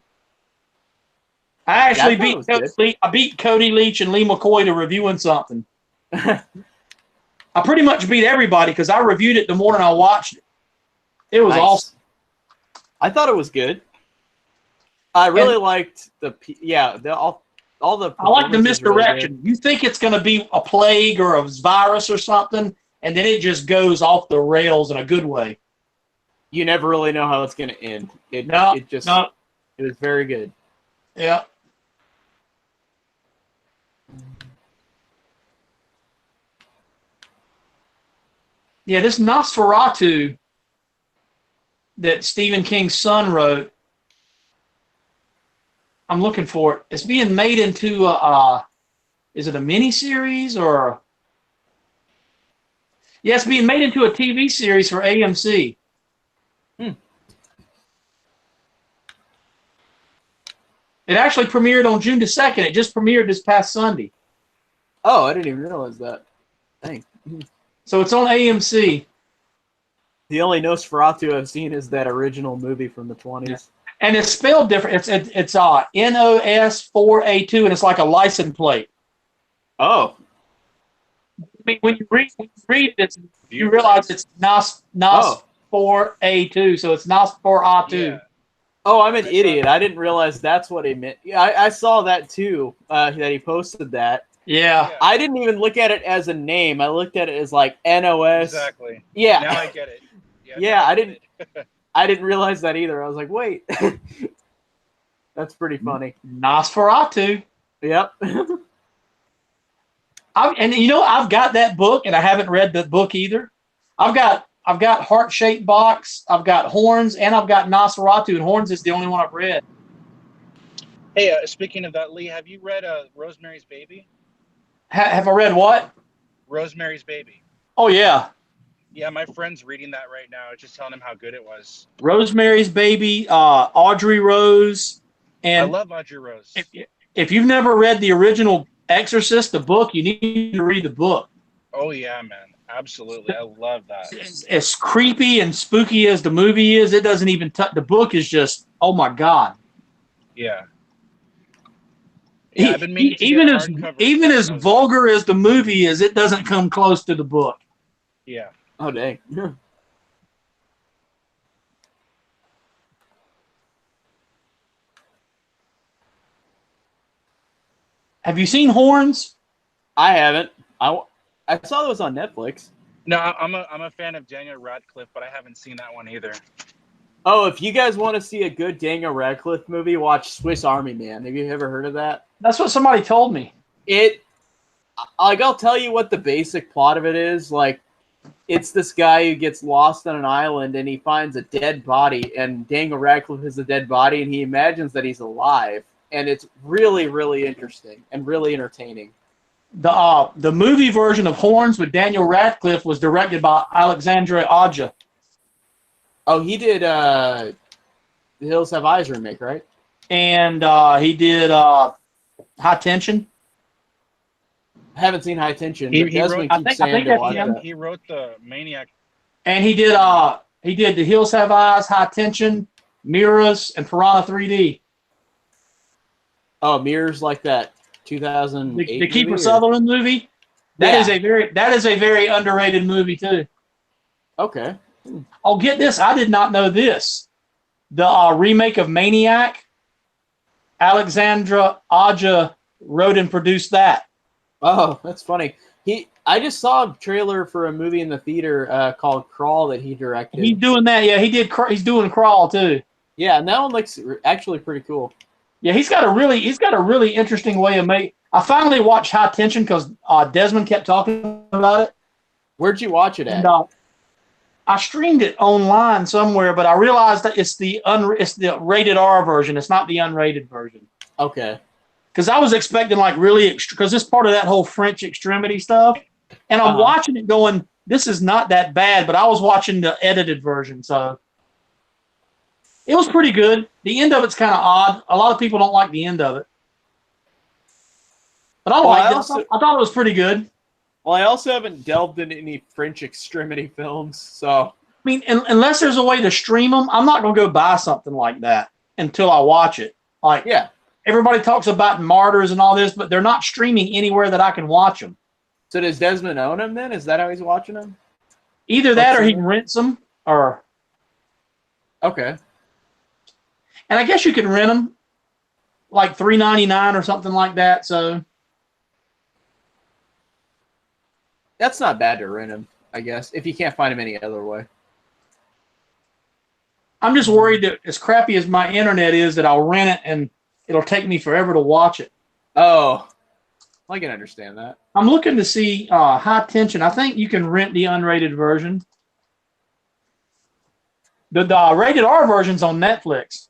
Speaker 3: I actually beat Cody Leach and Lee McCoy to reviewing something. I pretty much beat everybody because I reviewed it the morning I watched it. It was awesome.
Speaker 1: I thought it was good. I really liked all the.
Speaker 3: I like the misdirection.
Speaker 1: Really
Speaker 3: you think it's going to be a plague or a virus or something, and then it just goes off the rails in a good way.
Speaker 1: You never really know how it's going to end. It was very good.
Speaker 3: Yeah. Yeah, this Nosferatu that Stephen King's son wrote, I'm looking for it. It's being made into is it a miniseries or? Yeah, it's being made into a TV series for AMC. It actually premiered on June the 2nd. It just premiered this past Sunday.
Speaker 1: Oh, I didn't even realize that. Dang.
Speaker 3: So it's on AMC.
Speaker 1: The only Nosferatu I've seen is that original movie from the 20s. Yeah.
Speaker 3: And it's spelled different. It's NOS4A2, and it's like a license plate.
Speaker 1: Oh.
Speaker 3: I mean, when you read this, you realize it's NOS4A2, so it's NOS4A2.
Speaker 2: Yeah.
Speaker 1: Oh, I'm an idiot. I didn't realize that's what he meant. Yeah, I saw that too, that he posted that.
Speaker 3: Yeah.
Speaker 1: I didn't even look at it as a name. I looked at it as like NOS.
Speaker 2: Exactly.
Speaker 1: Yeah.
Speaker 2: Now I get it.
Speaker 1: Yeah, I didn't realize that either. I was like, wait. That's pretty funny.
Speaker 3: Nosferatu.
Speaker 1: Yep.
Speaker 3: I've got that book, and I haven't read the book either. I've got Heart-Shaped Box, I've got Horns, and I've got Nosferatu, and Horns is the only one I've read.
Speaker 2: Hey, speaking of that, Lee, have you read Rosemary's Baby?
Speaker 3: Have I read what?
Speaker 2: Rosemary's Baby.
Speaker 3: Oh, yeah.
Speaker 2: Yeah, my friend's reading that right now. I was just telling him how good it was.
Speaker 3: Rosemary's Baby, Audrey Rose. And
Speaker 2: I love Audrey Rose.
Speaker 3: If you've never read the original Exorcist, the book, you need to read the book.
Speaker 2: Oh, yeah, man. Absolutely. I love that.
Speaker 3: As creepy and spooky as the movie is, it doesn't even touch. The book is just, oh, my God.
Speaker 2: Yeah. I've been meaning to
Speaker 3: even as vulgar as the movie is, it doesn't come close to the book.
Speaker 2: Yeah.
Speaker 1: Oh, dang. Yeah.
Speaker 3: Have you seen Horns?
Speaker 1: I haven't. I saw it was on Netflix.
Speaker 2: No, I'm a fan of Daniel Radcliffe, but I haven't seen that one either.
Speaker 1: Oh, if you guys want to see a good Daniel Radcliffe movie, watch Swiss Army Man. Have you ever heard of that?
Speaker 3: That's what somebody told me.
Speaker 1: I'll tell you what the basic plot of it is. Like, it's this guy who gets lost on an island and he finds a dead body, and Daniel Radcliffe is a dead body, and he imagines that he's alive. And it's really, really interesting and really entertaining.
Speaker 3: The movie version of Horns with Daniel Radcliffe was directed by Alexandre Aja.
Speaker 1: Oh, he did The Hills Have Eyes remake, right?
Speaker 3: And he did High Tension.
Speaker 1: I haven't seen High Tension.
Speaker 2: He
Speaker 1: Desmond
Speaker 2: wrote,
Speaker 1: keeps saying to watch that.
Speaker 2: He wrote the Maniac.
Speaker 3: And he did The Hills Have Eyes, High Tension, Mirrors, and Piranha 3D.
Speaker 1: Oh, Mirrors, like that 2008
Speaker 3: the Kiefer
Speaker 1: movie,
Speaker 3: Sutherland movie. That is a very underrated movie too.
Speaker 1: Okay.
Speaker 3: Oh, get this! I did not know this. The remake of Maniac, Alexandra Aja wrote and produced that.
Speaker 1: Oh, that's funny. I just saw a trailer for a movie in the theater called Crawl that he directed.
Speaker 3: He's doing that. Yeah, he did. He's doing Crawl too.
Speaker 1: Yeah, and that one looks actually pretty cool.
Speaker 3: Yeah, he's got a really interesting way of making. I finally watched High Tension because Desmond kept talking about it.
Speaker 1: Where'd you watch it at?
Speaker 3: And, I streamed it online somewhere, but I realized that it's the rated R version. It's not the unrated version.
Speaker 1: Okay.
Speaker 3: because I was expecting like really because it's part of that whole French extremity stuff, and I'm watching it going, this is not that bad, but I was watching the edited version, so it was pretty good. The end of it's kind of odd. A lot of people don't like the end of it, but I liked it. I thought it was pretty good.
Speaker 1: Well, I also haven't delved into any French extremity films, so.
Speaker 3: I mean, unless there's a way to stream them, I'm not going to go buy something like that until I watch it. Like,
Speaker 1: yeah,
Speaker 3: everybody talks about Martyrs and all this, but they're not streaming anywhere that I can watch them.
Speaker 1: So does Desmond own them then? Is that how he's watching them?
Speaker 3: Either that or he rents them, or.
Speaker 1: Okay.
Speaker 3: And I guess you can rent them like $3.99 or something like that. So.
Speaker 1: That's not bad to rent them, I guess, if you can't find them any other way.
Speaker 3: I'm just worried that as crappy as my internet is, that I'll rent it and it'll take me forever to watch it.
Speaker 1: Oh, I can understand that.
Speaker 3: I'm looking to see High Tension. I think you can rent the unrated version. The rated R version's on Netflix.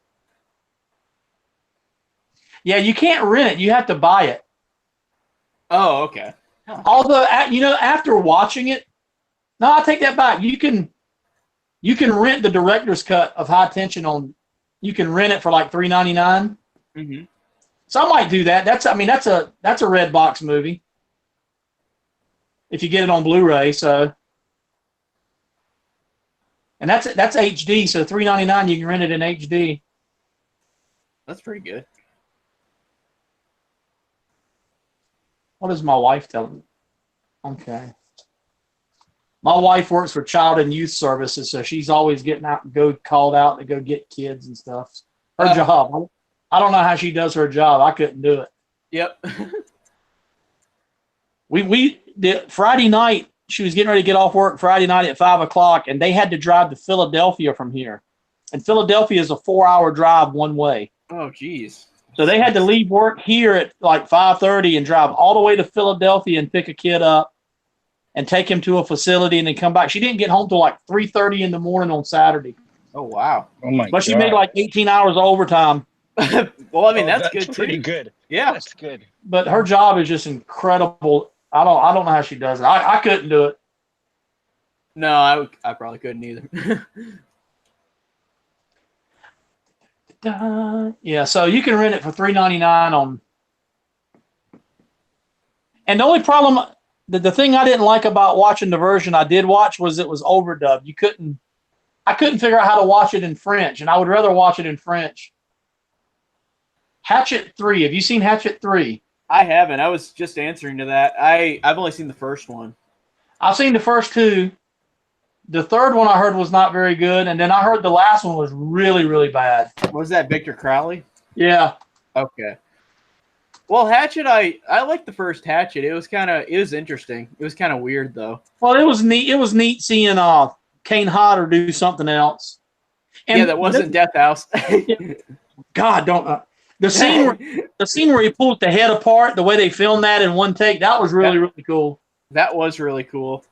Speaker 3: Yeah, you can't rent it. You have to buy it.
Speaker 1: Oh, okay.
Speaker 3: Although, after watching it, no, I take that back. You can rent the director's cut of High Tension on. You can rent it for like $3.99.
Speaker 1: Mm-hmm. So
Speaker 3: I might do that. That's a red box movie. If you get it on Blu-ray, so. And that's HD, so $3.99 you can rent it in HD.
Speaker 1: That's pretty good.
Speaker 3: What is my wife telling me? Okay. My wife works for Child and Youth Services, so she's always getting out and called out to go get kids and stuff. Her job. I don't know how she does her job. I couldn't do it.
Speaker 1: Yep.
Speaker 3: we did Friday night. She was getting ready to get off work Friday night at 5:00, and they had to drive to Philadelphia from here. And Philadelphia is a 4-hour drive one way.
Speaker 1: Oh, geez.
Speaker 3: So they had to leave work here at like 5:30 and drive all the way to Philadelphia and pick a kid up and take him to a facility and then come back. She didn't get home till like 3:30 in the morning on Saturday.
Speaker 1: Oh, wow.
Speaker 2: Oh, my God.
Speaker 3: But she made like 18 hours of overtime.
Speaker 1: Well, I mean, that's good,
Speaker 2: pretty
Speaker 1: too.
Speaker 2: good.
Speaker 1: Yeah.
Speaker 2: That's good.
Speaker 3: But her job is just incredible. I don't know how she does it. I couldn't do it.
Speaker 1: No, I probably couldn't either.
Speaker 3: Yeah, so you can rent it for $3.99 on. And the only problem, the thing I didn't like about watching the version I did watch was it was overdubbed. I couldn't figure out how to watch it in French, and I would rather watch it in French. Hatchet 3. Have you seen Hatchet 3?
Speaker 1: I haven't. I was just answering to that. I've only seen the first one.
Speaker 3: I've seen the first two. The third one I heard was not very good, and then I heard the last one was really, really bad.
Speaker 1: Was that Victor Crowley?
Speaker 3: Yeah.
Speaker 1: Okay. Well, Hatchet, I liked the first Hatchet. It was interesting. It was kind of weird though.
Speaker 3: Well, it was neat. It was neat seeing Kane Hodder do something else. And
Speaker 1: yeah, that wasn't Death House.
Speaker 3: God, don't. The scene where he pulls the head apart, the way they filmed that in one take, that was really cool.
Speaker 1: That was really cool.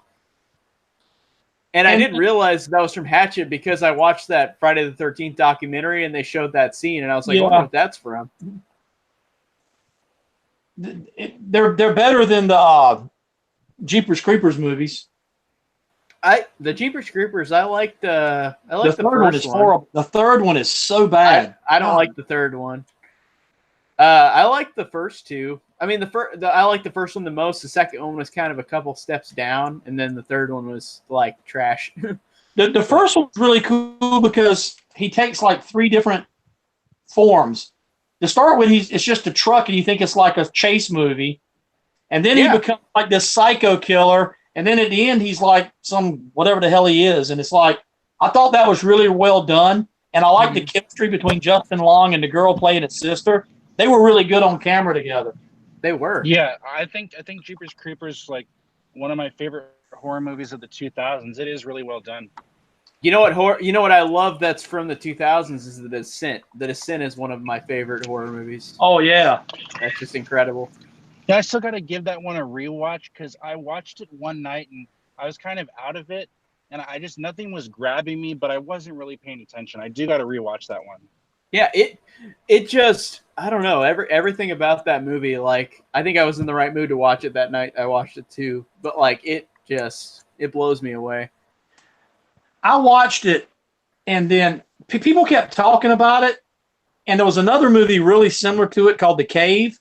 Speaker 1: And I didn't realize that was from Hatchet because I watched that Friday the 13th documentary and they showed that scene and I was like, I wonder what that's from.
Speaker 3: They're better than the Jeepers Creepers movies.
Speaker 1: The Jeepers Creepers, I like the
Speaker 3: third
Speaker 1: first
Speaker 3: one is horrible. The third one is so bad.
Speaker 1: I don't like the third one. I like the first two. I mean, I like the first one the most. The second one was kind of a couple steps down, and then the third one was like trash.
Speaker 3: The first one's really cool because he takes like 3 different forms. To start with, it's just a truck, and you think it's like a chase movie, and then he becomes like this psycho killer, and then at the end he's like some whatever the hell he is, and it's like I thought that was really well done, and I like the chemistry between Justin Long and the girl playing his sister. They were really good on camera together.
Speaker 1: They were.
Speaker 2: Yeah, I think Jeepers Creepers like one of my favorite horror movies of the 2000s. It is really well done.
Speaker 1: You know what I love that's from the 2000s is The Descent. The Descent is one of my favorite horror movies.
Speaker 3: Oh yeah.
Speaker 1: That's just incredible.
Speaker 2: Yeah, I still got to give that one a rewatch because I watched it one night and I was kind of out of it, and nothing was grabbing me, but I wasn't really paying attention. I do got to rewatch that one.
Speaker 1: Yeah, it just, I don't know, everything about that movie, like, I think I was in the right mood to watch it that night. I watched it too, but like it blows me away.
Speaker 3: I watched it, and then people kept talking about it, and there was another movie really similar to it called The Cave,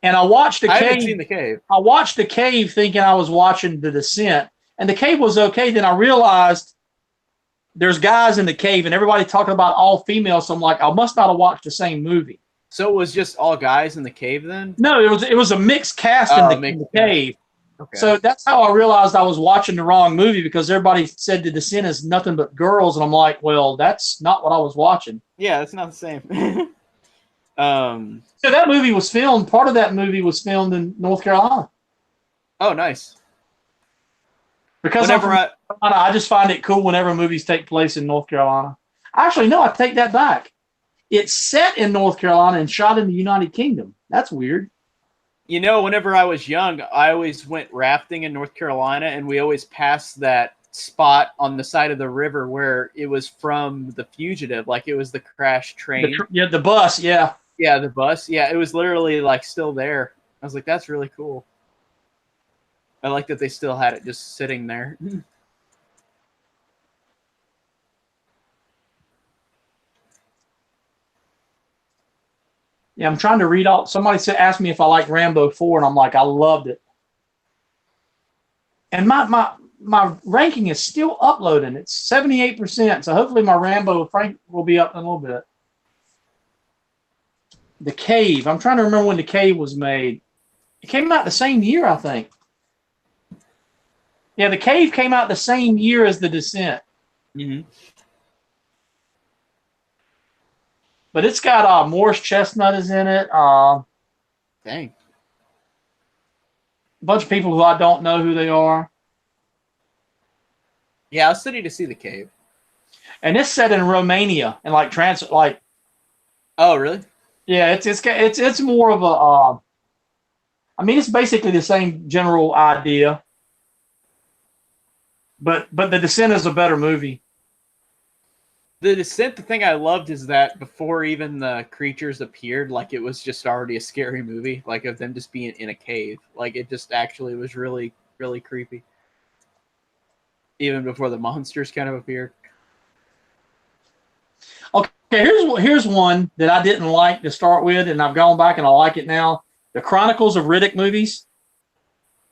Speaker 3: and I watched The
Speaker 1: I
Speaker 3: Cave.
Speaker 1: haven't seen The Cave.
Speaker 3: I watched The Cave thinking I was watching The Descent, and The Cave was okay. Then I realized there's guys in the cave, and everybody talking about all females. So I'm like, I must not have watched the same movie.
Speaker 1: So it was just all guys in the cave then?
Speaker 3: No, it was a mixed cast in the cave.
Speaker 1: Okay.
Speaker 3: So that's how I realized I was watching the wrong movie, because everybody said The Descent is nothing but girls, and I'm like, well, that's not what I was watching.
Speaker 1: Yeah, it's not the same.
Speaker 3: So that movie was filmed. Part of that movie was filmed in North Carolina.
Speaker 1: Oh, nice.
Speaker 3: Because I just find it cool whenever movies take place in North Carolina. Actually, no, I take that back. It's set in North Carolina and shot in the United Kingdom. That's weird.
Speaker 1: You know, whenever I was young, I always went rafting in North Carolina, and we always passed that spot on the side of the river where it was from The Fugitive, like it was the crashed train.
Speaker 3: The bus, yeah.
Speaker 1: Yeah, the bus. Yeah, it was literally like still there. I was like, that's really cool. I like that they still had it just sitting there.
Speaker 3: Yeah, I'm trying to read all. Somebody asked me if I liked Rambo 4, and I'm like, I loved it. And my ranking is still uploading. It's 78%, so hopefully my Rambo Frank will be up in a little bit. The Cave. I'm trying to remember when The Cave was made. It came out the same year, I think. Yeah, The Cave came out the same year as The Descent.
Speaker 1: Mm-hmm.
Speaker 3: But it's got Morris Chestnut is in it.
Speaker 1: Dang.
Speaker 3: A bunch of people who I don't know who they are.
Speaker 1: Yeah, I was studying to see The Cave.
Speaker 3: And it's set in Romania and like.
Speaker 1: Oh, really? Yeah,
Speaker 3: it's more of a. I mean, it's basically the same general idea. But The Descent is a better movie.
Speaker 1: The Descent, the thing I loved is that before even the creatures appeared, like it was just already a scary movie, like of them just being in a cave. Like it just actually was really, really creepy. Even before the monsters kind of appeared.
Speaker 3: Okay, here's one that I didn't like to start with, and I've gone back and I like it now. The Chronicles of Riddick movies.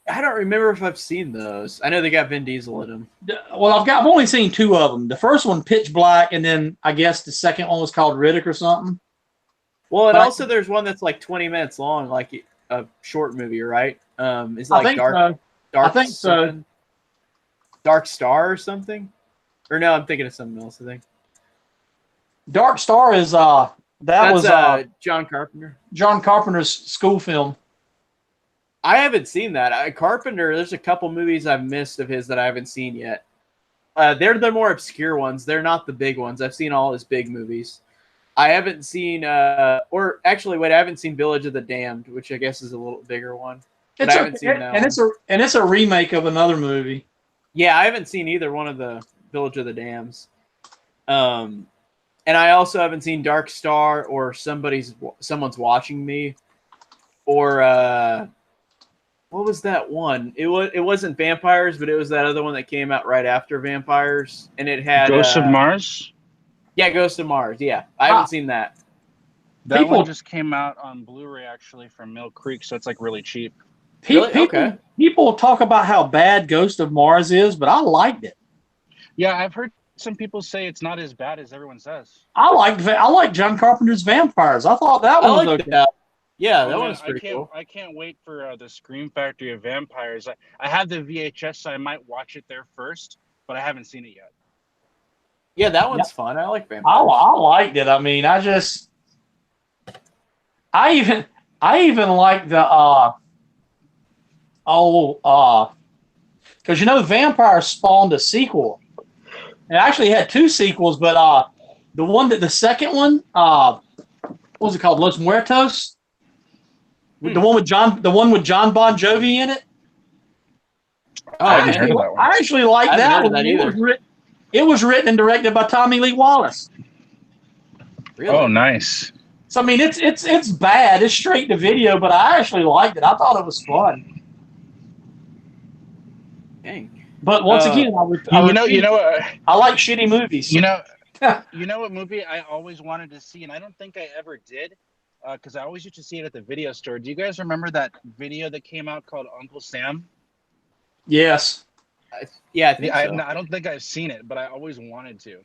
Speaker 1: I don't remember if I've seen those. I know they got Vin Diesel in them.
Speaker 3: Well, I've only seen 2 of them. The first one, Pitch Black, and then I guess the second one was called Riddick or something.
Speaker 1: Well, and also there's one that's like 20 minutes long, like a short movie, right? It's like I think so. Dark Star or something? Or no, I'm thinking of something else, I think.
Speaker 3: Dark Star is that's
Speaker 1: John Carpenter.
Speaker 3: John Carpenter's school film.
Speaker 1: I haven't seen that. Carpenter, there's a couple movies I've missed of his that I haven't seen yet. They're the more obscure ones. They're not the big ones. I've seen all his big movies. I haven't seen, I haven't seen Village of the Damned, which I guess is a little bigger one. But I haven't seen that one.
Speaker 3: It's a remake of another movie.
Speaker 1: Yeah, I haven't seen either one of the Village of the Damned. And I also haven't seen Dark Star or Someone's Watching Me, or what was that one? It wasn't Vampires, but it was that other one that came out right after Vampires, and it had
Speaker 2: Ghost of Mars.
Speaker 1: Yeah, Ghost of Mars. Yeah, I haven't seen that.
Speaker 2: That one just came out on Blu-ray actually from Mill Creek, so it's like really cheap.
Speaker 3: People talk about how bad Ghost of Mars is, but I liked it.
Speaker 2: Yeah, I've heard some people say it's not as bad as everyone says.
Speaker 3: I like John Carpenter's Vampires. I thought that one was okay.
Speaker 1: That. Yeah, that one's pretty cool.
Speaker 2: I can't wait for the Scream Factory of Vampires. I have the VHS, so I might watch it there first, but I haven't seen it yet.
Speaker 1: Yeah, that one's fun. I like Vampires.
Speaker 3: I liked it. I mean, I even like the because Vampire spawned a sequel. It actually had 2 sequels, but the second one, what was it called? Los Muertos. The one with John Bon Jovi in it.
Speaker 1: Oh,
Speaker 3: I actually like that one. It was written and directed by Tommy Lee Wallace.
Speaker 1: Really?
Speaker 2: Oh, nice.
Speaker 3: So I mean, it's bad. It's straight to video, but I actually liked it. I thought it was fun.
Speaker 1: Dang.
Speaker 3: But once again,
Speaker 2: You know,
Speaker 3: I like shitty movies.
Speaker 2: you know what movie I always wanted to see, and I don't think I ever did, because I always used to see it at the video store. Do you guys remember that video that came out called Uncle Sam?
Speaker 3: Yes.
Speaker 1: Yeah, I think so.
Speaker 2: I don't think I've seen it, but I always wanted to.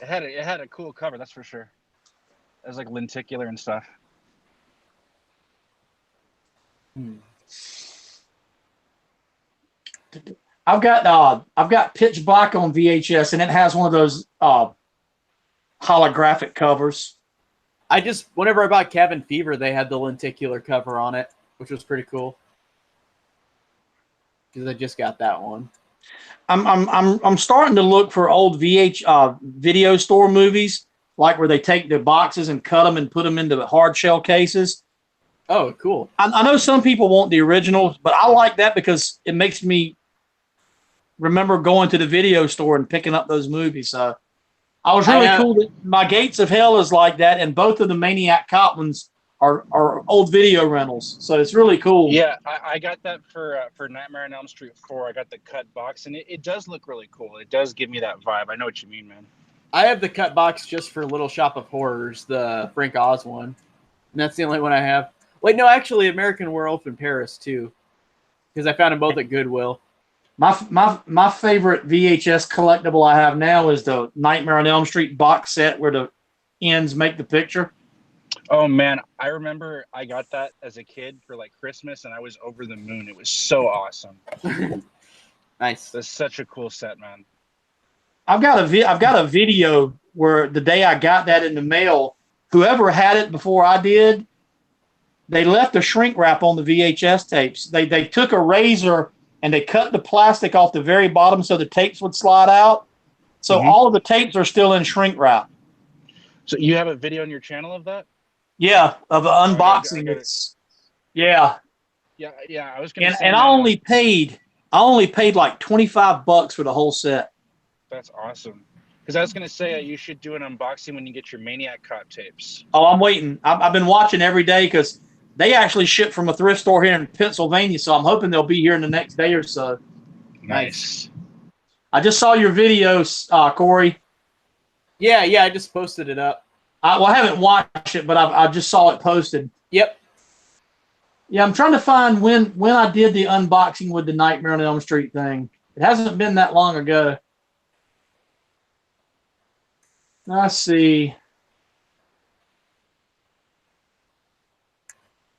Speaker 2: It had a cool cover, that's for sure. It was like lenticular and stuff.
Speaker 3: I've got Pitch Black on VHS, and it has one of those holographic covers.
Speaker 1: Whenever I bought Cabin Fever, they had the lenticular cover on it, which was pretty cool. Because I just got that one.
Speaker 3: I'm starting to look for old video store movies, like where they take the boxes and cut them and put them into hard shell cases.
Speaker 1: Oh, cool.
Speaker 3: I know some people want the originals, but I like that because it makes me remember going to the video store and picking up those movies. So I was really cool that my Gates of Hell is like that, and both of the Maniac Cop ones are old video rentals. So it's really cool.
Speaker 2: Yeah, I got that for Nightmare on Elm Street 4. I got the cut box, and it does look really cool. It does give me that vibe. I know what you mean, man.
Speaker 1: I have the cut box just for Little Shop of Horrors, the Frank Oz one. And that's the only one I have. Wait, no, actually, American Werewolf in Paris, too. Because I found them both at Goodwill.
Speaker 3: My favorite VHS collectible I have now is the Nightmare on Elm Street box set where the ends make the picture.
Speaker 2: Oh, man. I remember I got that as a kid for like Christmas, and I was over the moon. It was so awesome.
Speaker 1: Nice.
Speaker 2: That's such a cool set, man.
Speaker 3: I've got a video where the day I got that in the mail, whoever had it before I did, they left a shrink wrap on the VHS tapes. They took a razor and they cut the plastic off the very bottom so the tapes would slide out. So all of the tapes are still in shrink wrap.
Speaker 2: So you have a video on your channel of that?
Speaker 3: Yeah, of an unboxing. Yeah.
Speaker 2: I was gonna say.
Speaker 3: And I only paid like $25 for the whole set.
Speaker 2: That's awesome. Because I was gonna say you should do an unboxing when you get your Maniac Cop tapes.
Speaker 3: Oh, I'm waiting. I've been watching every day because they actually ship from a thrift store here in Pennsylvania, so I'm hoping they'll be here in the next day or so.
Speaker 2: Nice.
Speaker 3: I just saw your videos, Corey.
Speaker 1: Yeah, I just posted it up.
Speaker 3: I haven't watched it, but I just saw it posted.
Speaker 1: Yep.
Speaker 3: Yeah, I'm trying to find when I did the unboxing with the Nightmare on Elm Street thing. It hasn't been that long ago. Let's see.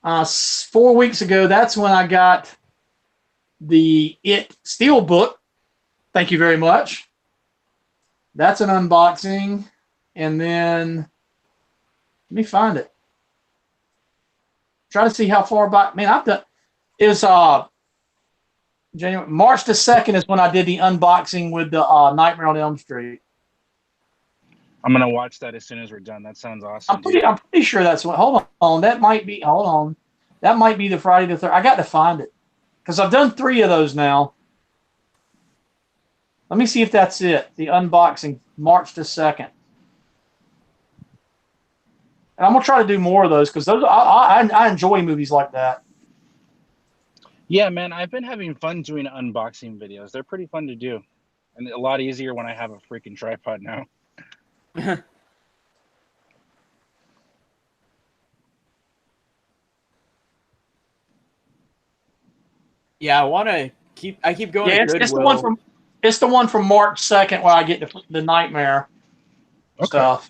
Speaker 3: 4 weeks ago, that's when I got the It Steelbook. Thank you very much. That's an unboxing. And then, let me find it. Try to see how far back. Man, I've done. It was January, March the 2nd is when I did the unboxing with the Nightmare on Elm Street.
Speaker 2: I'm gonna watch that as soon as we're done. That sounds awesome.
Speaker 3: I'm pretty sure that's what. Hold on, that might be. Hold on, that might be the Friday the 3rd. I got to find it because I've done 3 of those now. Let me see if that's it. The unboxing, March the 2nd. And I'm gonna try to do more of those because those I enjoy movies like that.
Speaker 2: Yeah, man, I've been having fun doing unboxing videos. They're pretty fun to do, and a lot easier when I have a freaking tripod now.
Speaker 1: Yeah, I keep going.
Speaker 3: Yeah,
Speaker 1: to
Speaker 3: it's the one from March 2nd where I get the Nightmare stuff.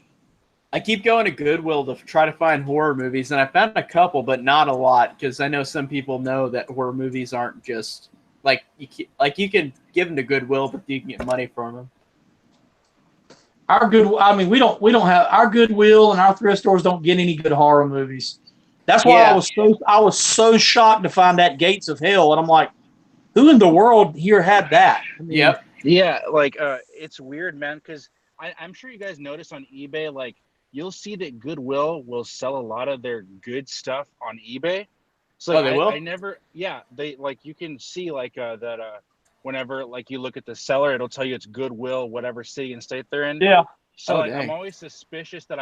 Speaker 1: I keep going to Goodwill to try to find horror movies, and I found a couple, but not a lot, because I know some people know that horror movies aren't just like you can give them to Goodwill, but you can get money from them.
Speaker 3: We don't have our Goodwill and our thrift stores don't get any good horror movies. That's why I was so shocked to find that Gates of Hell, and I'm like, who in the world here had that?
Speaker 1: Yep.
Speaker 2: Yeah, like it's weird, man, because I'm sure you guys notice on eBay, like you'll see that Goodwill will sell a lot of their good stuff on eBay. So
Speaker 1: they will?
Speaker 2: I never, they like you can see like whenever like you look at the seller, it'll tell you it's Goodwill, whatever city and state they're in.
Speaker 3: Yeah.
Speaker 2: So like,
Speaker 1: dang.
Speaker 2: I'm always suspicious that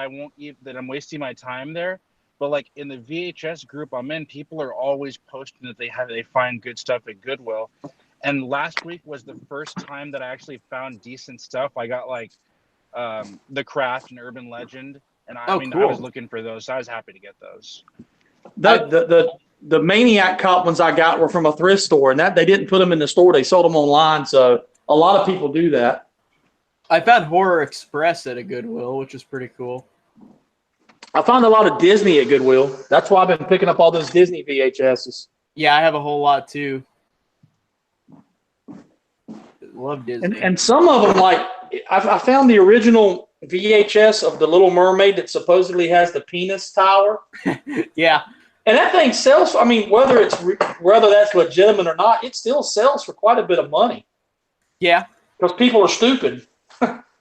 Speaker 2: that I'm wasting my time there. But like in the VHS group I'm in, people are always posting that they find good stuff at Goodwill. And last week was the first time that I actually found decent stuff. I got like The Craft and Urban Legend, and I mean,
Speaker 1: cool.
Speaker 2: I was looking for those. So I was happy to get those.
Speaker 3: The Maniac Cop ones I got were from a thrift store, and that they didn't put them in the store; they sold them online. So a lot of people do that.
Speaker 1: I found Horror Express at a Goodwill, which is pretty cool.
Speaker 3: I found a lot of Disney at Goodwill. That's why I've been picking up all those Disney VHSs.
Speaker 1: Yeah, I have a whole lot too. Love Disney.
Speaker 3: And some of them, like I found the original VHS of the Little Mermaid that supposedly has the penis tower.
Speaker 1: Yeah.
Speaker 3: And that thing sells. I mean, whether that's legitimate or not, it still sells for quite a bit of money.
Speaker 1: Yeah.
Speaker 3: Because people are stupid.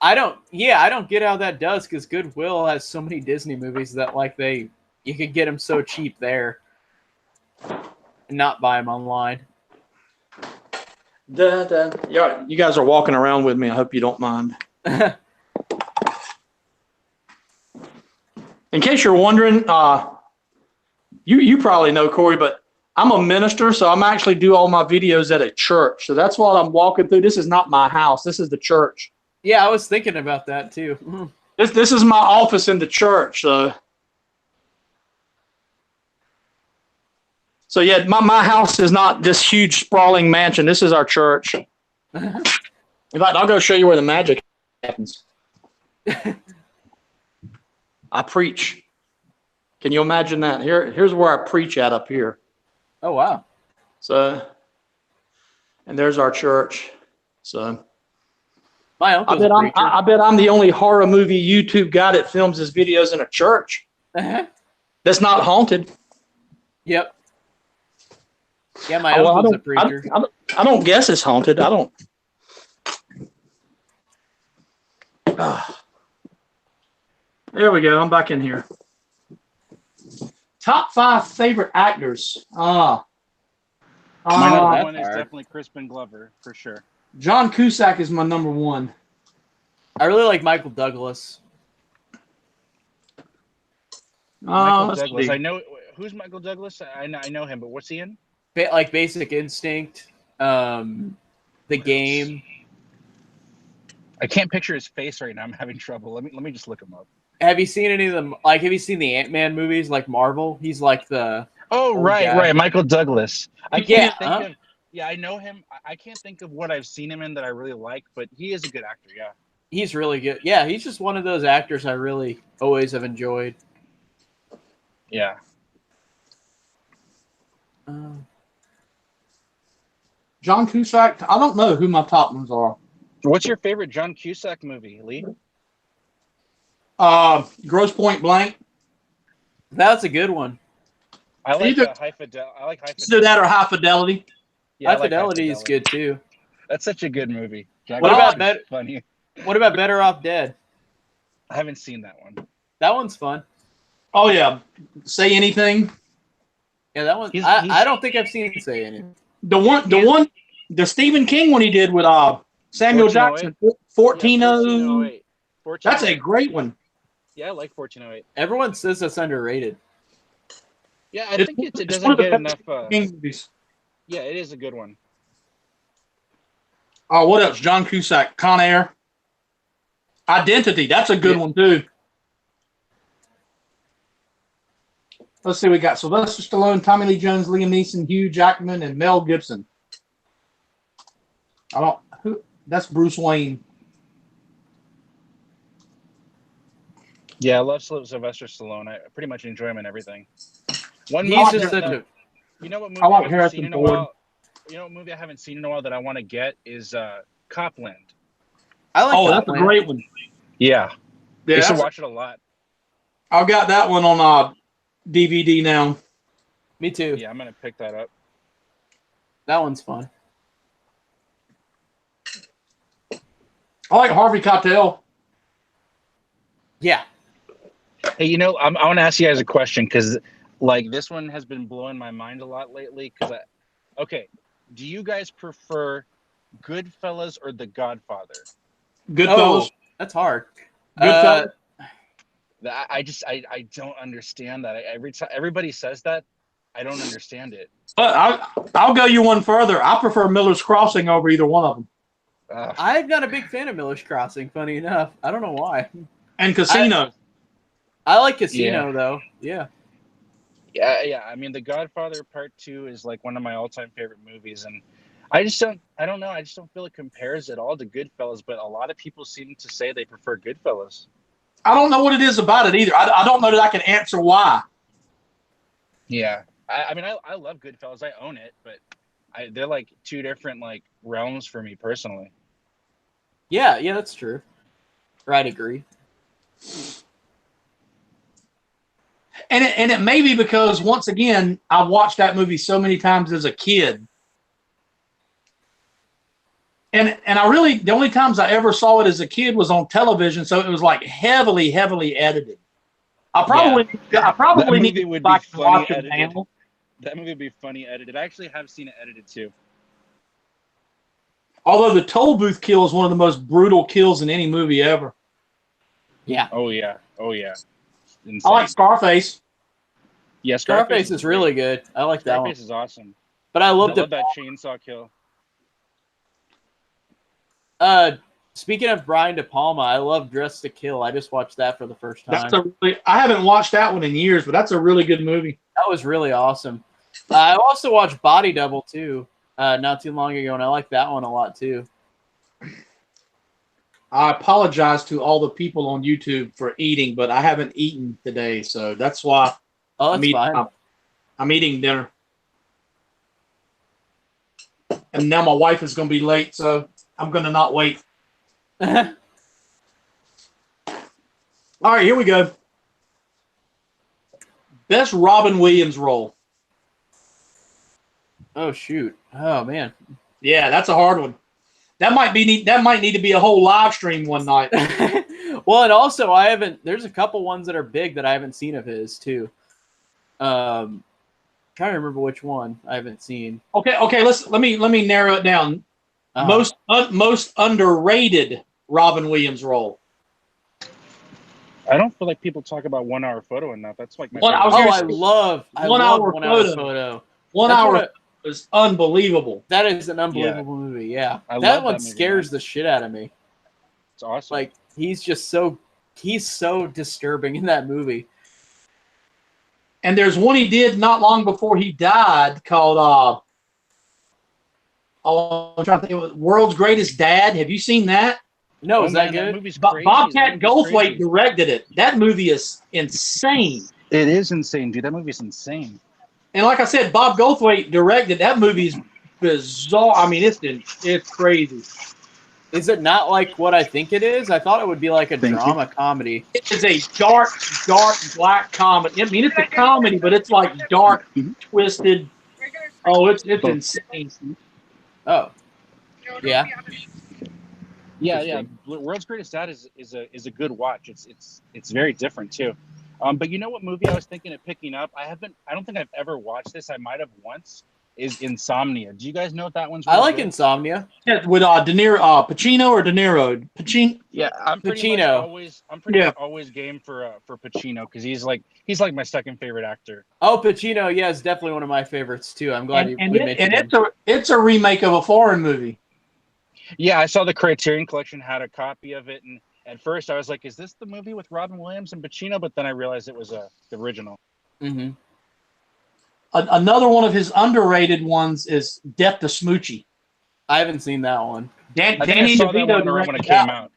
Speaker 1: I don't get how that does, because Goodwill has so many Disney movies that you could get them so cheap there and not buy them online.
Speaker 3: Yeah, you guys are walking around with me. I hope you don't mind. In case you're wondering, you probably know, Corey, but I'm a minister, so I'm actually do all my videos at a church. So that's what I'm walking through. This is not my house. This is the church.
Speaker 1: Yeah, I was thinking about that too.
Speaker 3: This is my office in the church. So yeah, my house is not this huge sprawling mansion. This is our church. In fact, I'll go show you where the magic happens. I preach. Can you imagine that? Here's where I preach at up here.
Speaker 1: Oh wow.
Speaker 3: So, and there's our church. So
Speaker 1: my uncle's a preacher.
Speaker 3: I bet I'm the only horror movie YouTube guy that films his videos in a church. That's not haunted.
Speaker 1: Yep. Yeah, my uncle's a preacher.
Speaker 3: I don't guess it's haunted. I don't. There we go. I'm back in here. Top 5 favorite actors.
Speaker 2: My number one is definitely Crispin Glover, for sure.
Speaker 3: John Cusack is my number 1.
Speaker 1: I really like Michael Douglas.
Speaker 2: Michael Douglas. I know who's Michael Douglas. I know him, but what's he in?
Speaker 1: Like Basic Instinct, The Game.
Speaker 2: I can't picture his face right now. I'm having trouble. Let me just look him up.
Speaker 1: Have you seen any of them? Like, have you seen the Ant-Man movies, like Marvel? He's like the
Speaker 2: right, Michael Douglas. I can't think of. Yeah, I know him. I can't think of what I've seen him in that I really like, but he is a good actor. Yeah,
Speaker 1: he's really good. Yeah, he's just one of those actors I really always have enjoyed.
Speaker 2: Yeah.
Speaker 3: John Cusack. I don't know who my top ones are.
Speaker 2: What's your favorite John Cusack movie, Lee?
Speaker 3: Grosse Point Blank.
Speaker 1: That's a good one.
Speaker 2: I like High Fidelity. I like High Fidelity.
Speaker 3: Do that or High Fidelity.
Speaker 1: Yeah, High Fidelity is good too.
Speaker 2: That's such a good movie.
Speaker 1: What about
Speaker 2: funny?
Speaker 1: What about Better Off Dead?
Speaker 2: I haven't seen that one.
Speaker 1: That one's fun.
Speaker 3: Oh yeah, Say Anything.
Speaker 1: Yeah, that one. I don't think I've seen Say Anything.
Speaker 3: The Stephen King one he did with Samuel Jackson. 1408. That's a great one.
Speaker 2: Yeah, I like 1408.
Speaker 1: Everyone says that's underrated.
Speaker 2: Yeah, I think it doesn't get enough.
Speaker 3: Movies.
Speaker 2: Yeah, it is a good one.
Speaker 3: Oh, what else? John Cusack, Con Air. Identity. That's a good one too. Let's see. We got Sylvester Stallone, Tommy Lee Jones, Liam Neeson, Hugh Jackman, and Mel Gibson. That's Bruce Wayne.
Speaker 2: Yeah, I love Sylvester Stallone. I pretty much enjoy him in everything.
Speaker 1: You know what movie
Speaker 3: I like Harrison Ford.
Speaker 2: You know what movie I haven't seen in a while that I want to get is Copland.
Speaker 1: I like
Speaker 3: that's a great one.
Speaker 2: Yeah. I used to watch it a lot.
Speaker 3: I've got that one on DVD now.
Speaker 1: Me too.
Speaker 2: Yeah, I'm going to pick that up.
Speaker 1: That one's fun.
Speaker 3: I like Harvey Keitel.
Speaker 1: Yeah.
Speaker 2: Hey, I want to ask you guys a question because, this one has been blowing my mind a lot lately. Do you guys prefer Goodfellas or The Godfather?
Speaker 3: Goodfellas.
Speaker 1: That's hard.
Speaker 3: Goodfellas.
Speaker 2: I don't understand that. Every time everybody says that, I don't understand it.
Speaker 3: But I'll go you one further. I prefer Miller's Crossing over either one of them.
Speaker 1: I'm not a big fan of Miller's Crossing, funny enough. I don't know why.
Speaker 3: And Casino.
Speaker 1: I like Casino, though. Yeah.
Speaker 2: Yeah. I mean, The Godfather Part 2 is like one of my all-time favorite movies, and I don't know. I just don't feel it compares at all to Goodfellas, but a lot of people seem to say they prefer Goodfellas.
Speaker 3: I don't know what it is about it either. I don't know that I can answer why.
Speaker 2: Yeah. I mean, I love Goodfellas. I own it, but they're like two different like realms for me personally.
Speaker 1: Yeah, that's true. I'd agree.
Speaker 3: And it may be because, once again, I watched that movie so many times as a kid. And I really, the only times I ever saw it as a kid was on television, so it was like heavily edited. I probably need to go back and watch it now.
Speaker 2: That movie would be funny edited. I actually have seen it edited too.
Speaker 3: Although the toll booth kill is one of the most brutal kills in any movie ever.
Speaker 1: Yeah.
Speaker 2: Oh yeah. Insane.
Speaker 3: I like Scarface.
Speaker 2: Yeah,
Speaker 1: Scarface is really good. I like that one.
Speaker 2: Scarface is awesome.
Speaker 1: But I love
Speaker 2: that chainsaw kill.
Speaker 1: Speaking of Brian De Palma, I love Dress to Kill. I just watched that for the first time.
Speaker 3: I haven't watched that one in years, but that's a really good movie.
Speaker 1: That was really awesome. I also watched Body Double too, not too long ago, and I like that one a lot too.
Speaker 3: I apologize to all the people on YouTube for eating, but I haven't eaten today, so that's why
Speaker 1: fine.
Speaker 3: I'm eating dinner. And now my wife is going to be late, so I'm going to not wait. All right, here we go. Best Robin Williams role.
Speaker 1: Oh shoot! Oh man.
Speaker 3: Yeah, that's a hard one. That might need to be a whole live stream one night.
Speaker 1: Well, and also there's a couple ones that are big that I haven't seen of his too. Trying to remember which one I haven't seen.
Speaker 3: Okay. Let me narrow it down. Most underrated Robin Williams role.
Speaker 2: I don't feel like people talk about 1 Hour Photo enough. That's like my
Speaker 1: I love 1 Hour Photo.
Speaker 3: 1 Hour is unbelievable.
Speaker 1: That is an unbelievable movie. Yeah, that one scares the shit out of me.
Speaker 2: It's awesome.
Speaker 1: Like he's so disturbing in that movie.
Speaker 3: And there's one he did not long before he died called I'm trying to think. It was World's Greatest Dad. Have you seen that?
Speaker 1: No, is that good?
Speaker 2: That movie's crazy.
Speaker 3: Bobcat Goldthwait directed it. That movie is insane.
Speaker 2: It is insane, dude. That movie's insane.
Speaker 3: And like I said, Bob Goldthwait directed. That movie's bizarre. I mean, it's crazy.
Speaker 1: Is it not like what I think it is? I thought it would be like a drama comedy.
Speaker 3: It is a dark black comedy. I mean, it's a comedy, but it's like dark, twisted. Oh, it's insane.
Speaker 1: Oh, yeah.
Speaker 2: Yeah. World's Greatest Dad is a good watch. It's very different too. But you know what movie I was thinking of picking up? I don't think I've ever watched this. I might have once. Is Insomnia. Do you guys know what that one's?
Speaker 1: I like good? Insomnia.
Speaker 3: Yeah, with De Niro, Pacino or De Niro? Pacino.
Speaker 2: Yeah, I'm pretty much always game for Pacino because he's like my second favorite actor.
Speaker 1: Oh, Pacino, yeah, is definitely one of my favorites too. I'm glad
Speaker 3: it's a remake of a foreign movie.
Speaker 2: Yeah, I saw the Criterion Collection had a copy of it, and at first I was like, "Is this the movie with Robin Williams and Pacino?" But then I realized it was the original.
Speaker 1: Mm-hmm.
Speaker 3: Another one of his underrated ones is Death to Smoochie.
Speaker 1: I haven't seen that one.
Speaker 3: Danny DeVito directed
Speaker 2: when it came out.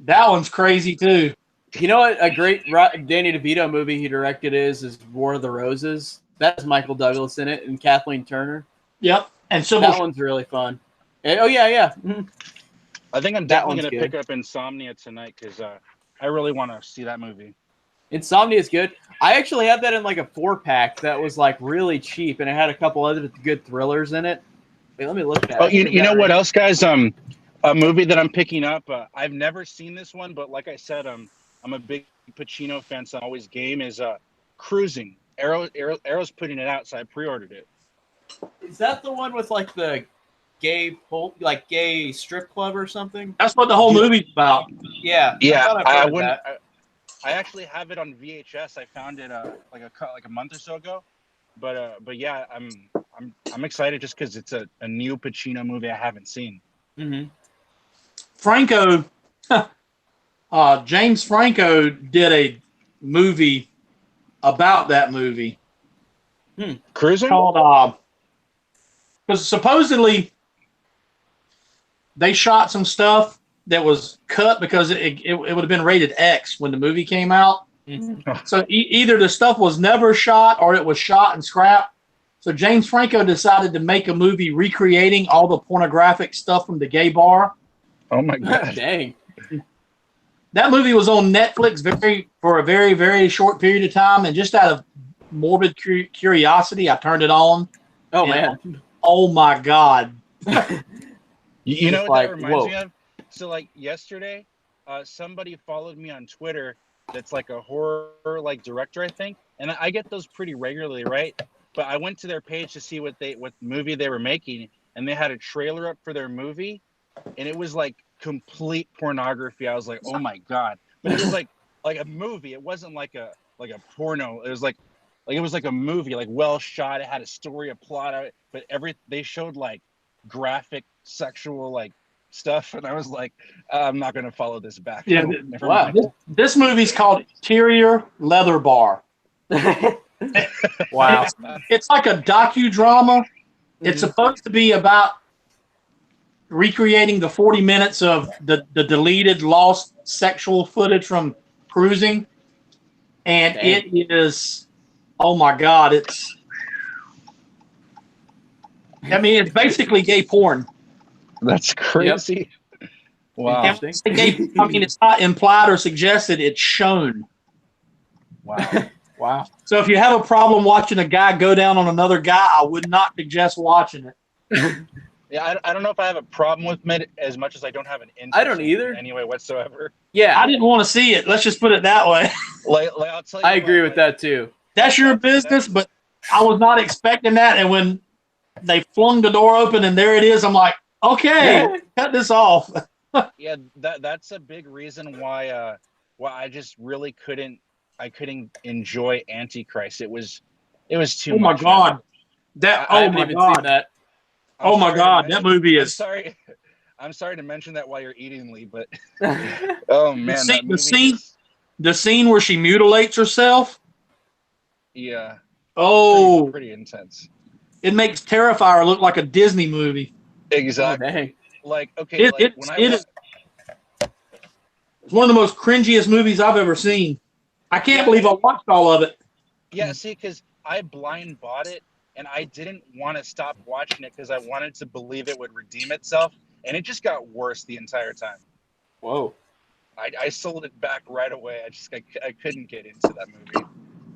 Speaker 3: That one's crazy too.
Speaker 1: You know what? A great Danny DeVito movie he directed is War of the Roses. That's Michael Douglas in it and Kathleen Turner.
Speaker 3: Yep, and
Speaker 1: that one's really fun. Oh yeah. Mm-hmm.
Speaker 2: I think I'm definitely going to pick up Insomnia tonight because I really want to see that movie.
Speaker 1: Insomnia is good. I actually had that in like a 4-pack that was like really cheap, and it had a couple other good thrillers in it. Wait, let me look at it.
Speaker 2: Oh, you know what else, guys? A movie that I'm picking up. I've never seen this one, but like I said, I'm a big Pacino fan, so I'm always game. Is Cruising. Arrow's putting it out, so I pre-ordered it.
Speaker 1: Is that the one with like the gay strip club or something.
Speaker 3: That's what the whole movie's about.
Speaker 1: Yeah,
Speaker 2: Yeah,
Speaker 1: thought I've
Speaker 2: I
Speaker 1: heard of
Speaker 2: wouldn't.
Speaker 1: that.
Speaker 2: I actually have it on VHS. I found it like a month or so ago. But yeah, I'm excited just because it's a new Pacino movie I haven't seen.
Speaker 1: Mm-hmm.
Speaker 3: Franco, James Franco did a movie about that movie
Speaker 2: Cruising?
Speaker 3: called because supposedly they shot some stuff that was cut because it would have been rated X when the movie came out.
Speaker 1: Mm-hmm.
Speaker 3: So either the stuff was never shot or it was shot and scrapped. So James Franco decided to make a movie recreating all the pornographic stuff from the gay bar.
Speaker 2: Oh my god!
Speaker 1: Dang.
Speaker 3: That movie was on Netflix for a very, very short period of time, and just out of morbid curiosity, I turned it on.
Speaker 1: Oh man!
Speaker 3: Oh my god!
Speaker 2: You know what that reminds
Speaker 1: whoa.
Speaker 2: me of? So like yesterday, somebody followed me on Twitter. That's like a horror like director, I think, and I get those pretty regularly, right? But I went to their page to see what movie they were making, and they had a trailer up for their movie, and it was like complete pornography. I was like, oh my god! But it was like a movie. It wasn't like a porno. It was like it was like a movie, like well shot. It had a story, a plot, but they showed like graphic sexual like stuff, and I was like, I'm not going to follow this back.
Speaker 3: Yeah,
Speaker 2: Never
Speaker 1: wow.
Speaker 2: mind.
Speaker 3: This movie's called Interior Leather Bar.
Speaker 1: Wow.
Speaker 3: It's like a docudrama. It's supposed to be about recreating the 40 minutes of the deleted, lost sexual footage from Cruising. And
Speaker 1: Dang.
Speaker 3: it is, oh my God, it's basically gay porn.
Speaker 2: That's crazy. Yep. Wow.
Speaker 3: It's not implied or suggested, it's shown.
Speaker 2: Wow.
Speaker 1: Wow.
Speaker 3: So if you have a problem watching a guy go down on another guy, I would not suggest watching it.
Speaker 2: Yeah, I don't know if I have a problem with it as much as I don't have an interest.
Speaker 1: I don't either.
Speaker 2: In any way whatsoever.
Speaker 1: Yeah.
Speaker 3: I didn't want to see it. Let's just put it that way.
Speaker 2: Like I'll tell you.
Speaker 1: I agree with that too.
Speaker 3: That's your business, but I was not expecting that. And when they flung the door open and there it is, I'm like, okay, cut this off.
Speaker 2: Yeah, that's a big reason why I just really couldn't enjoy Antichrist. It was too much.
Speaker 3: Oh my god.
Speaker 1: I haven't even seen that.
Speaker 3: Oh my god, that movie is
Speaker 2: I'm sorry to mention that while you're eating, Lee, but oh man,
Speaker 3: the scene where she mutilates herself.
Speaker 2: Yeah.
Speaker 3: Oh,
Speaker 2: pretty intense.
Speaker 3: It makes Terrifier look like a Disney movie.
Speaker 2: Exactly.
Speaker 1: Oh,
Speaker 2: like okay,
Speaker 3: it's one of the most cringiest movies I've ever seen. I can't believe I watched all of it.
Speaker 2: Yeah, see, because I blind bought it and I didn't want to stop watching it because I wanted to believe it would redeem itself, and it just got worse the entire time.
Speaker 1: Whoa.
Speaker 2: I sold it back right away. I couldn't get into that movie.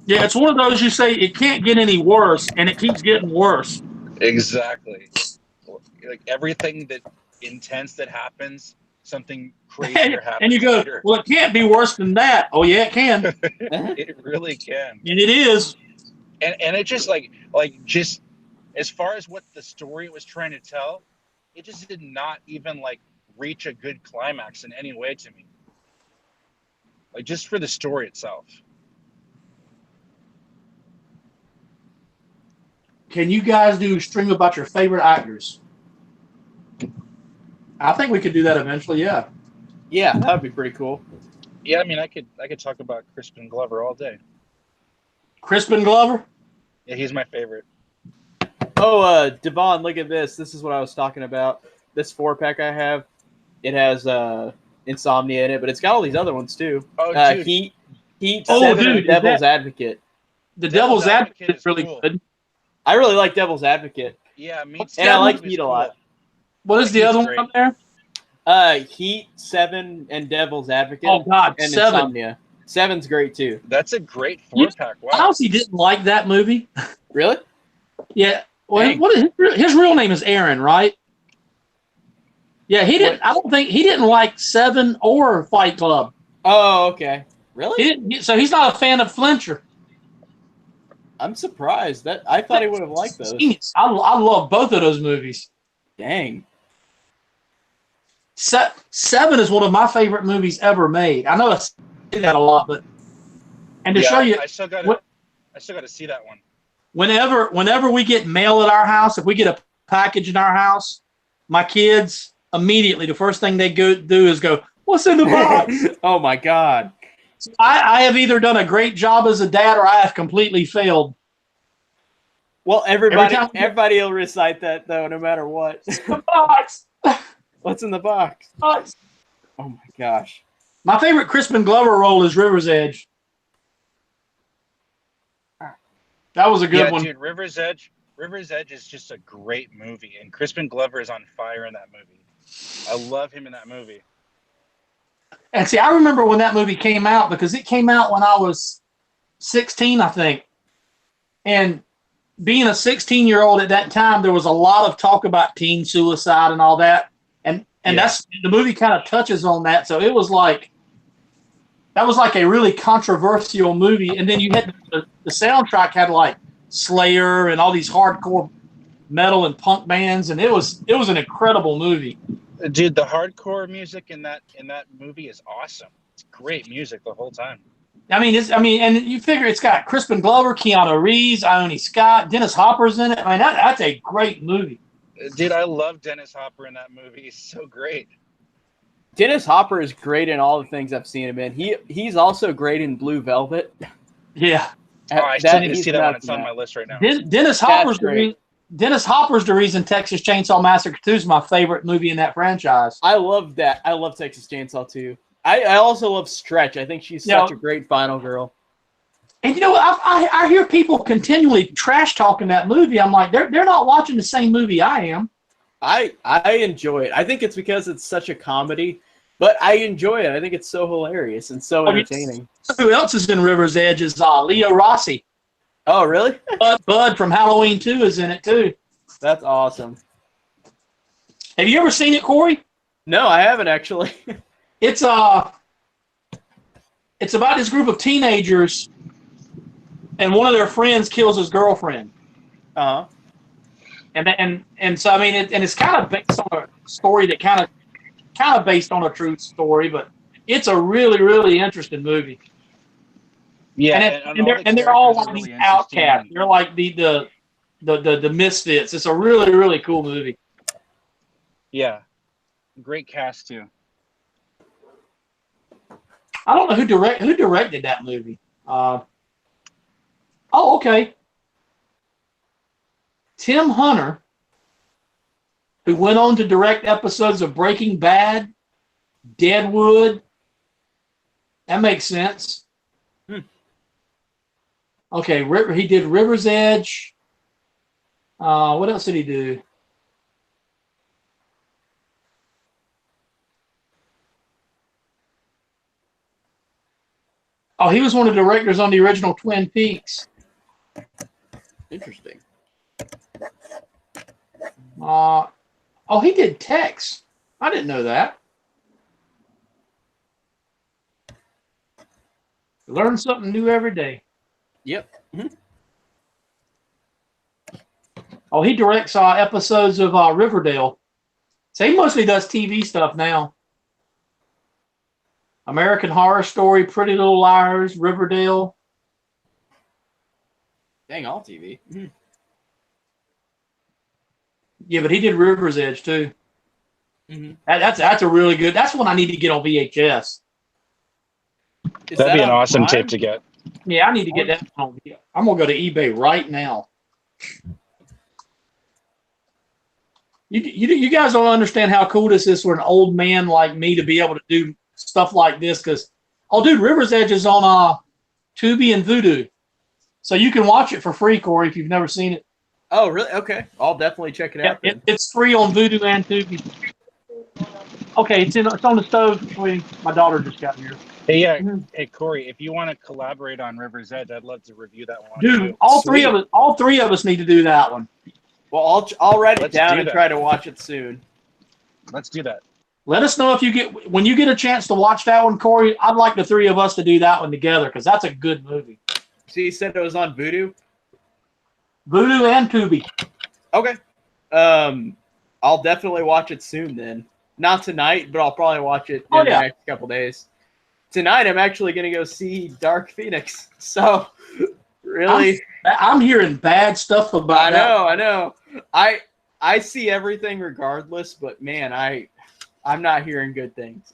Speaker 3: Yeah, it's one of those you say it can't get any worse, and it keeps getting worse.
Speaker 2: Exactly. Like everything that intense that happens, something crazier happens.
Speaker 3: And you go,
Speaker 2: later.
Speaker 3: well, it can't be worse than that. Oh yeah, it can.
Speaker 2: It really can.
Speaker 3: And it is.
Speaker 2: And it just like just as far as what the story was trying to tell, it just did not even like reach a good climax in any way to me. Like just for the story itself.
Speaker 3: Can you guys do a stream about your favorite actors? I think we could do that eventually, yeah.
Speaker 1: Yeah, that would be pretty cool.
Speaker 2: Yeah, I mean I could talk about Crispin Glover all day.
Speaker 3: Crispin Glover?
Speaker 2: Yeah, he's my favorite.
Speaker 1: Oh, Devon, look at this. This is what I was talking about. This 4-pack I have, it has Insomnia in it, but it's got all these other ones too.
Speaker 2: Oh, dude.
Speaker 1: Heat 7, and Devil's Advocate.
Speaker 3: The Devil's Advocate is really good.
Speaker 1: I really like Devil's Advocate.
Speaker 2: Yeah, me too.
Speaker 1: And I like Heat a lot.
Speaker 3: What is the other one up there?
Speaker 1: Heat, 7, and Devil's Advocate.
Speaker 3: Oh God,
Speaker 1: and
Speaker 3: 7.
Speaker 1: Insomnia. 7's great too.
Speaker 2: That's a great 4-pack. Wow.
Speaker 3: I honestly didn't like that movie.
Speaker 1: Really?
Speaker 3: Yeah. Well, his real name is Aaron, right? Yeah, he didn't. I don't think he didn't like 7 or Fight Club.
Speaker 1: Oh, okay. Really?
Speaker 3: So he's not a fan of Flincher.
Speaker 1: I'm surprised. I thought he would have liked those.
Speaker 3: I love both of those movies.
Speaker 1: Dang.
Speaker 3: 7 is one of my favorite movies ever made. I know I say that a lot, but to show you,
Speaker 2: I still got to see that one.
Speaker 3: Whenever we get mail at our house, if we get a package in our house, my kids immediately, the first thing they do is go, "What's in the box?"
Speaker 1: Oh my God.
Speaker 3: So I have either done a great job as a dad or I have completely failed.
Speaker 1: Well, everybody will recite that though, no matter what.
Speaker 3: The box.
Speaker 1: What's in the box?
Speaker 3: Box.
Speaker 1: Oh my gosh.
Speaker 3: My favorite Crispin Glover role is River's Edge. That was a good one.
Speaker 2: Dude, River's Edge is just a great movie, and Crispin Glover is on fire in that movie. I love him in that movie.
Speaker 3: And see, I remember when that movie came out because it came out when I was 16, I think. And being a 16-year-old at that time, there was a lot of talk about teen suicide and all that. And that's the movie kind of touches on that. So it was like that was like a really controversial movie. And then you had the soundtrack had like Slayer and all these hardcore metal and punk bands, and it was an incredible movie.
Speaker 2: Dude, the hardcore music in that movie is awesome. It's great music the whole time.
Speaker 3: And you figure it's got Crispin Glover, Keanu Reeves, Ione Scott, Dennis Hopper's in it. I mean, that's a great movie.
Speaker 2: Dude, I love Dennis Hopper in that movie. He's so great.
Speaker 1: Dennis Hopper is great in all the things I've seen him in. He's also great in Blue Velvet.
Speaker 3: Yeah.
Speaker 2: I still need to see that one. It's on my list right now.
Speaker 3: Dennis Hopper's the reason Texas Chainsaw Massacre 2 is my favorite movie in that franchise.
Speaker 1: I love that. I love Texas Chainsaw 2. I also love Stretch. I think she's such a great final girl.
Speaker 3: And you know what? I hear people continually trash talking that movie. I'm like, they're not watching the same movie I am.
Speaker 1: I enjoy it. I think it's because it's such a comedy, but I enjoy it. I think it's so hilarious and so entertaining.
Speaker 3: Who else is in River's Edge is Leo Rossi.
Speaker 1: Oh, really?
Speaker 3: Bud from Halloween 2 is in it too.
Speaker 1: That's awesome.
Speaker 3: Have you ever seen it, Corey?
Speaker 1: No, I haven't actually.
Speaker 3: It's about this group of teenagers, and one of their friends kills his girlfriend.
Speaker 1: Uh-huh.
Speaker 3: And so I mean, it's kind of based on a story that kind of based on a true story, but it's a really, really interesting movie.
Speaker 2: Yeah,
Speaker 3: and they're all like these outcasts. They're like the misfits. It's a really, really cool movie.
Speaker 2: Yeah, great cast too.
Speaker 3: I don't know who directed that movie. Okay. Tim Hunter, who went on to direct episodes of Breaking Bad, Deadwood. That makes sense. Okay, he did River's Edge. What else did he do? Oh, he was one of the directors on the original Twin Peaks.
Speaker 1: Interesting.
Speaker 3: He did Tex. I didn't know that. Learn something new every day.
Speaker 1: Yep. Mm-hmm.
Speaker 3: Oh, he directs episodes of Riverdale. So he mostly does TV stuff now. American Horror Story, Pretty Little Liars, Riverdale.
Speaker 1: Dang, all TV. Mm-hmm.
Speaker 3: Yeah, but he did River's Edge too.
Speaker 1: Mm-hmm.
Speaker 3: That's a really good. That's one I need to get on VHS.
Speaker 2: That'd be an awesome tape to get.
Speaker 3: Yeah, I need to get that on. I'm gonna go to eBay right now. You guys don't understand how cool this is for an old man like me to be able to do stuff like this because, dude, River's Edge is on Tubi and Vudu, so you can watch it for free, Corey, if you've never seen it.
Speaker 1: Oh, really? Okay, I'll definitely check it out.
Speaker 3: It's free on Vudu and Tubi. Okay, it's on the stove. My daughter just got here.
Speaker 2: Hey, Hey, Corey, if you want to collaborate on River's Edge, I'd love to review that one.
Speaker 3: Dude,
Speaker 2: too.
Speaker 3: all three of us need to do that one.
Speaker 1: Well, I'll write it down and try to watch it soon.
Speaker 2: Let's do that.
Speaker 3: Let us know when you get a chance to watch that one, Corey. I'd like the three of us to do that one together because that's a good movie.
Speaker 1: So you said it was on Vudu?
Speaker 3: Vudu and Tubi.
Speaker 1: Okay. I'll definitely watch it soon then. Not tonight, but I'll probably watch it in the next couple days. Tonight, I'm actually going to go see Dark Phoenix. So, really,
Speaker 3: I'm hearing bad stuff about that.
Speaker 1: I know. I see everything regardless, but man, I'm not hearing good things.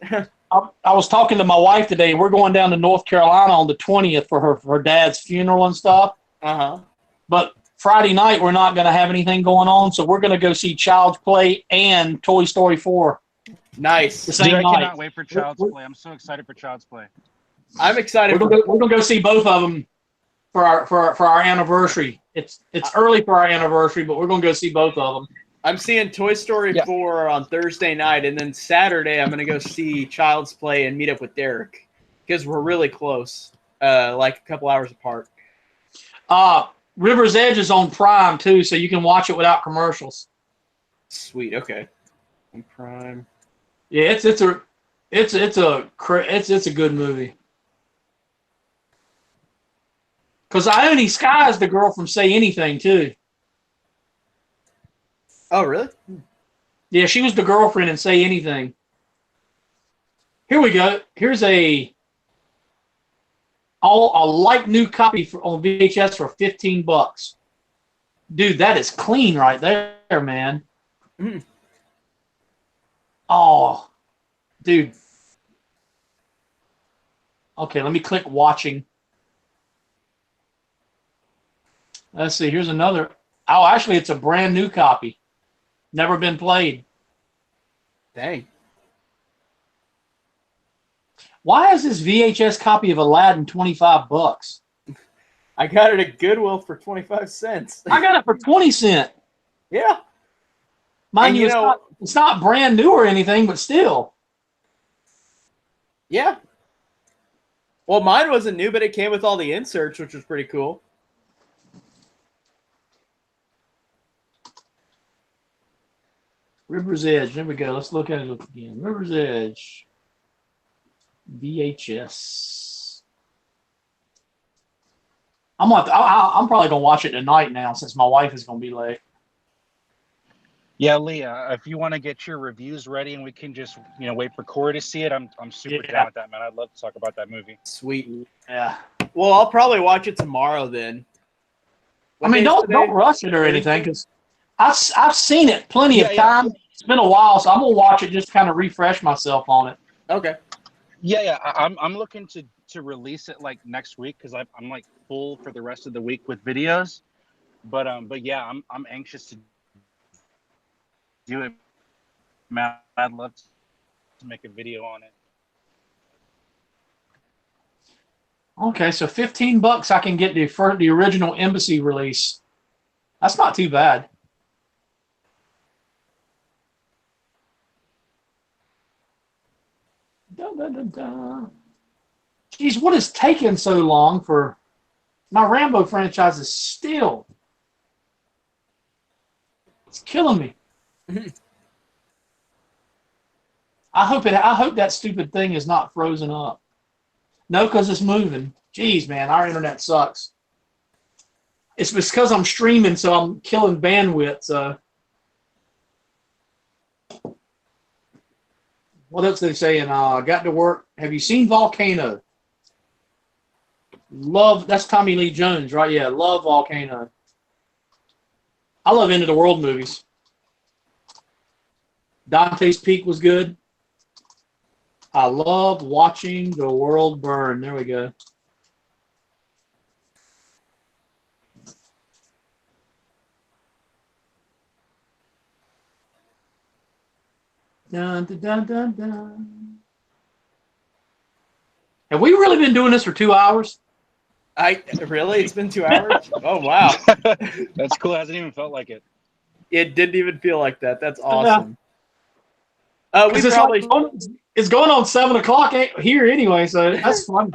Speaker 3: I was talking to my wife today. We're going down to North Carolina on the 20th for her dad's funeral and stuff. But Friday night, we're not going to have anything going on, so we're going to go see Child's Play and Toy Story 4.
Speaker 1: Nice.
Speaker 3: The same
Speaker 2: Dude, I
Speaker 3: night.
Speaker 2: cannot wait for Child's Play. I'm so excited for Child's Play.
Speaker 1: I'm excited.
Speaker 3: We're gonna go see both of them for our anniversary. It's early for our anniversary, but we're gonna go see both of them.
Speaker 1: I'm seeing Toy Story 4 on Thursday night, and then Saturday I'm gonna go see Child's Play and meet up with Derek because we're really close, like a couple hours apart.
Speaker 3: River's Edge is on Prime too, so you can watch it without commercials.
Speaker 1: Sweet. Okay. On Prime.
Speaker 3: Yeah, it's a good movie. Because Ione Skye is the girl from Say Anything too.
Speaker 1: Oh, really?
Speaker 3: Yeah, she was the girlfriend in Say Anything. Here we go. Here's a light new copy on VHS for $15. Dude, that is clean right there, man.
Speaker 1: Mm.
Speaker 3: Oh, dude. Okay, let me click watching. Let's see. Here's another. Oh, actually, it's a brand new copy. Never been played.
Speaker 1: Dang.
Speaker 3: Why is this VHS copy of Aladdin $25?
Speaker 1: I got it at Goodwill for 25 cents.
Speaker 3: I got it for 20 cents.
Speaker 1: Yeah.
Speaker 3: Mind you, it's not brand new or anything, but still.
Speaker 1: Yeah. Well, mine wasn't new, but it came with all the inserts, which was pretty cool.
Speaker 3: River's Edge. There we go. Let's look at it again. River's Edge. VHS. I'm probably gonna watch it tonight now since my wife is gonna be late.
Speaker 2: Yeah, Leah, if you want to get your reviews ready and we can just wait for Corey to see it, I'm super down with that, man. I'd love to talk about that movie.
Speaker 1: Sweet.
Speaker 3: Yeah.
Speaker 1: Well, I'll probably watch it tomorrow then.
Speaker 3: I mean, don't rush it or anything because I've seen it plenty of times. It's been a while, so I'm gonna watch it just to kind of refresh myself on it.
Speaker 1: Okay.
Speaker 2: Yeah. I'm looking to release it like next week because I'm like full for the rest of the week with videos. But yeah, I'm anxious to do it, man. I'd love to make a video on it.
Speaker 3: Okay, so $15 I can get the original Embassy release. That's not too bad. Geez, what is taking so long for my Rambo franchise is still. It's killing me. I hope that stupid thing is not frozen up. No, because it's moving. Jeez, man, our internet sucks. It's because I'm streaming, so I'm killing bandwidth. So, what else are they saying? Got to work. Have you seen Volcano? That's Tommy Lee Jones, right? Yeah, love Volcano. I love End of the World movies. Dante's Peak was good. I love watching the world burn. There we go. Dun, dun, dun, dun, dun. Have we really been doing this for 2 hours?
Speaker 1: Really? It's been 2 hours? Oh, wow.
Speaker 2: That's cool. It hasn't even felt like it.
Speaker 1: It didn't even feel like that. That's awesome.
Speaker 3: It's going on 7 o'clock here anyway, so that's fun.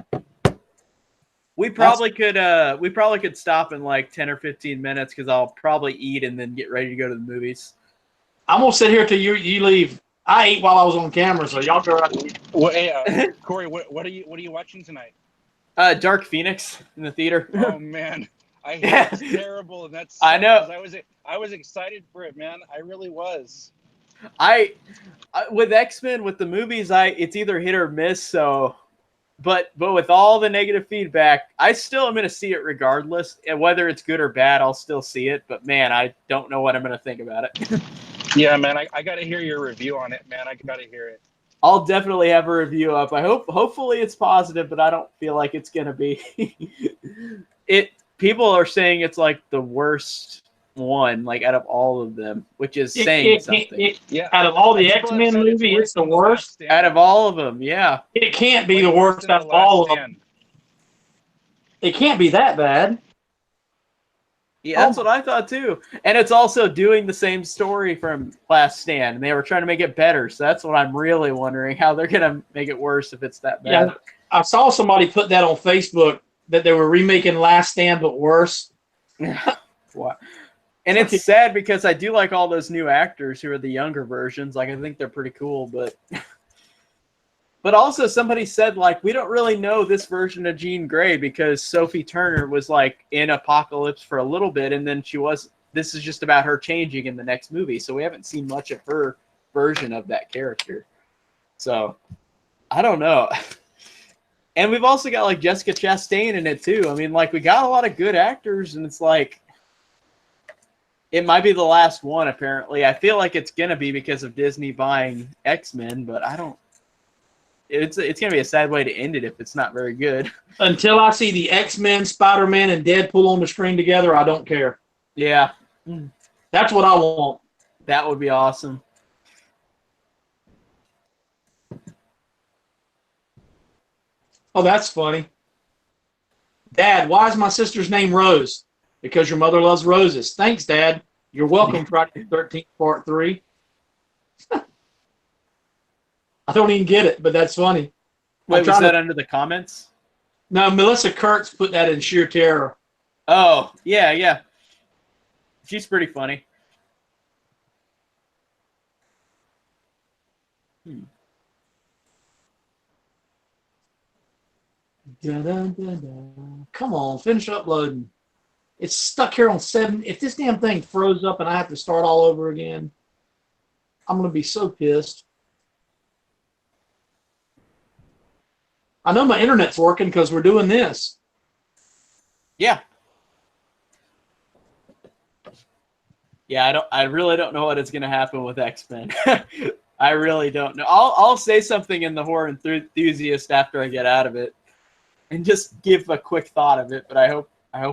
Speaker 1: We probably could stop in like 10 or 15 minutes because I'll probably eat and then get ready to go to the movies.
Speaker 3: I'm gonna sit here till you leave. I ate while I was on camera, so y'all go out.
Speaker 2: Well, hey, Corey, what are you watching tonight?
Speaker 1: Dark Phoenix in the theater.
Speaker 2: Oh man, I hear it's terrible, and that's
Speaker 1: I know.
Speaker 2: I was excited for it, man. I really was.
Speaker 1: With X-Men, with the movies, it's either hit or miss. So, but with all the negative feedback, I still am going to see it regardless. And whether it's good or bad, I'll still see it. But man, I don't know what I'm going to think about it.
Speaker 2: Yeah, man, I got to hear your review on it, man. I got to hear it.
Speaker 1: I'll definitely have a review up. Hopefully it's positive, but I don't feel like it's going to be. People are saying it's like the worst one, like out of all of them, which is saying something.
Speaker 2: Yeah.
Speaker 3: Out of all the X-Men movies, it's the worst.
Speaker 1: Out of all of them, yeah.
Speaker 3: It can't be the worst out of all of them. It can't be that bad.
Speaker 1: Yeah, that's what I thought too. And it's also doing the same story from Last Stand, and they were trying to make it better. So that's what I'm really wondering, how they're going to make it worse if it's that bad.
Speaker 3: Yeah, I saw somebody put that on Facebook, that they were remaking Last Stand but worse.
Speaker 1: What? And it's sad because I do like all those new actors who are the younger versions. Like, I think they're pretty cool, but also somebody said, like, we don't really know this version of Jean Grey because Sophie Turner was like in Apocalypse for a little bit, and then this is just about her changing in the next movie. So we haven't seen much of her version of that character. So I don't know. And we've also got like Jessica Chastain in it too. I mean, like, we got a lot of good actors, and it's like, it might be the last one, apparently. I feel like it's going to be because of Disney buying X-Men, but I don't. It's going to be a sad way to end it if it's not very good.
Speaker 3: Until I see the X-Men, Spider-Man, and Deadpool on the screen together, I don't care.
Speaker 1: Yeah.
Speaker 3: That's what I want.
Speaker 1: That would be awesome.
Speaker 3: Oh, that's funny. Dad, why is my sister's name Rose? Because your mother loves roses. Thanks, Dad. You're welcome, Friday the 13th, Part 3. I don't even get it, but that's funny.
Speaker 1: Wait, was that under the comments?
Speaker 3: No, Melissa Kurtz put that in sheer terror.
Speaker 1: Oh, yeah. She's pretty funny.
Speaker 3: Come on, finish uploading. It's stuck here on 7. If this damn thing froze up and I have to start all over again, I'm going to be so pissed. I know my internet's working because we're doing this.
Speaker 1: Yeah. Yeah, I really don't know what is going to happen with X-Men. I really don't know. I'll say something in the horror enthusiast after I get out of it, and just give a quick thought of it. But I hope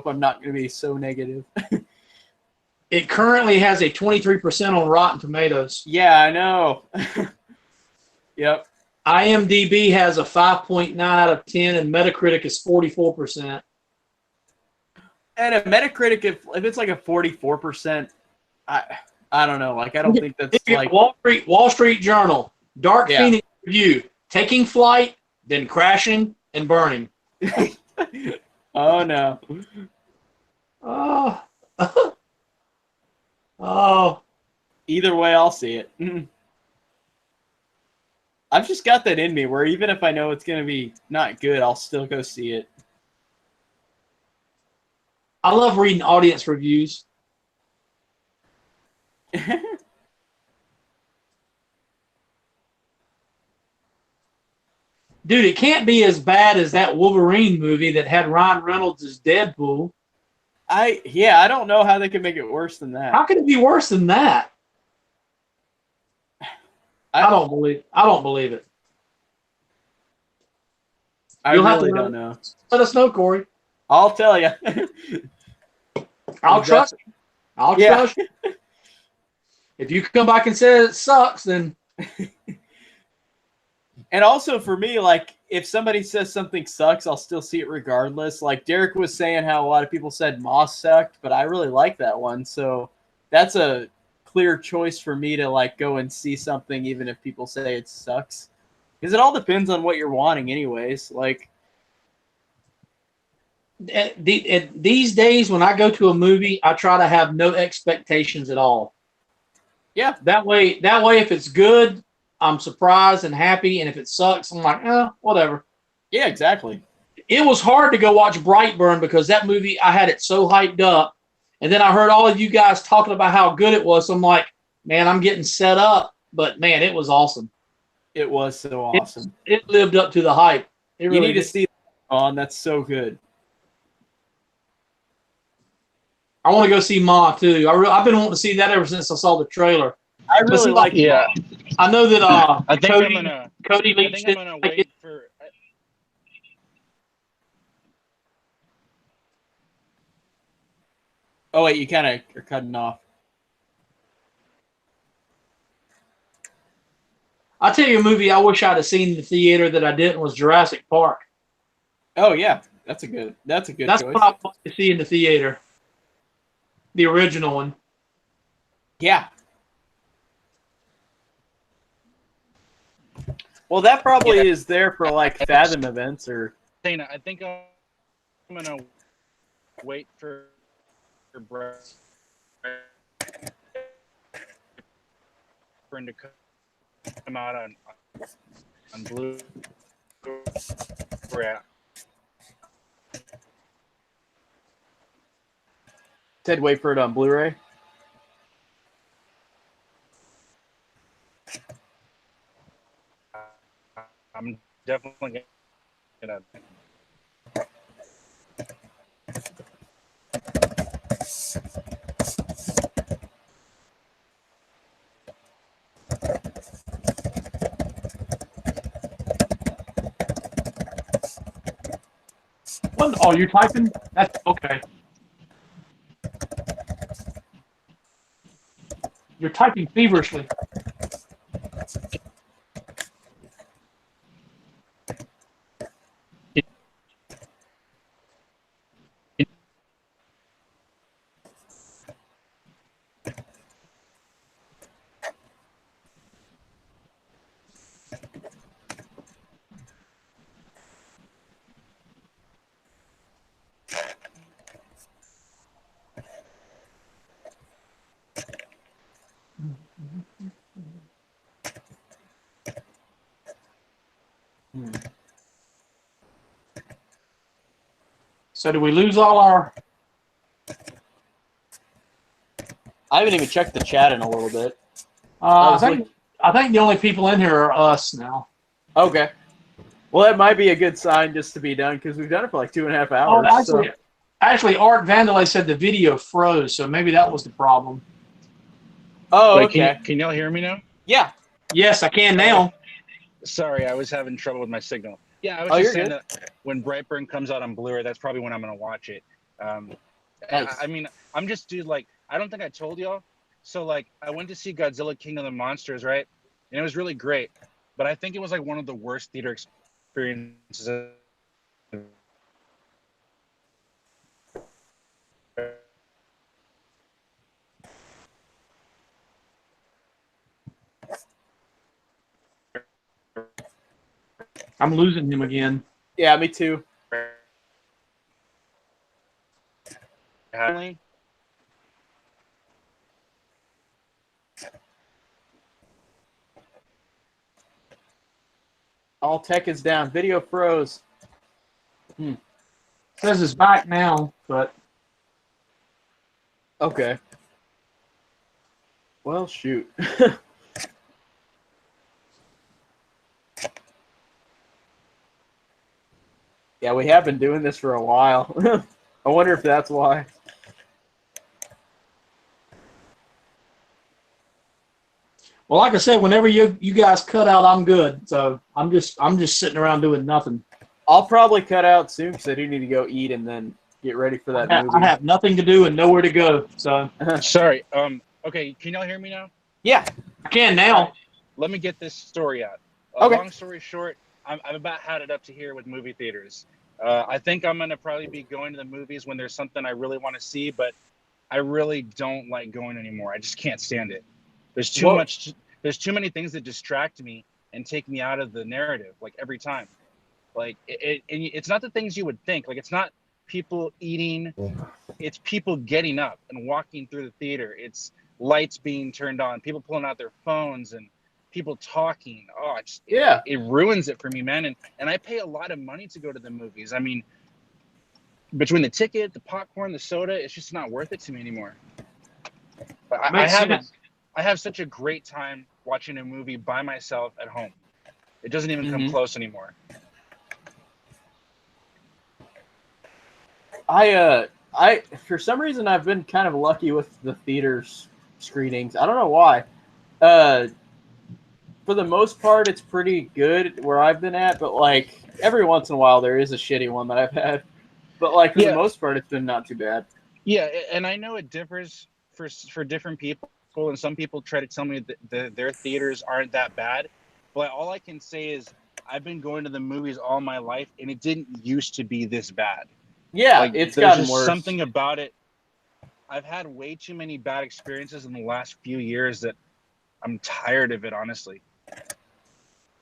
Speaker 1: I'm not going to be so negative.
Speaker 3: It currently has a 23% on Rotten Tomatoes.
Speaker 1: Yeah, I know. Yep.
Speaker 3: IMDb has a 5.9 out of 10, and Metacritic is 44%.
Speaker 1: And a Metacritic, if it's like a 44%, I don't know. Like, I don't think that's like
Speaker 3: Wall Street Journal, Dark Phoenix review, taking flight, then crashing and burning.
Speaker 1: Oh no.
Speaker 3: Oh.
Speaker 1: Either way, I'll see it. I've just got that in me where even if I know it's going to be not good, I'll still go see it.
Speaker 3: I love reading audience reviews. Dude, it can't be as bad as that Wolverine movie that had Ryan Reynolds as Deadpool.
Speaker 1: I don't know how they can make it worse than that.
Speaker 3: How can it be worse than that? I don't believe it.
Speaker 1: I really don't know.
Speaker 3: Let us know, Corey.
Speaker 1: I'll tell you.
Speaker 3: I'll trust you. I'll trust you. If you come back and say it sucks, then.
Speaker 1: And also for me, like, if somebody says something sucks, I'll still see it regardless. Like Derek was saying how a lot of people said Moss sucked, but I really like that one. So that's a clear choice for me to like go and see something even if people say it sucks. Because it all depends on what you're wanting anyways. Like,
Speaker 3: these days when I go to a movie, I try to have no expectations at all.
Speaker 1: Yeah.
Speaker 3: That way if it's good, I'm surprised and happy, and if it sucks, I'm like, whatever.
Speaker 1: Yeah, exactly.
Speaker 3: It was hard to go watch Brightburn because that movie, I had it so hyped up, and then I heard all of you guys talking about how good it was. So I'm like, man, I'm getting set up. but man, it was awesome.
Speaker 1: It was so awesome.
Speaker 3: It lived up to the hype. It really
Speaker 1: You need to
Speaker 3: did.
Speaker 1: see that on. That's so good.
Speaker 3: I want to go see Ma too. I've been wanting to see that ever since I saw the trailer.
Speaker 1: I really like
Speaker 2: Yeah.
Speaker 3: I know that
Speaker 2: I think
Speaker 3: Cody
Speaker 2: I
Speaker 3: Leach
Speaker 2: think I'm
Speaker 3: didn't
Speaker 2: gonna
Speaker 3: like
Speaker 2: wait
Speaker 3: it.
Speaker 2: for.
Speaker 1: Oh wait, you kind of are cutting off.
Speaker 3: I'll tell you a movie I wish I'd have seen in the theater that I didn't was Jurassic Park.
Speaker 1: Oh yeah, that's a good
Speaker 3: That's
Speaker 1: choice.
Speaker 3: what I want to see in the theater. The original one.
Speaker 1: Yeah. Well, that probably is there for like Fathom events or.
Speaker 2: Dana, I think I'm gonna wait for Brett to come out on Blue.
Speaker 1: Said wait for it on Blu-ray.
Speaker 2: I'm definitely gonna.
Speaker 3: What? Oh, you're typing? That's okay. You're typing feverishly. So do we lose all our?
Speaker 1: I haven't even checked the chat in a little bit.
Speaker 3: I think the only people in here are us now.
Speaker 1: Okay. Well, that might be a good sign just to be done because we've done it for like 2.5 hours.
Speaker 3: Oh, actually, Art Vandalay said the video froze, so maybe that was the problem.
Speaker 1: Oh,
Speaker 2: Wait,
Speaker 1: okay.
Speaker 2: Can y'all hear me now?
Speaker 1: Yeah.
Speaker 3: Yes, I can now.
Speaker 2: Sorry, I was having trouble with my signal. Yeah, I was just saying that when Brightburn comes out on Blu-ray, that's probably when I'm gonna watch it.
Speaker 1: Nice.
Speaker 2: I mean, I'm just dude. Like, I don't think I told y'all. So like, I went to see Godzilla King of the Monsters, right? And it was really great. But I think it was like one of the worst theater experiences.
Speaker 3: I'm losing him again.
Speaker 1: Yeah, me too. All tech is down. Video froze.
Speaker 3: Says it's back now, but
Speaker 1: Okay. Well, shoot. Yeah, we have been doing this for a while. I wonder if that's why.
Speaker 3: well, like I said, whenever you guys cut out, I'm good. So I'm just sitting around doing nothing.
Speaker 1: I'll probably cut out soon because I do need to go eat and then get ready for that movie.
Speaker 3: I have nothing to do and nowhere to go. So
Speaker 2: Sorry. Okay, can y'all hear me now?
Speaker 1: Yeah.
Speaker 3: I can now.
Speaker 2: Let me get this story out.
Speaker 1: Okay.
Speaker 2: Long story short, I'm about had it up to here with movie theaters. I think I'm gonna probably be going to the movies when there's something I really want to see, but I really don't like going anymore. I just can't stand it. There's too much. There's too many things that distract me and take me out of the narrative. Like every time, like it's not the things you would think. Like it's not people eating. It's people getting up and walking through the theater. It's lights being turned on, people pulling out their phones, and people talking. Oh, it ruins it for me, man. And I pay a lot of money to go to the movies. I mean, between the ticket, the popcorn, the soda, it's just not worth it to me anymore. I have such a great time watching a movie by myself at home. It doesn't even come
Speaker 1: Mhm.
Speaker 2: close anymore.
Speaker 1: I for some reason I've been kind of lucky with the theaters screenings. I don't know why. For the most part, it's pretty good where I've been at, but like every once in a while there is a shitty one that I've had. But like for the most part, it's been not too bad.
Speaker 2: Yeah, and I know it differs for different people, and some people try to tell me that their theaters aren't that bad. But all I can say is I've been going to the movies all my life, and it didn't used to be this bad.
Speaker 1: Yeah,
Speaker 2: Like,
Speaker 1: it's
Speaker 2: there's
Speaker 1: gotten
Speaker 2: just
Speaker 1: worse.
Speaker 2: something about it. I've had way too many bad experiences in the last few years that I'm tired of it, honestly.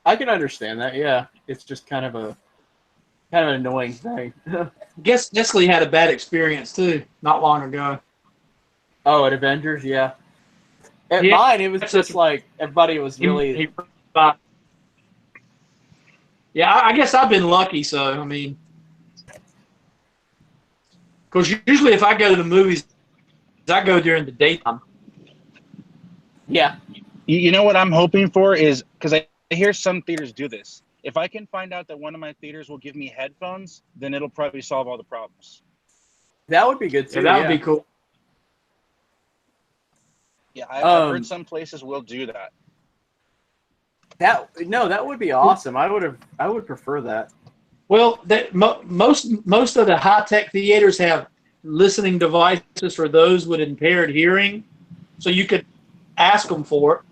Speaker 1: I can understand that. Yeah, it's just kind of an annoying thing.
Speaker 3: Guess Nestle had a bad experience too, not long ago.
Speaker 1: Oh, at Avengers, yeah. At
Speaker 3: Yeah,
Speaker 1: mine, it was just like everybody was really.
Speaker 3: Yeah, I guess I've been lucky. So I mean, because usually if I go to the movies, I go during the daytime.
Speaker 1: Yeah.
Speaker 2: You know what I'm hoping for is, because I hear some theaters do this. If I can find out that one of my theaters will give me headphones, then it'll probably solve all the problems.
Speaker 1: That would be good too.
Speaker 3: Yeah, that would be cool.
Speaker 2: Yeah, I've heard some places will do that.
Speaker 1: That would be awesome. I would prefer that.
Speaker 3: Well, most of the high-tech theaters have listening devices for those with impaired hearing, so you could ask them for it.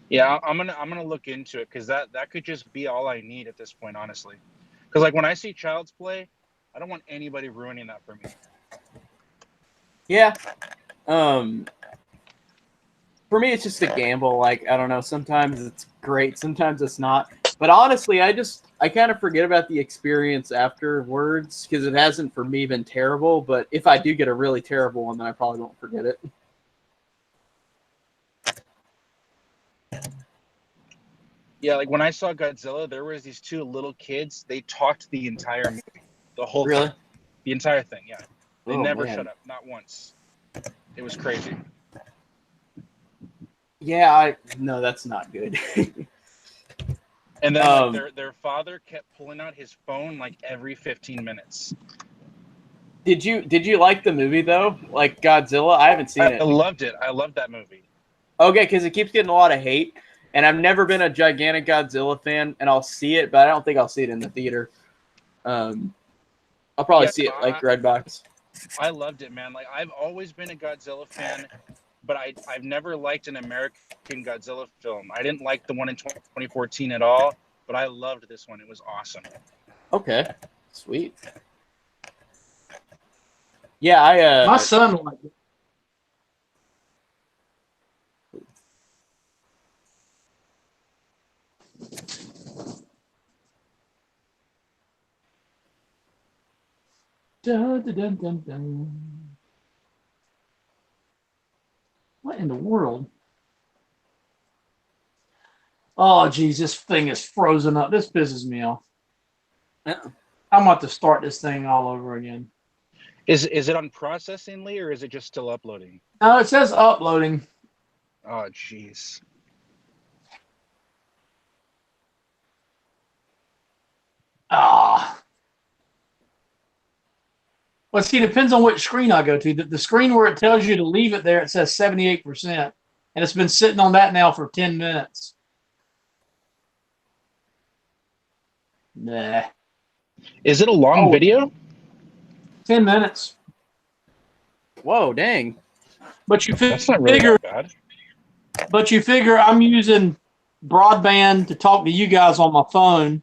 Speaker 2: Yeah, I'm gonna look into it, because that could just be all I need at this point, honestly. Because like when I see Child's Play, I don't want anybody ruining that for me.
Speaker 1: Yeah. For me, it's just a gamble. Like, I don't know. Sometimes it's great. Sometimes it's not. But honestly, I kind of forget about the experience afterwards, because it hasn't for me been terrible. But if I do get a really terrible one, then I probably won't forget it.
Speaker 2: Yeah, like when I saw Godzilla, there was these two little kids. They talked the entire movie, the whole
Speaker 1: Really?
Speaker 2: thing. The entire thing, yeah. They never
Speaker 1: man.
Speaker 2: shut up, not once. It was crazy.
Speaker 1: Yeah, no, that's not good.
Speaker 2: And then like, their father kept pulling out his phone like every 15 minutes.
Speaker 1: Did you like the movie though? Like Godzilla? I haven't seen it.
Speaker 2: I loved it. I loved that movie.
Speaker 1: Okay, because it keeps getting a lot of hate, and I've never been a gigantic Godzilla fan, and I'll see it, but I don't think I'll see it in the theater. I'll probably see it like Redbox.
Speaker 2: I loved it, man. Like, I've always been a Godzilla fan, but I've never liked an American Godzilla film. I didn't like the one in 2014 at all, but I loved this one. It was awesome.
Speaker 1: Okay, sweet. Yeah,
Speaker 3: my son liked it. Dun, dun, dun, dun, dun. What in the world? Oh, geez, this thing is frozen up. This pisses me off. I'm about to start this thing all over again.
Speaker 2: Is it on processing, Lee, or is it just still uploading?
Speaker 3: No, it says uploading.
Speaker 2: Oh, jeez.
Speaker 3: Ah. Well, see, it depends on which screen I go to. The screen where it tells you to leave it there, it says 78%. And it's been sitting on that now for 10 minutes. Nah.
Speaker 2: Is it a long video?
Speaker 3: 10 minutes.
Speaker 1: Whoa, dang.
Speaker 3: But you
Speaker 2: That's not really that bad.
Speaker 3: But you figure I'm using broadband to talk to you guys on my phone.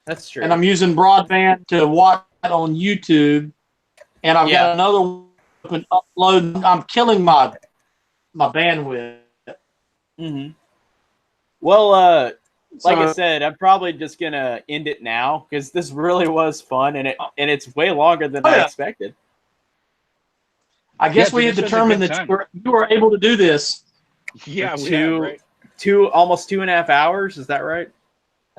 Speaker 1: That's true.
Speaker 3: And I'm using broadband to watch it on YouTube. And I've got another one upload. I'm killing my bandwidth.
Speaker 1: Mm-hmm. Well, like I said, I'm probably just gonna end it now because this really was fun, and it's way longer than I expected.
Speaker 3: I guess we have determined that you were able to do this.
Speaker 2: Yeah,
Speaker 1: right? Almost 2.5 hours. Is that right?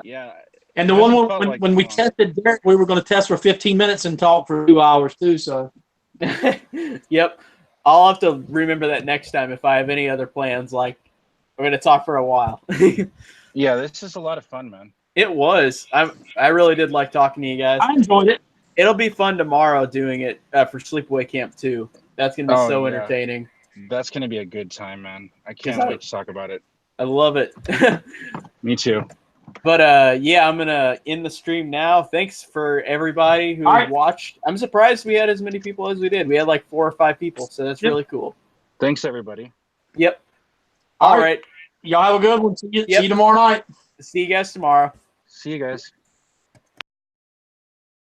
Speaker 2: Yeah.
Speaker 3: And the one when we tested Derek, we were going to test for 15 minutes and talk for 2 hours too. So,
Speaker 1: yep. I'll have to remember that next time if I have any other plans like We're gonna talk for a while.
Speaker 2: Yeah, this is a lot of fun, man.
Speaker 1: It was. I really did like talking to you guys.
Speaker 3: I enjoyed it.
Speaker 1: It'll be fun tomorrow doing it for Sleepaway Camp 2. That's gonna be so entertaining.
Speaker 2: That's gonna be a good time, man. I can't wait to talk about it.
Speaker 1: I love it.
Speaker 2: Me too.
Speaker 1: But yeah, I'm gonna end the stream now. Thanks for everybody who watched. I'm surprised we had as many people as we did. We had like 4 or 5 people, so that's really cool.
Speaker 2: Thanks, everybody.
Speaker 1: Yep. All right.
Speaker 3: Y'all have a good one. See you tomorrow night.
Speaker 1: See you guys tomorrow.
Speaker 2: See you guys.